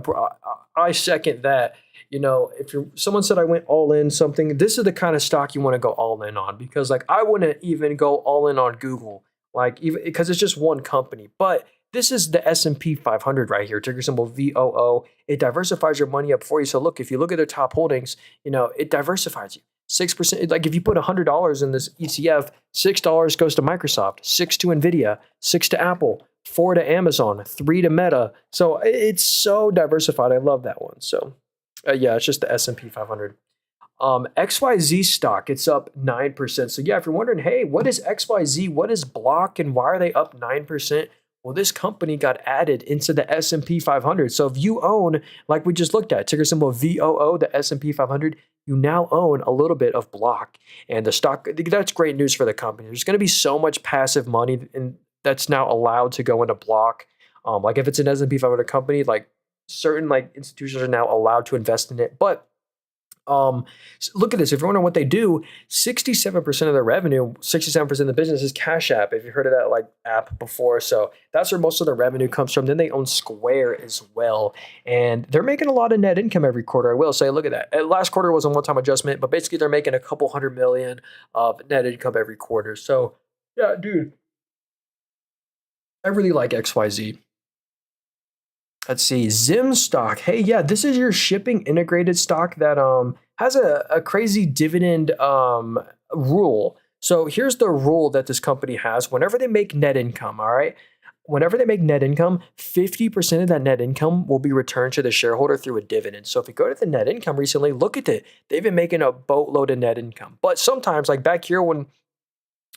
I second that. If someone said I went all in something, this is the kind of stock you want to go all in on because like I wouldn't even go all in on Google, like even because it's just one company. But this is the S&P 500 right here, ticker symbol VOO. It diversifies your money up for you. So look, if you look at their top holdings, it diversifies you. 6%, like if you put $100 in this ETF, $6 goes to Microsoft, 6 to Nvidia, 6 to Apple, 4 to Amazon, 3 to Meta. So it's so diversified. I love that one. So yeah, it's just the S&P 500. XYZ stock, it's up 9%. So yeah, if you're wondering, hey, what is XYZ? What is Block and why are they up 9%? Well, this company got added into the S&P 500. So if you own, like we just looked at, ticker symbol VOO, the S&P 500, you now own a little bit of Block. And the stock, that's great news for the company. There's going to be so much passive money that's now allowed to go into Block. Like if it's an S&P 500 company, like certain like institutions are now allowed to invest in it. But look at this. If you're wondering what they do, 67% of their revenue, 67% of the business is Cash App. If you've heard of that like app before. So that's where most of their revenue comes from. Then they own Square as well. And they're making a lot of net income every quarter. I will say, look at that. Last quarter was a one-time adjustment, but basically they're making a couple $100 million of net income every quarter. So yeah, dude, I really like XYZ. Let's see, Zim stock. Hey, yeah, this is your shipping integrated stock that has a crazy dividend rule. So here's the rule that this company has. Whenever they make net income, all right, whenever they make net income, 50% of that net income will be returned to the shareholder through a dividend. So if you go to the net income recently, look at it. They've been making a boatload of net income. But sometimes, like back here when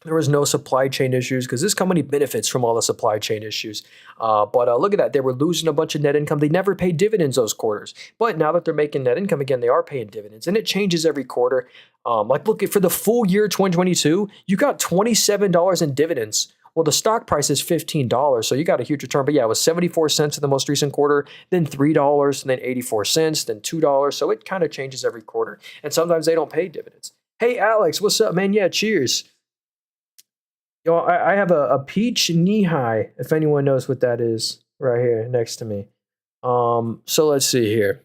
there was no supply chain issues because this company benefits from all the supply chain issues. But look at that. They were losing a bunch of net income. They never paid dividends those quarters. But now that they're making net income again, they are paying dividends. And it changes every quarter. Like look, for the full year 2022, you got $27 in dividends. Well, the stock price is $15, so you got a huge return. But yeah, it was 74 cents in the most recent quarter, then $3, and then 84 cents, then $2. So it kind of changes every quarter. And sometimes they don't pay dividends. Hey, Alex, what's up, man? Yeah, cheers. Yo, I have a peach knee high, if anyone knows what that is, right here next to me. So let's see here.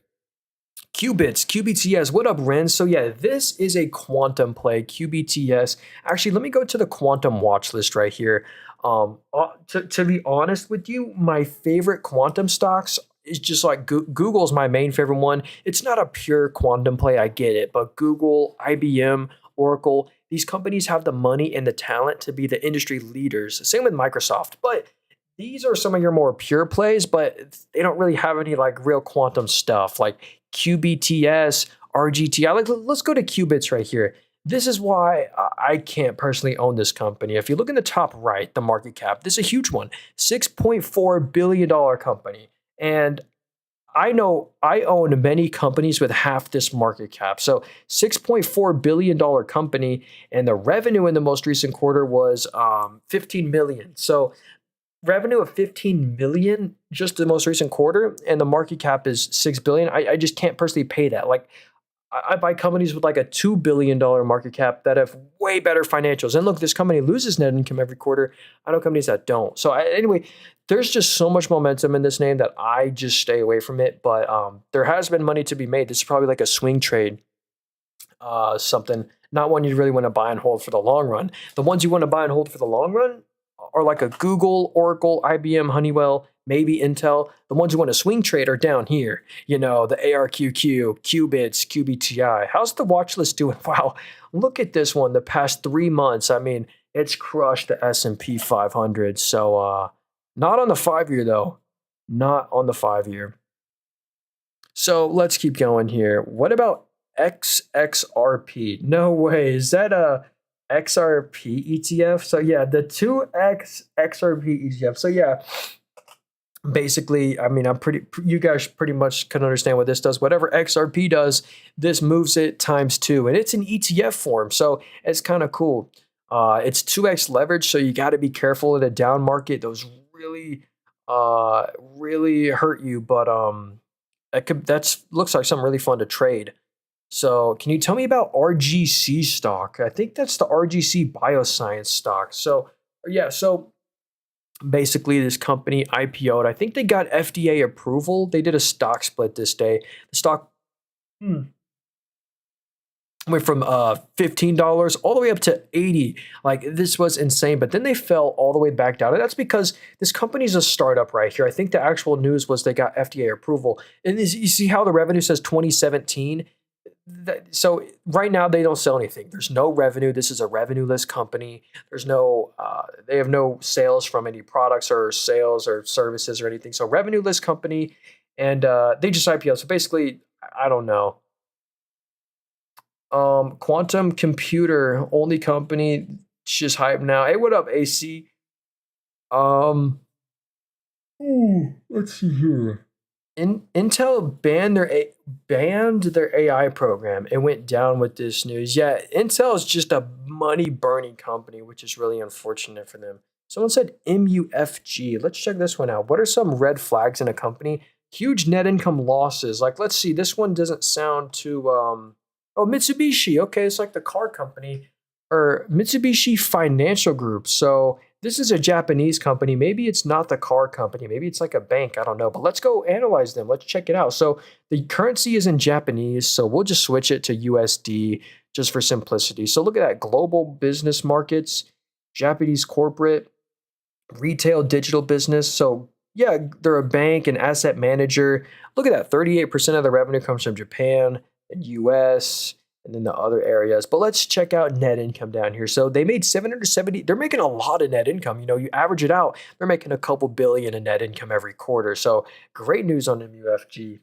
Qubits, QBTS. What up, Ren? So yeah, this is a quantum play, QBTS. Actually, let me go to the quantum watch list right here. To be honest with you, my favorite quantum stocks is just like Google's my main favorite one. It's not a pure quantum play, I get it, but Google, IBM, Oracle, these companies have the money and the talent to be the industry leaders. Same with Microsoft, but these are some of your more pure plays, but they don't really have any like real quantum stuff like QBTS, RGTI. Like, let's go to qubits right here. This is why I can't personally own this company. If you look in the top right, the market cap, this is a huge one, $6.4 billion company. And I know I own many companies with half this market cap. So $6.4 billion company, and the revenue in the most recent quarter was 15 million. So revenue of 15 million just the most recent quarter, and the market cap is 6 billion. I just can't personally pay that. Like I buy companies with like a $2 billion market cap that have way better financials. And look, this company loses net income every quarter. I know companies that don't. So anyway, there's just so much momentum in this name that I just stay away from it. But there has been money to be made. This is probably like a swing trade, something, not one you really want to buy and hold for the long run. The ones you want to buy and hold for the long run are like a Google, Oracle, IBM, Honeywell, maybe Intel. The ones you want to swing trade are down here. You know, the ARQQ, Qubits, QBTI. How's the watch list doing? Wow, look at this one. The past 3 months, I mean, it's crushed the S&P 500. So not on the 5-year though. not on the 5 year. So let's keep going here. What about XXRP? No way. Is that a XRP ETF? So yeah, the 2X XRP ETF. So yeah, basically, I mean, you guys pretty much can understand what this does. Whatever XRP does, this moves it times two, and it's an ETF form. So it's kind of cool. It's 2X leverage, so you got to be careful in a down market. Those really hurt you, but that's looks like something really fun to trade. So, can you tell me about RGC stock? I think that's the RGC Bioscience stock. So, yeah, so basically this company IPO'd. I think they got FDA approval. They did a stock split this day. The stock went from $15 all the way up to 80. Like this was insane, but then they fell all the way back down. And that's because this company's a startup right here. I think the actual news was they got FDA approval. And you see how the revenue says 2017? So right now they don't sell anything. There's no revenue. This is a revenue-less company. There's no, they have no sales from any products or sales or services or anything. So revenue-less company, and they just IPO. So basically, I don't know. Quantum computer only company, it's just hype now. Hey, what up, AC? Um, let's see here. Intel banned their AI program. It went down with this news. Yeah, Intel is just a money burning company, which is really unfortunate for them. Someone said MUFG. Let's check this one out. What are some red flags in a company? Huge net income losses. Like, let's see. This one doesn't sound too. Oh, Mitsubishi. Okay, it's like the car company or Mitsubishi Financial Group. So this is a Japanese company. Maybe it's not the car company. Maybe it's like a bank. I don't know. But let's go analyze them. Let's check it out. So the currency is in Japanese. So we'll just switch it to USD just for simplicity. So look at that. Global business markets, Japanese corporate, retail digital business. So yeah, they're a bank and asset manager. Look at that. 38% of the revenue comes from Japan and US and then the other areas. But let's check out net income down here. So they made 770. They're making a lot of net income. You know, you average it out, they're making a couple billion in net income every quarter. So great news on MUFG.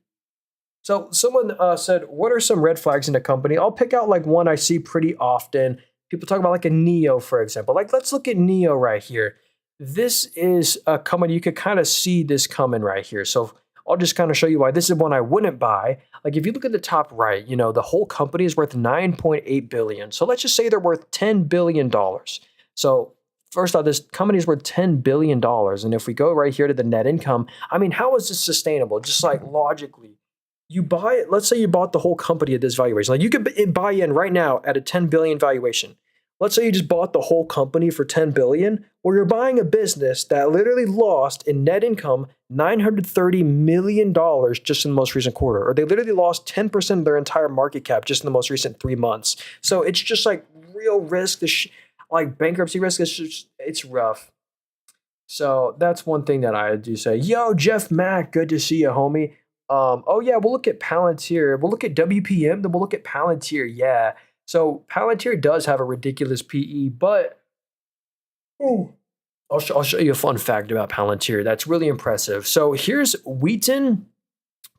So someone said, what are some red flags in a company? I'll pick out like one I see pretty often. People talk about like a Neo, for example. Like let's look at Neo right here. This is a company, you could kind of see this coming right here. So I'll just kind of show you why this is one I wouldn't buy. Like if you look at the top right, you know, the whole company is worth 9.8 billion. So let's just say they're worth $10 billion. So first off, this company is worth $10 billion. And if we go right here to the net income, I mean, how is this sustainable? Just like logically, you buy it, let's say you bought the whole company at this valuation. Like you could buy in right now at a 10 billion valuation. Let's say you just bought the whole company for 10 billion, or you're buying a business that literally lost in net income $930 million just in the most recent quarter, or they literally lost 10% of their entire market cap just in the most recent 3 months. So it's just like real risk, like bankruptcy risk. It's rough. So that's one thing that I do say. Yo, Jeff Mack, good to see you, homie. Oh yeah, we'll look at Palantir. We'll look at WPM, then we'll look at Palantir. Yeah. So Palantir does have a ridiculous PE, but ooh, I'll show you a fun fact about Palantir. That's really impressive. So here's Wheaton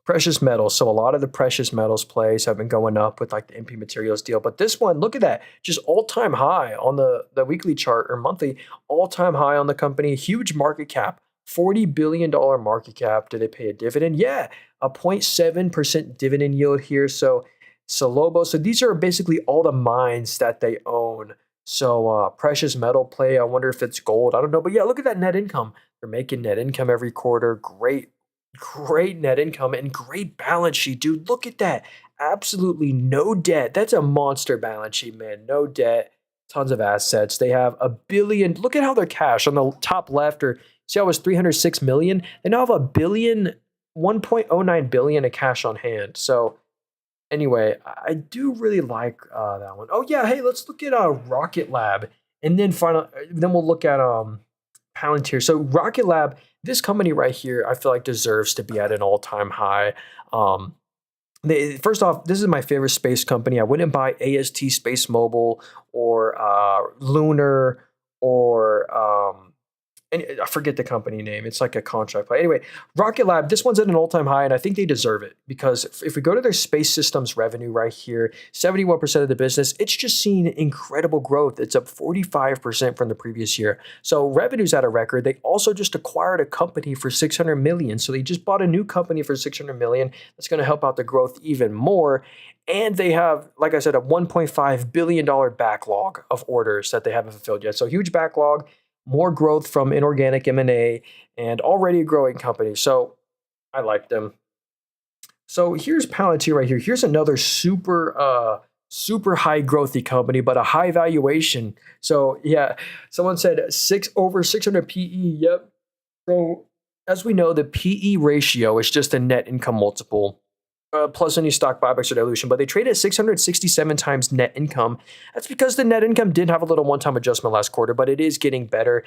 precious metals. So a lot of the precious metals plays have been going up with like the MP Materials deal. But this one, look at that, just all-time high on the weekly chart or monthly, all-time high on the company, huge market cap. $40 billion market cap. Do they pay a dividend? Yeah, a 0.7% dividend yield here. So Salobo. So these are basically all the mines that they own. So precious metal play. I wonder if it's gold. I don't know. But yeah, look at that net income. They're making net income every quarter. Great net income and great balance sheet, dude. Look at that. Absolutely no debt. That's a monster balance sheet, man. No debt. Tons of assets. They have $1 billion. Look at how their cash on the top left, or see how it was 306 million. They now have $1 billion, 1.09 billion of cash on hand. So anyway, I do really like that one. Oh yeah, hey, let's look at Rocket Lab, and then then we'll look at Palantir. So Rocket Lab, this company right here, I feel like deserves to be at an all-time high. First off, this is my favorite space company. I wouldn't buy AST Space Mobile or Lunar or and I forget the company name. It's like a contract play. Anyway, Rocket Lab, this one's at an all-time high, and I think they deserve it because if we go to their space systems revenue right here, 71% of the business, it's just seen incredible growth. It's up 45% from the previous year. So revenue's at a record. They also just acquired a company for 600 million. So they just bought a new company for 600 million. That's going to help out the growth even more. And they have, like I said, a $1.5 billion backlog of orders that they haven't fulfilled yet. So huge backlog, more growth from inorganic M&A, and already a growing company. So I like them. So here's Palantir right here. Here's another super high growthy company, but a high valuation. So yeah, someone said over 600 PE. Yep. So as we know, the PE ratio is just a net income multiple. Plus any stock buybacks or dilution, but they trade at 667 times net income. That's because the net income did have a little one-time adjustment last quarter, but it is getting better.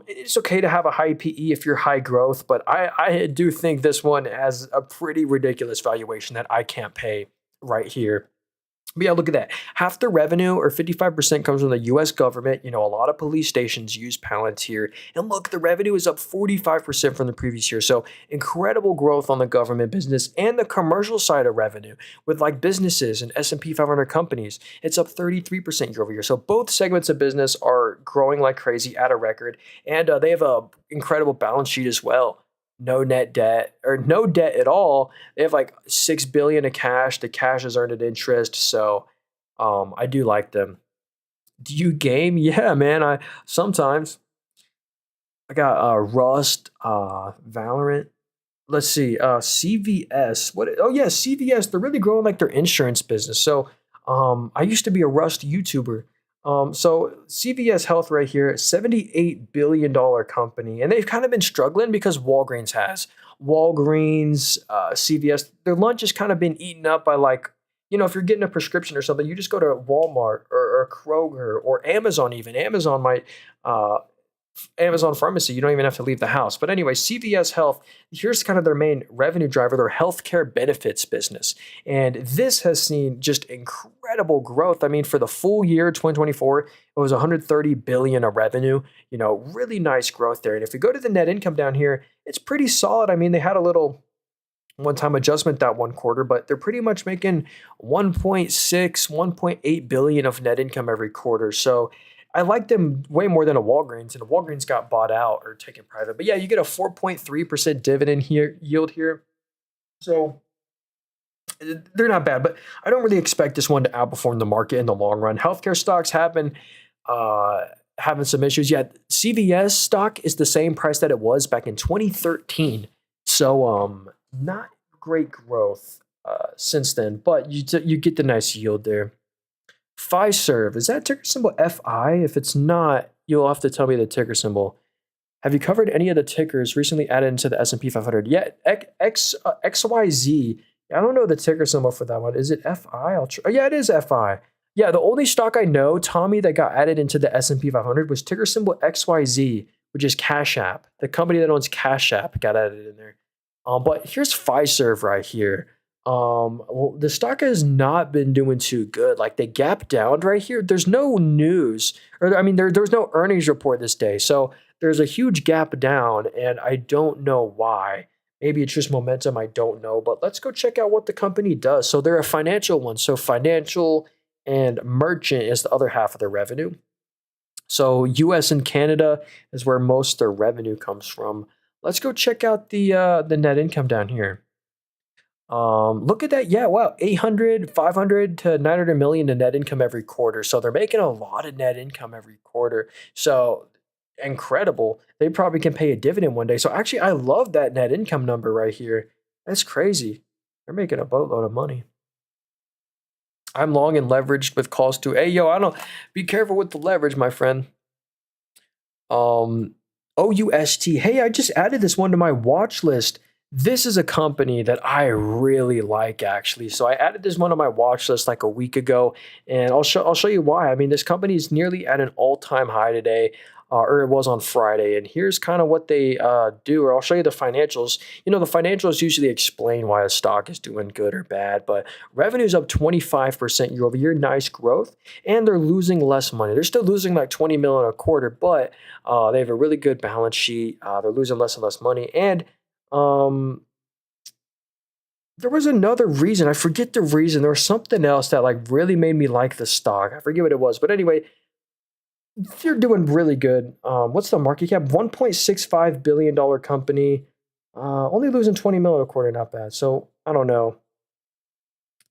It's okay to have a high PE if you're high growth, but I do think this one has a pretty ridiculous valuation that I can't pay right here. But yeah, look at that. Half the revenue, or 55%, comes from the US government. You know, a lot of police stations use Palantir. And look, the revenue is up 45% from the previous year. So incredible growth on the government business and the commercial side of revenue with like businesses and S&P 500 companies. It's up 33% year over year. So both segments of business are growing like crazy at a record. And they have a incredible balance sheet as well. No net debt, or no debt at all. They have like 6 billion of cash. The cash is earned at interest. So I do like them. Do you game? Yeah, man. I sometimes I got Rust, Valorant. Let's see, CVS. What? Oh yeah, CVS. They're really growing like their insurance business. So I used to be a Rust YouTuber. So CVS Health right here, $78 billion company, and they've kind of been struggling because Walgreens has. Walgreens, CVS, their lunch has kind of been eaten up by like, you know, if you're getting a prescription or something, you just go to Walmart or Kroger or Amazon even. Amazon might Amazon Pharmacy, you don't even have to leave the house. But anyway, CVS Health, here's kind of their main revenue driver, their healthcare benefits business. And this has seen just incredible growth. I mean, for the full year 2024, it was 130 billion of revenue, you know, really nice growth there. And if we go to the net income down here, it's pretty solid. I mean, they had a little one-time adjustment that one quarter, but they're pretty much making 1.6, 1.8 billion of net income every quarter. So I like them way more than a Walgreens, and a Walgreens got bought out or taken private. But yeah, you get a 4.3% dividend here yield here. So they're not bad, but I don't really expect this one to outperform the market in the long run. Healthcare stocks have been having some issues. Yeah, CVS stock is the same price that it was back in 2013. So not great growth since then, but you get the nice yield there. Fiserv, is that ticker symbol FI? If it's not, you'll have to tell me the ticker symbol. Have you covered any of the tickers recently added into the S&P 500? Yeah, XYZ. I don't know the ticker symbol for that one. Is it FI? Oh, yeah, it is FI. Yeah, the only stock I know, Tommy, that got added into the S&P 500 was ticker symbol XYZ, which is Cash App. The company that owns Cash App got added in there. But here's Fiserv right here. Well, the stock has not been doing too good. Like they gapped down right here. There's no news, or I mean, there's no earnings report this day. So there's a huge gap down, and I don't know why. Maybe it's just momentum. I don't know. But let's go check out what the company does. So they're a financial one. So financial and merchant is the other half of their revenue. So US and Canada is where most of their revenue comes from. Let's go check out the net income down here. Look at that. Yeah, wow. 800, 500 to 900 million in net income every quarter. So they're making a lot of net income every quarter. So incredible. They probably can pay a dividend one day. So actually, I love that net income number right here. That's crazy. They're making a boatload of money. I'm long and leveraged with calls to, hey, yo, I don't, be careful with the leverage, my friend. OUST. Hey, I just added this one to my watch list. This is a company that I really like, actually. So I added this one on my watch list like a week ago, and I'll show you why. I mean, this company is nearly at an all-time high today. or it was on Friday. And here's kind of what they do, or I'll show you the financials. The financials usually explain why a stock is doing good or bad, but revenue's up 25% year over year, nice growth, and they're losing less money. They're still losing like 20 million a quarter, but they have a really good balance sheet. They're losing less and less money, and um, there was another reason. I forget the reason. There was something else that like really made me like the stock. I forget what it was, but anyway, they're doing really good. What's the market cap? $1.65 billion company. Only losing 20 million a quarter, not bad. So I don't know.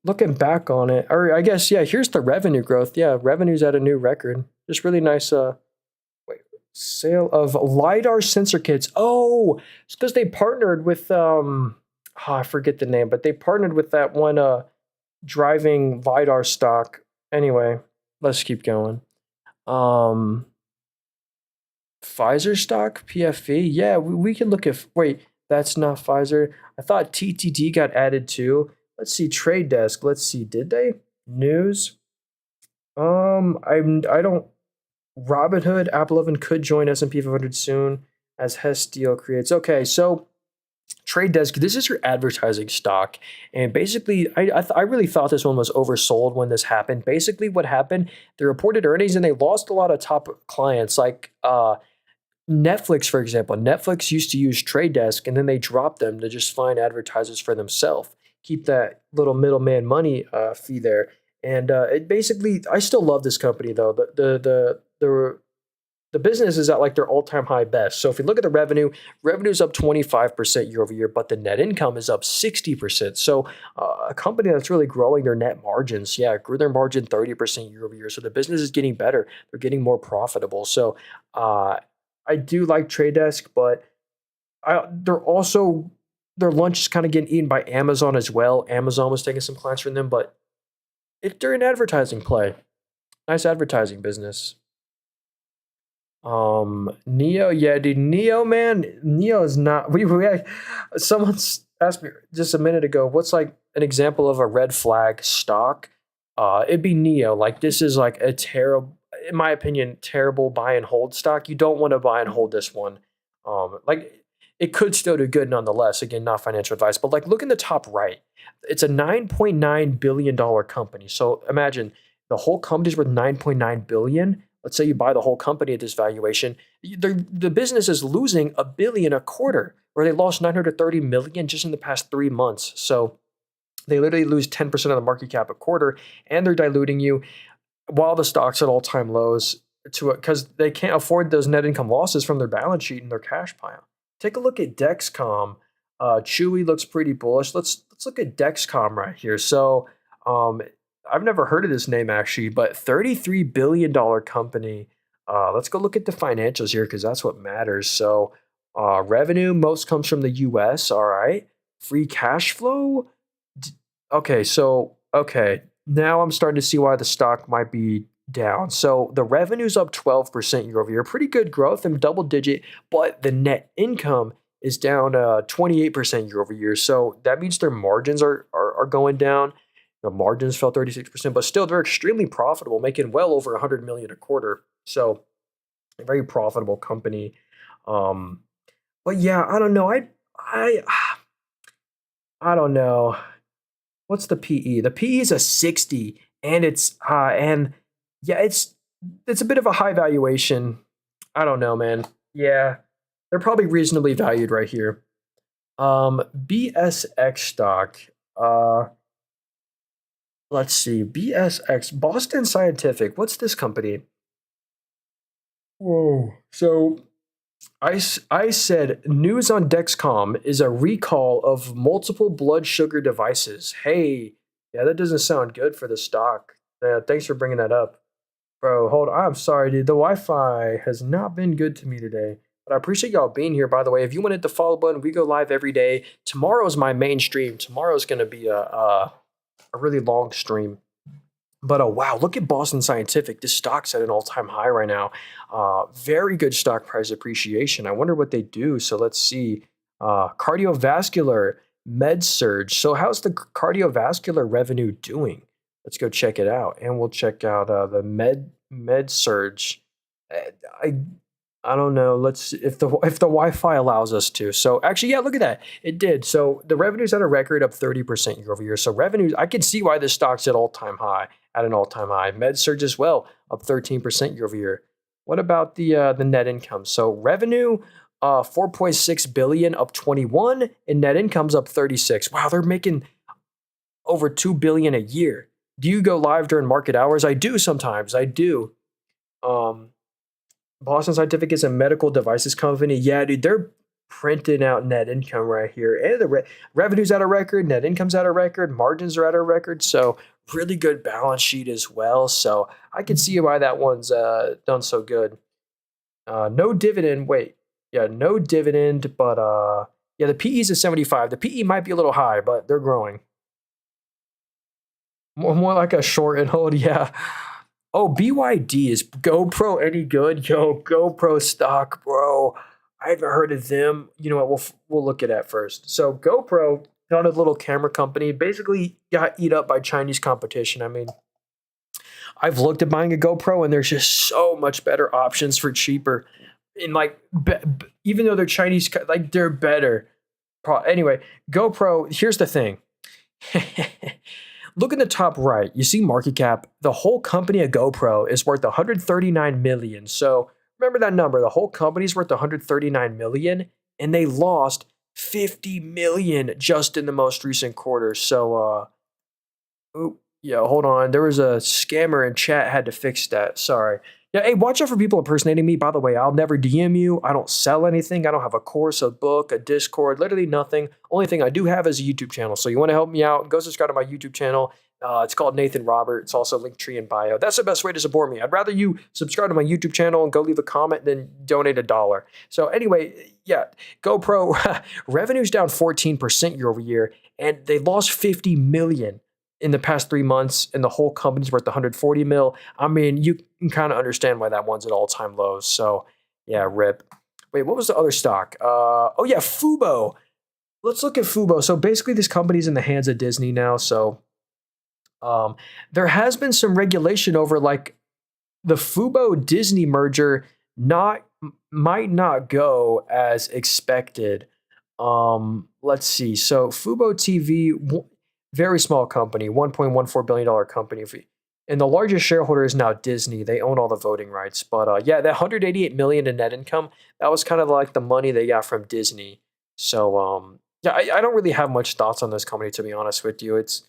Looking back on it, or I guess yeah. Here's the revenue growth. Yeah, revenue's at a new record. Just really nice. Wait, sale of lidar sensor kits. Oh, it's because they partnered with I forget the name, but they partnered with that one driving lidar stock. Anyway, let's keep going. Um, Pfizer stock, PFE. Yeah, we can look at. Wait, that's not Pfizer. I thought TTD got added too. Let's see, Trade Desk. Let's see, did they? News. I don't. Robinhood, Apple 11 could join S&P 500 soon as Hess deal creates. Okay, so Trade Desk, this is your advertising stock, and basically, I really thought this one was oversold when this happened. Basically, what happened? They reported earnings and they lost a lot of top clients, like Netflix, for example. Netflix used to use Trade Desk, and then they dropped them to just find advertisers for themselves, keep that little middleman money fee there. And it basically, I still love this company though. The business is at like their all-time high best. So if you look at the revenue's up 25% year over year, but the net income is up 60%. So a company that's really growing their net margins, yeah, grew their margin 30% year over year. So the business is getting better. They're getting more profitable. So I do like Trade Desk, but they're also their lunch is kind of getting eaten by Amazon as well. Amazon was taking some clients from them, but they're an advertising play. Nice advertising business. Neo, yeah, dude, Neo, man, Neo is not. Someone asked me just a minute ago, what's like an example of a red flag stock? It'd be Neo. Like this is like a terrible, in my opinion, terrible buy and hold stock. You don't want to buy and hold this one. Like it could still do good nonetheless. Again, not financial advice, but like look in the top right. It's a $9.9 billion company. So imagine the whole company's worth 9.9 billion. Let's say you buy the whole company at this valuation. The business is losing a billion a quarter, where they lost 930 million just in the past 3 months. So they literally lose 10% of the market cap a quarter, and they're diluting you while the stock's at all-time lows because they can't afford those net income losses from their balance sheet and their cash pile. Take a look at Dexcom. Chewy looks pretty bullish. Let's look at Dexcom right here. So I've never heard of this name actually, but $33 billion company. Let's go look at the financials here because that's what matters. So revenue most comes from the US. All right. Free cash flow. Okay, now I'm starting to see why the stock might be down. So the revenue's up 12% year over year, pretty good growth and double digit, but the net income is down 28% year over year. So that means their margins are going down. The margins fell 36%, but still they're extremely profitable, making well over 100 million a quarter. So a very profitable company. But yeah, I don't know. I I don't know. What's the PE? The PE is a 60, and and yeah, it's a bit of a high valuation. I don't know, man. Yeah, they're probably reasonably valued right here. BSX stock. Uh, let's see. BSX, Boston Scientific. What's this company? Whoa. So I said news on Dexcom is a recall of multiple blood sugar devices. Hey, yeah, that doesn't sound good for the stock. Yeah, thanks for bringing that up. Bro, hold on. I'm sorry, dude. The Wi-Fi has not been good to me today. But I appreciate y'all being here, by the way. If you wanted the follow button, we go live every day. Tomorrow's my main stream. Tomorrow's going to be a really long stream. But wow, look at Boston Scientific. This stock's at an all-time high right now. Very good stock price appreciation. I wonder what they do. So let's see. Cardiovascular, med surge. So how's the cardiovascular revenue doing? Let's go check it out, and we'll check out the med surge. I I don't know. Let's see if the Wi-Fi allows us to. So actually, yeah, look at that. It did. So the revenues at a record up 30% year over year. So revenues, I can see why this stock's at an all-time high. MedSurge as well, up 13% year over year. What about the net income? So revenue, 4.6 billion, up 21, and net income's up 36. Wow, they're making over 2 billion a year. Do you go live during market hours? I do sometimes. I do. Um, Boston Scientific is a medical devices company. Yeah, dude, they're printing out net income right here. And the revenue's at a record, net income's at a record, margins are at a record. So, really good balance sheet as well. So, I can see why that one's done so good. No dividend. Wait. Yeah, no dividend, but yeah, the PE's a 75. The PE might be a little high, but they're growing. More like a short and hold, yeah. Oh, BYD, is GoPro any good? Yo, GoPro stock, bro. I haven't heard of them. You know what? We'll look at that first. So GoPro, not a little camera company, basically got eat up by Chinese competition. I mean, I've looked at buying a GoPro, and there's just so much better options for cheaper. And like, even though they're Chinese, like they're better. Anyway, GoPro. Here's the thing. Look in the top right. You see market cap. The whole company of GoPro is worth 139 million. So remember that number. The whole company's worth 139 million, and they lost 50 million just in the most recent quarter. So, yeah, hold on. There was a scammer in chat. Had to fix that. Sorry. Yeah, hey, watch out for people impersonating me. By the way, I'll never DM you. I don't sell anything. I don't have a course, a book, a Discord, literally nothing. Only thing I do have is a YouTube channel. So you want to help me out, go subscribe to my YouTube channel. It's called Nathan Robert. It's also Linktree in bio. That's the best way to support me. I'd rather you subscribe to my YouTube channel and go leave a comment than donate $1. So anyway, yeah, GoPro revenue's down 14% year over year, and they lost 50 million in the past 3 months, and the whole company's worth 140 mil. I mean, you can kind of understand why that one's at all-time lows. So, yeah, rip. Wait, what was the other stock? Oh yeah, Fubo. Let's look at Fubo. So basically, this company's in the hands of Disney now. So, there has been some regulation over like the Fubo Disney merger. Might not go as expected. Let's see. So Fubo TV, very small company, $1.14 billion company. And the largest shareholder is now Disney. They own all the voting rights. But yeah, that 188 million in net income, that was kind of like the money they got from Disney. So yeah, I don't really have much thoughts on this company, to be honest with you. It's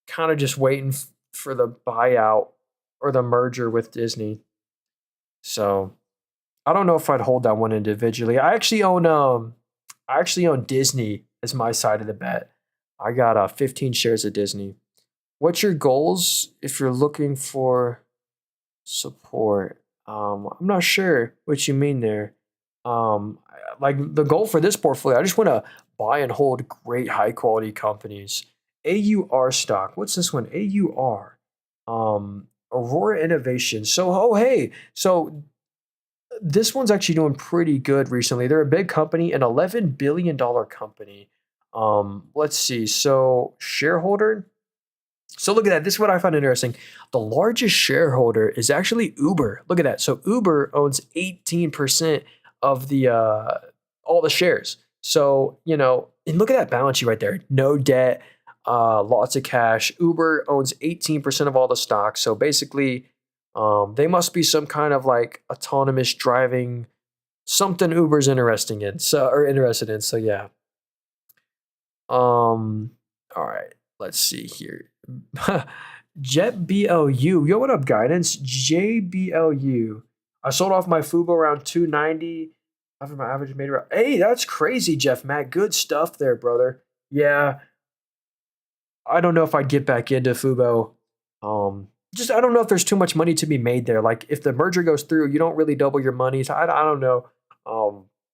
kind of just waiting for the buyout or the merger with Disney. So I don't know if I'd hold that one individually. I actually own Disney as my side of the bet. I got 15 shares of Disney. What's your goals if you're looking for support? I'm not sure what you mean there. Like the goal for this portfolio, I just want to buy and hold great high quality companies. AUR stock. What's this one? AUR. Aurora Innovation. So, oh hey, so this one's actually doing pretty good recently. They're a big company, an $11 billion company. Let's see. So shareholder. So look at that. This is what I found interesting. The largest shareholder is actually Uber. Look at that. So Uber owns 18% of the all the shares. So, and look at that balance sheet right there. No debt, lots of cash. Uber owns 18% of all the stocks. So basically, they must be some kind of like autonomous driving, something Uber's interested in. So yeah. All right. Let's see here. JetBLU. Yo, what up, guidance? JBLU. I sold off my Fubo around 290 after my average made around. Hey, that's crazy, Jeff Matt. Good stuff there, brother. Yeah, I don't know if I'd get back into Fubo. Just I don't know if there's too much money to be made there. Like if the merger goes through, you don't really double your money. So I don't know.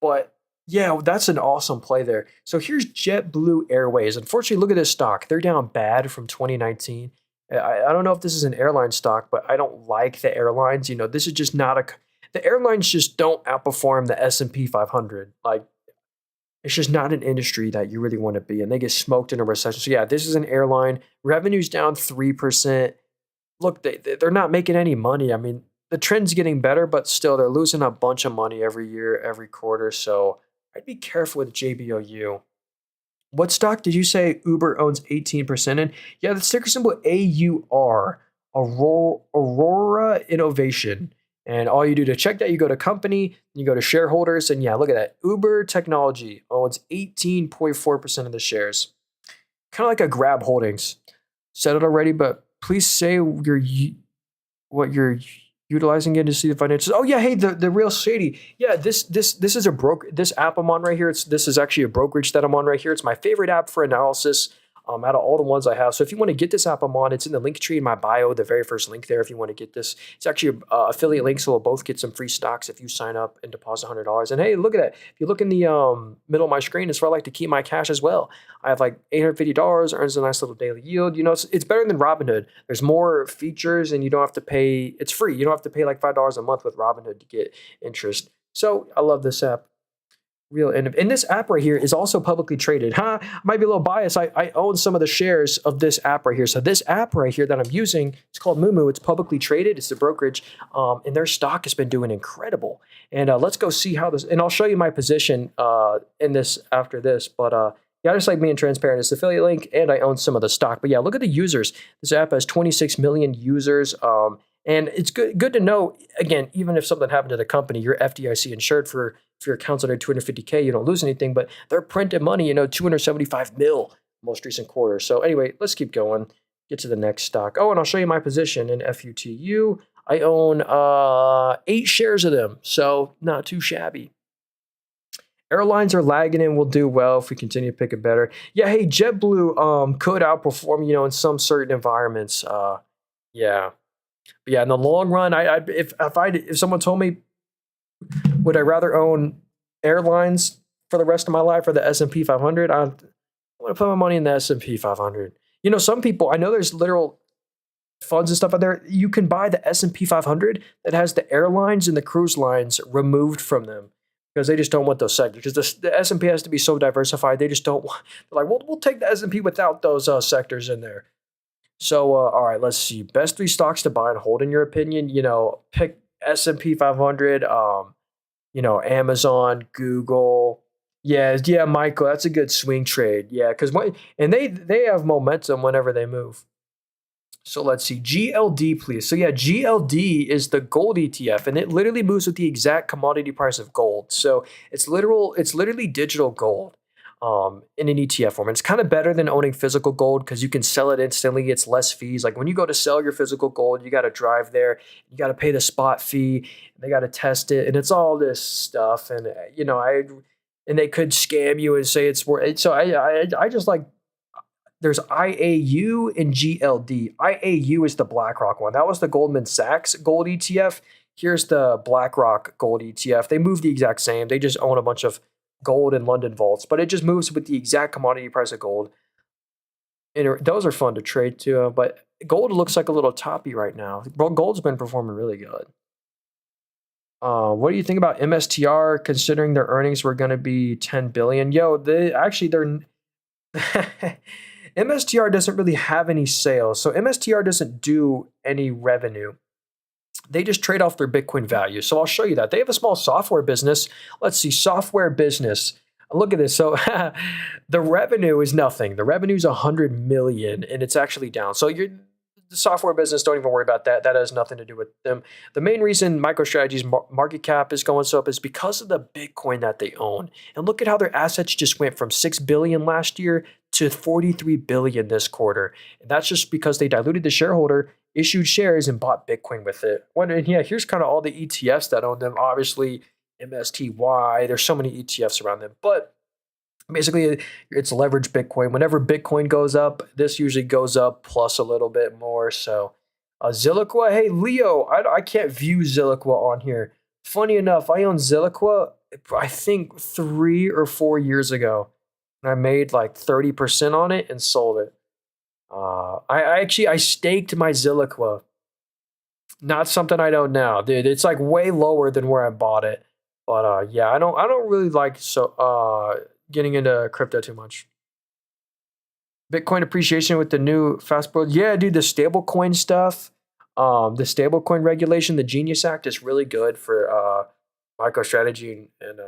But yeah, that's an awesome play there. So here's JetBlue Airways. Unfortunately, look at this stock. They're down bad from 2019. I don't know if this is an airline stock, but I don't like the airlines. This is just not the airlines just don't outperform the S&P 500. Like it's just not an industry that you really want to be in. They get smoked in a recession. So yeah, this is an airline. Revenue's down 3%. Look, they're not making any money. I mean, the trend's getting better, but still they're losing a bunch of money every year, every quarter. So I'd be careful with JBOU. What stock did you say Uber owns 18% in? Yeah, the ticker symbol AUR, Aurora Innovation. And all you do to check that, you go to company, you go to shareholders, and yeah, look at that. Uber Technology owns 18.4% of the shares. Kind of like a Grab Holdings. Said it already, but please say what you're utilizing it to see the financials. Oh yeah, hey, the real shady. Yeah, this is a this app I'm on right here. This is actually a brokerage that I'm on right here. It's my favorite app for analysis. Out of all the ones I have. So if you want to get this app I'm on, it's in the link tree in my bio, the very first link there. If you want to get this, it's actually an affiliate link, so we'll both get some free stocks if you sign up and deposit $100. And hey, look at that. If you look in the middle of my screen, it's where I like to keep my cash as well. I have like $850, earns a nice little daily yield. You know, it's better than Robinhood. There's more features, and you don't have to pay. It's free. You don't have to pay like $5 a month with Robinhood to get interest. So I love this app. And this app right here is also publicly traded. Might be a little biased. I own some of the shares of this app right here. So this app right here that I'm using, it's called Moomoo. It's publicly traded. It's a brokerage, and their stock has been doing incredible. And let's go see how this. And I'll show you my position in this after this. But yeah, I just like being transparent. It's the affiliate link, and I own some of the stock. But yeah, look at the users. This app has 26 million users. And it's good to know, again, even if something happened to the company, you're FDIC insured for if your account's under 250K, you don't lose anything, but they're printing money, 275 mil most recent quarter. So anyway, let's keep going. Get to the next stock. Oh, and I'll show you my position in FUTU. I own 8 shares of them, so not too shabby. Airlines are lagging and will do well if we continue to pick it better. Yeah, hey, JetBlue could outperform, in some certain environments. Yeah. But yeah, in the long run, if someone told me, would I rather own airlines for the rest of my life or the S&P 500? I want to put my money in the S&P 500. Some people, I know there's literal funds and stuff out there. You can buy the S&P 500 that has the airlines and the cruise lines removed from them because they just don't want those sectors. Because the S&P has to be so diversified, they just don't want. They're like, we'll take the S&P without those sectors in there. So, all right, let's see. Best 3 stocks to buy and hold in your opinion. Pick S&P 500. Amazon, Google. Yeah, Michael, that's a good swing trade. Yeah, because they have momentum whenever they move. So let's see, GLD, please. So yeah, GLD is the gold ETF, and it literally moves with the exact commodity price of gold. So it's literally digital gold in an ETF form. And it's kind of better than owning physical gold because you can sell it instantly. It's less fees. Like when you go to sell your physical gold, you got to drive there, you got to pay the spot fee, they got to test it, and it's all this stuff. And and they could scam you and say it's worth it. So I just like. There's IAU and GLD. IAU is the BlackRock one. That was the Goldman Sachs gold ETF. Here's the BlackRock gold ETF. They move the exact same. They just own a bunch of gold in London vaults, but it just moves with the exact commodity price of gold. And those are fun to trade too, but gold looks like a little toppy right now. Gold's been performing really good. What do you think about MSTR considering their earnings were going to be 10 billion? They're MSTR doesn't really have any sales. So MSTR doesn't do any revenue. They just trade off their Bitcoin value. So I'll show you that. They have a small software business. Let's see, software business. Look at this. So the revenue is nothing. The revenue is 100 million and it's actually down. So the software business, don't even worry about that. That has nothing to do with them. The main reason MicroStrategy's market cap is going so up is because of the Bitcoin that they own. And look at how their assets just went from 6 billion last year to 43 billion this quarter. And that's just because they diluted the shareholder, issued shares, and bought Bitcoin with it. And yeah, here's kind of all the ETFs that own them. Obviously, MSTY. There's so many ETFs around them. But basically, it's leveraged Bitcoin. Whenever Bitcoin goes up, this usually goes up plus a little bit more. So Zilliqua, hey, Leo, I can't view Zilliqua on here. Funny enough, I own Zilliqua, I think 3 or 4 years ago. And I made like 30% on it and sold it. I staked my Zilliqua. Not something I don't now, dude. It's like way lower than where I bought it. But yeah, I don't really like getting into crypto too much. Bitcoin appreciation with the new fast board. Yeah, dude, the stablecoin stuff. The stablecoin regulation, the Genius Act, is really good for MicroStrategy and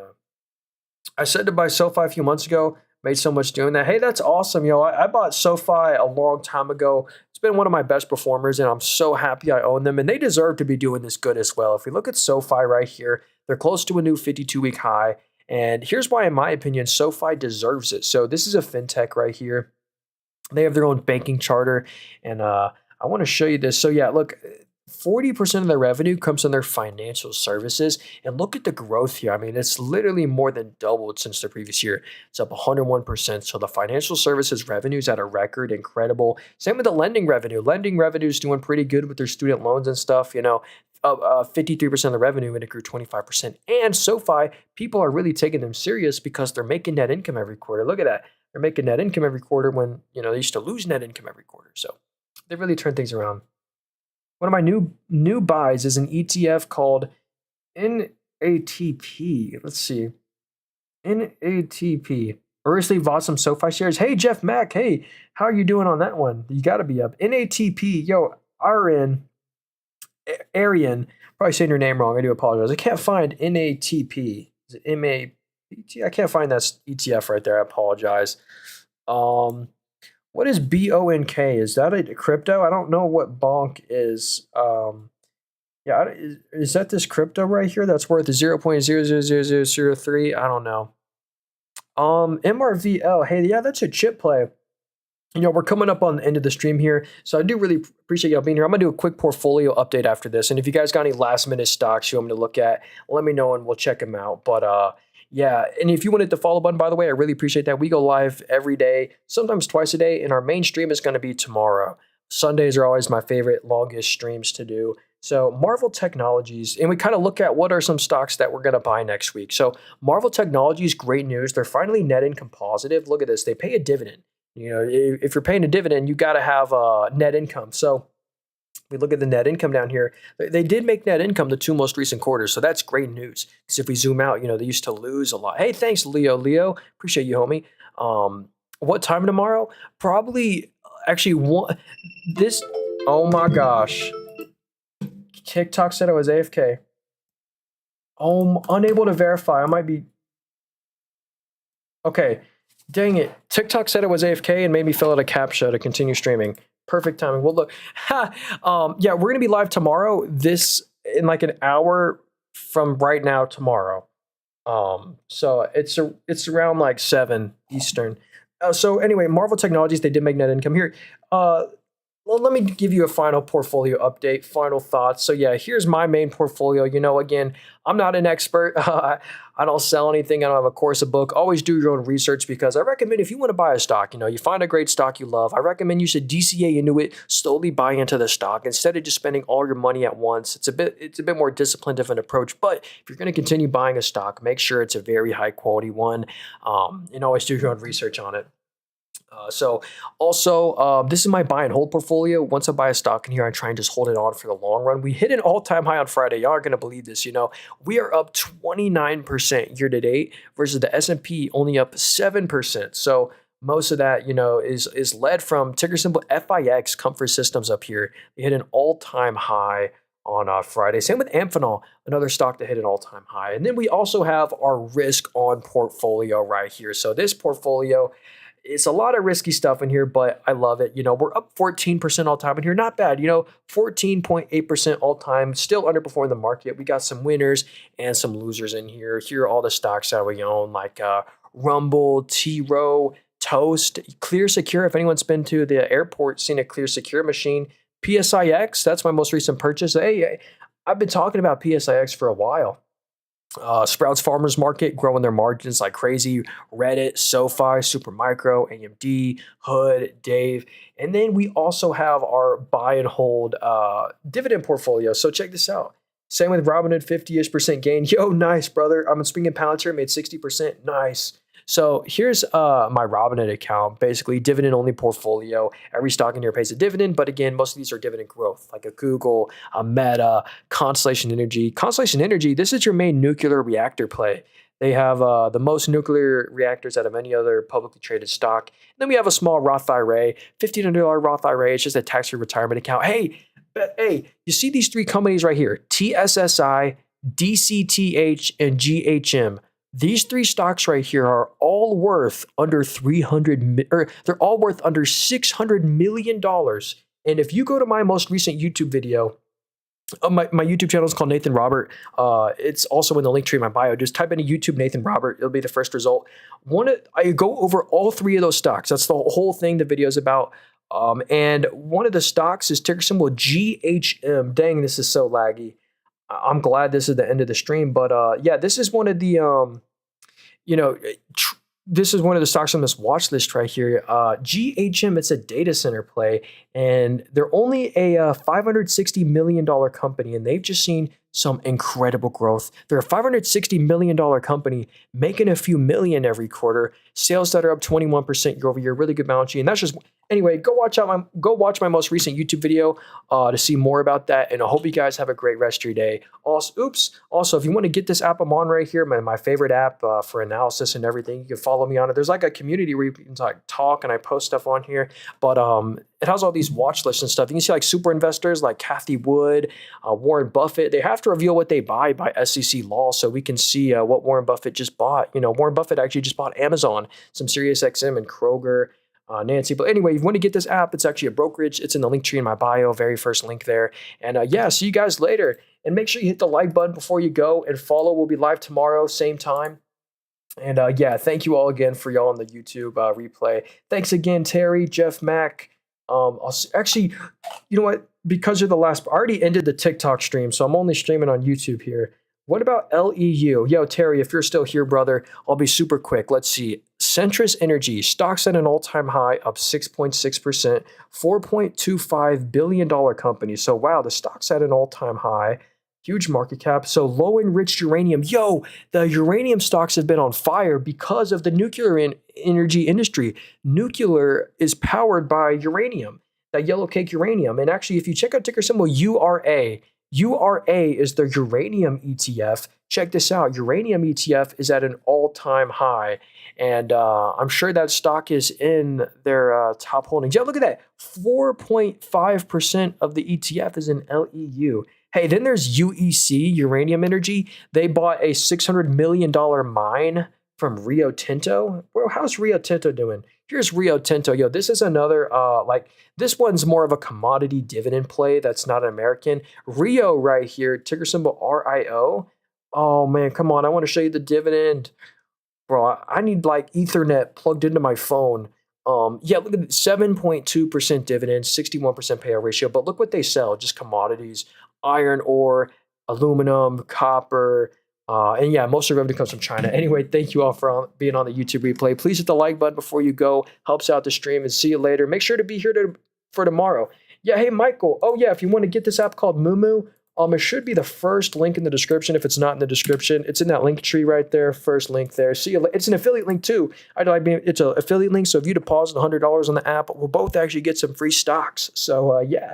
I said to buy SoFi a few months ago, made so much doing that. Hey, that's awesome. I bought SoFi a long time ago. It's been one of my best performers, and I'm so happy I own them. And they deserve to be doing this good as well. If we look at SoFi right here, they're close to a new 52-week high. And here's why, in my opinion, SoFi deserves it. So this is a fintech right here. They have their own banking charter, and I want to show you this. So yeah, look, 40% of their revenue comes from their financial services, and look at the growth here. I mean, it's literally more than doubled since the previous year. It's up 101%. So the financial services revenue is at a record, incredible. Same with the lending revenue. Lending revenue is doing pretty good with their student loans and stuff. 53% of the revenue, and it grew 25%. And SoFi, people are really taking them serious because they're making net income every quarter. Look at that. They're making net income every quarter when, they used to lose net income every quarter. So they really turned things around. One of my new buys is an ETF called NATP. Let's see. NATP. I recently bought some SoFi shares. Hey, Jeff Mack. Hey, how are you doing on that one? You got to be up. NATP. Yo, Arian. Probably saying your name wrong. I do apologize. I can't find NATP. Is it MAPT? I can't find that ETF right there. I apologize. What is BONK? Is that a crypto? I don't know what bonk is. Is that this crypto right here that's worth 0.000003? I don't know. MRVL. Hey, yeah, that's a chip play. We're coming up on the end of the stream here, so I do really appreciate y'all being here. I'm going to do a quick portfolio update after this, and if you guys got any last-minute stocks you want me to look at, let me know, and we'll check them out. But, yeah, and if you wanted the follow button, by the way, I really appreciate that. We go live every day, sometimes twice a day, and our main stream is going to be tomorrow. Sundays are always my favorite, longest streams to do. So Marvel Technologies, and we kind of look at what are some stocks that we're going to buy next week. So Marvel Technologies, great news. They're finally net income positive. Look at this. They pay a dividend. If you're paying a dividend, you got to have net income. So we look at the net income down here. They did make net income the two most recent quarters, so that's great news. Because if we zoom out, they used to lose a lot. Hey, thanks, Leo. Appreciate you, homie. What time tomorrow? Probably, actually, this. Oh my gosh. TikTok said I was AFK. Oh, I'm unable to verify. I might be. Okay. Dang it. TikTok said it was AFK and made me fill out a CAPTCHA to continue streaming. Perfect timing. Well, look, yeah, we're going to be live tomorrow, in like an hour from right now tomorrow. So it's around like 7 Eastern. So anyway, Marvel Technologies, they did make net income here. Well, let me give you a final portfolio update, final thoughts. So yeah, here's my main portfolio. Again, I'm not an expert. I don't sell anything. I don't have a course, a book. Always do your own research, because I recommend, if you want to buy a stock, you find a great stock you love, I recommend you should DCA into it, slowly buy into the stock instead of just spending all your money at once. It's a bit more disciplined of an approach. But if you're going to continue buying a stock, make sure it's a very high quality one. And always do your own research on it. This is my buy and hold portfolio. Once I buy a stock in here, I try and just hold it on for the long run. We hit an all-time high on Friday. Y'all aren't going to believe this. We are up 29% year to date versus the S&P only up 7%. So most of that, is led from ticker symbol FIX, Comfort Systems up here. They hit an all-time high on Friday. Same with Amphenol, another stock that hit an all-time high. And then we also have our risk on portfolio right here. So this portfolio, it's a lot of risky stuff in here, but I love it. We're up 14% all time in here. Not bad. 14.8% all time. Still underperforming the market. We got some winners and some losers in here. Here are all the stocks that we own, like Rumble, T-Row, Toast, Clear Secure. If anyone's been to the airport, seen a Clear Secure machine. PSIX, that's my most recent purchase. Hey, I've been talking about PSIX for a while. Sprouts Farmers Market growing their margins like crazy. Reddit, SoFi, Supermicro, AMD, Hood, Dave. And then we also have our buy and hold dividend portfolio. So check this out. Same with Robinhood, 50-ish% gain. Yo, nice, brother. I'm in Spring and Palantir, made 60%. Nice. So here's my Robinhood account, basically dividend-only portfolio. Every stock in here pays a dividend, but again, most of these are dividend growth, like a Google, a Meta, Constellation Energy. Constellation Energy, this is your main nuclear reactor play. They have the most nuclear reactors out of any other publicly traded stock. And then we have a small Roth IRA, $1,500 Roth IRA. It's just a tax-free retirement account. Hey, But hey, you see these three companies right here, TSSI, DCTH, and GHM. These three stocks right here are all worth under 300, or they're all worth under $600 million. And if you go to my most recent YouTube video, my YouTube channel is called Nathan Robert. It's also in the link tree in my bio. Just type in YouTube Nathan Robert. It'll be the first result. I go over all three of those stocks. That's the whole thing the video is about. And one of the stocks is ticker symbol GHM. Dang, this is so laggy. I'm glad this is the end of the stream. But yeah, this is one of the this is one of the stocks on this watch list right here. GHM, it's a data center play, and they're only a $560 million company, and they've just seen some incredible growth. They're a $560 million company making a few million every quarter, sales that are up 21% year over year, really good balance sheet. And that's just, anyway, go watch my most recent YouTube video to see more about that. And I hope you guys have a great rest of your day. Also, if you want to get this app I'm on right here, my favorite app for analysis and everything, you can follow me on it. There's like a community where you can talk and I post stuff on here. But it has all these watch lists and stuff. You can see like super investors like Cathie Wood, Warren Buffett. They have to reveal what they buy by SEC law so we can see what Warren Buffett just bought. Warren Buffett actually just bought Amazon, some SiriusXM and Kroger, Nancy. But anyway, if you want to get this app, it's actually a brokerage. It's in the link tree in my bio, very first link there. And yeah, see you guys later. And make sure you hit the like button before you go and follow. We'll be live tomorrow, same time. And yeah, thank you all again for y'all on the YouTube replay. Thanks again, Terry, Jeff Mack. Actually, you know what? Because you're the last, I already ended the TikTok stream, so I'm only streaming on YouTube here. What about LEU? Yo, Terry, if you're still here, brother, I'll be super quick. Let's see. Centrus Energy, stocks at an all-time high, up 6.6%, $4.25 billion company. So, wow, the stock's at an all-time high. Huge market cap. So low enriched uranium. Yo, the uranium stocks have been on fire because of the nuclear energy industry. Nuclear is powered by uranium, that yellow cake uranium. And actually, if you check out ticker symbol URA, URA is the uranium ETF. Check this out. Uranium ETF is at an all-time high. And I'm sure that stock is in their top holdings. Yeah, look at that. 4.5% of the ETF is in LEU. Hey, then there's UEC, Uranium Energy. They bought a $600 million mine from Rio Tinto. Bro, how's Rio Tinto doing? Here's Rio Tinto. Yo, this is another, this one's more of a commodity dividend play that's not an American. Rio right here, ticker symbol RIO. Oh, man, come on. I want to show you the dividend. Bro, I need like Ethernet plugged into my phone. Yeah, look at it, 7.2% dividend, 61% payout ratio. But look what they sell, just commodities. Iron ore, aluminum, copper, and yeah, most of the revenue comes from China. Anyway, thank you all for being on the YouTube replay. Please hit the like button before you go. Helps out the stream, and see you later. Make sure to be here for tomorrow. Yeah, hey, Michael. Oh, yeah, if you want to get this app called Moomoo, it should be the first link in the description. If it's not in the description, it's in that link tree right there. First link there. See you later. It's an affiliate link too. It's an affiliate link, so if you deposit $100 on the app, we'll both actually get some free stocks. So, yeah.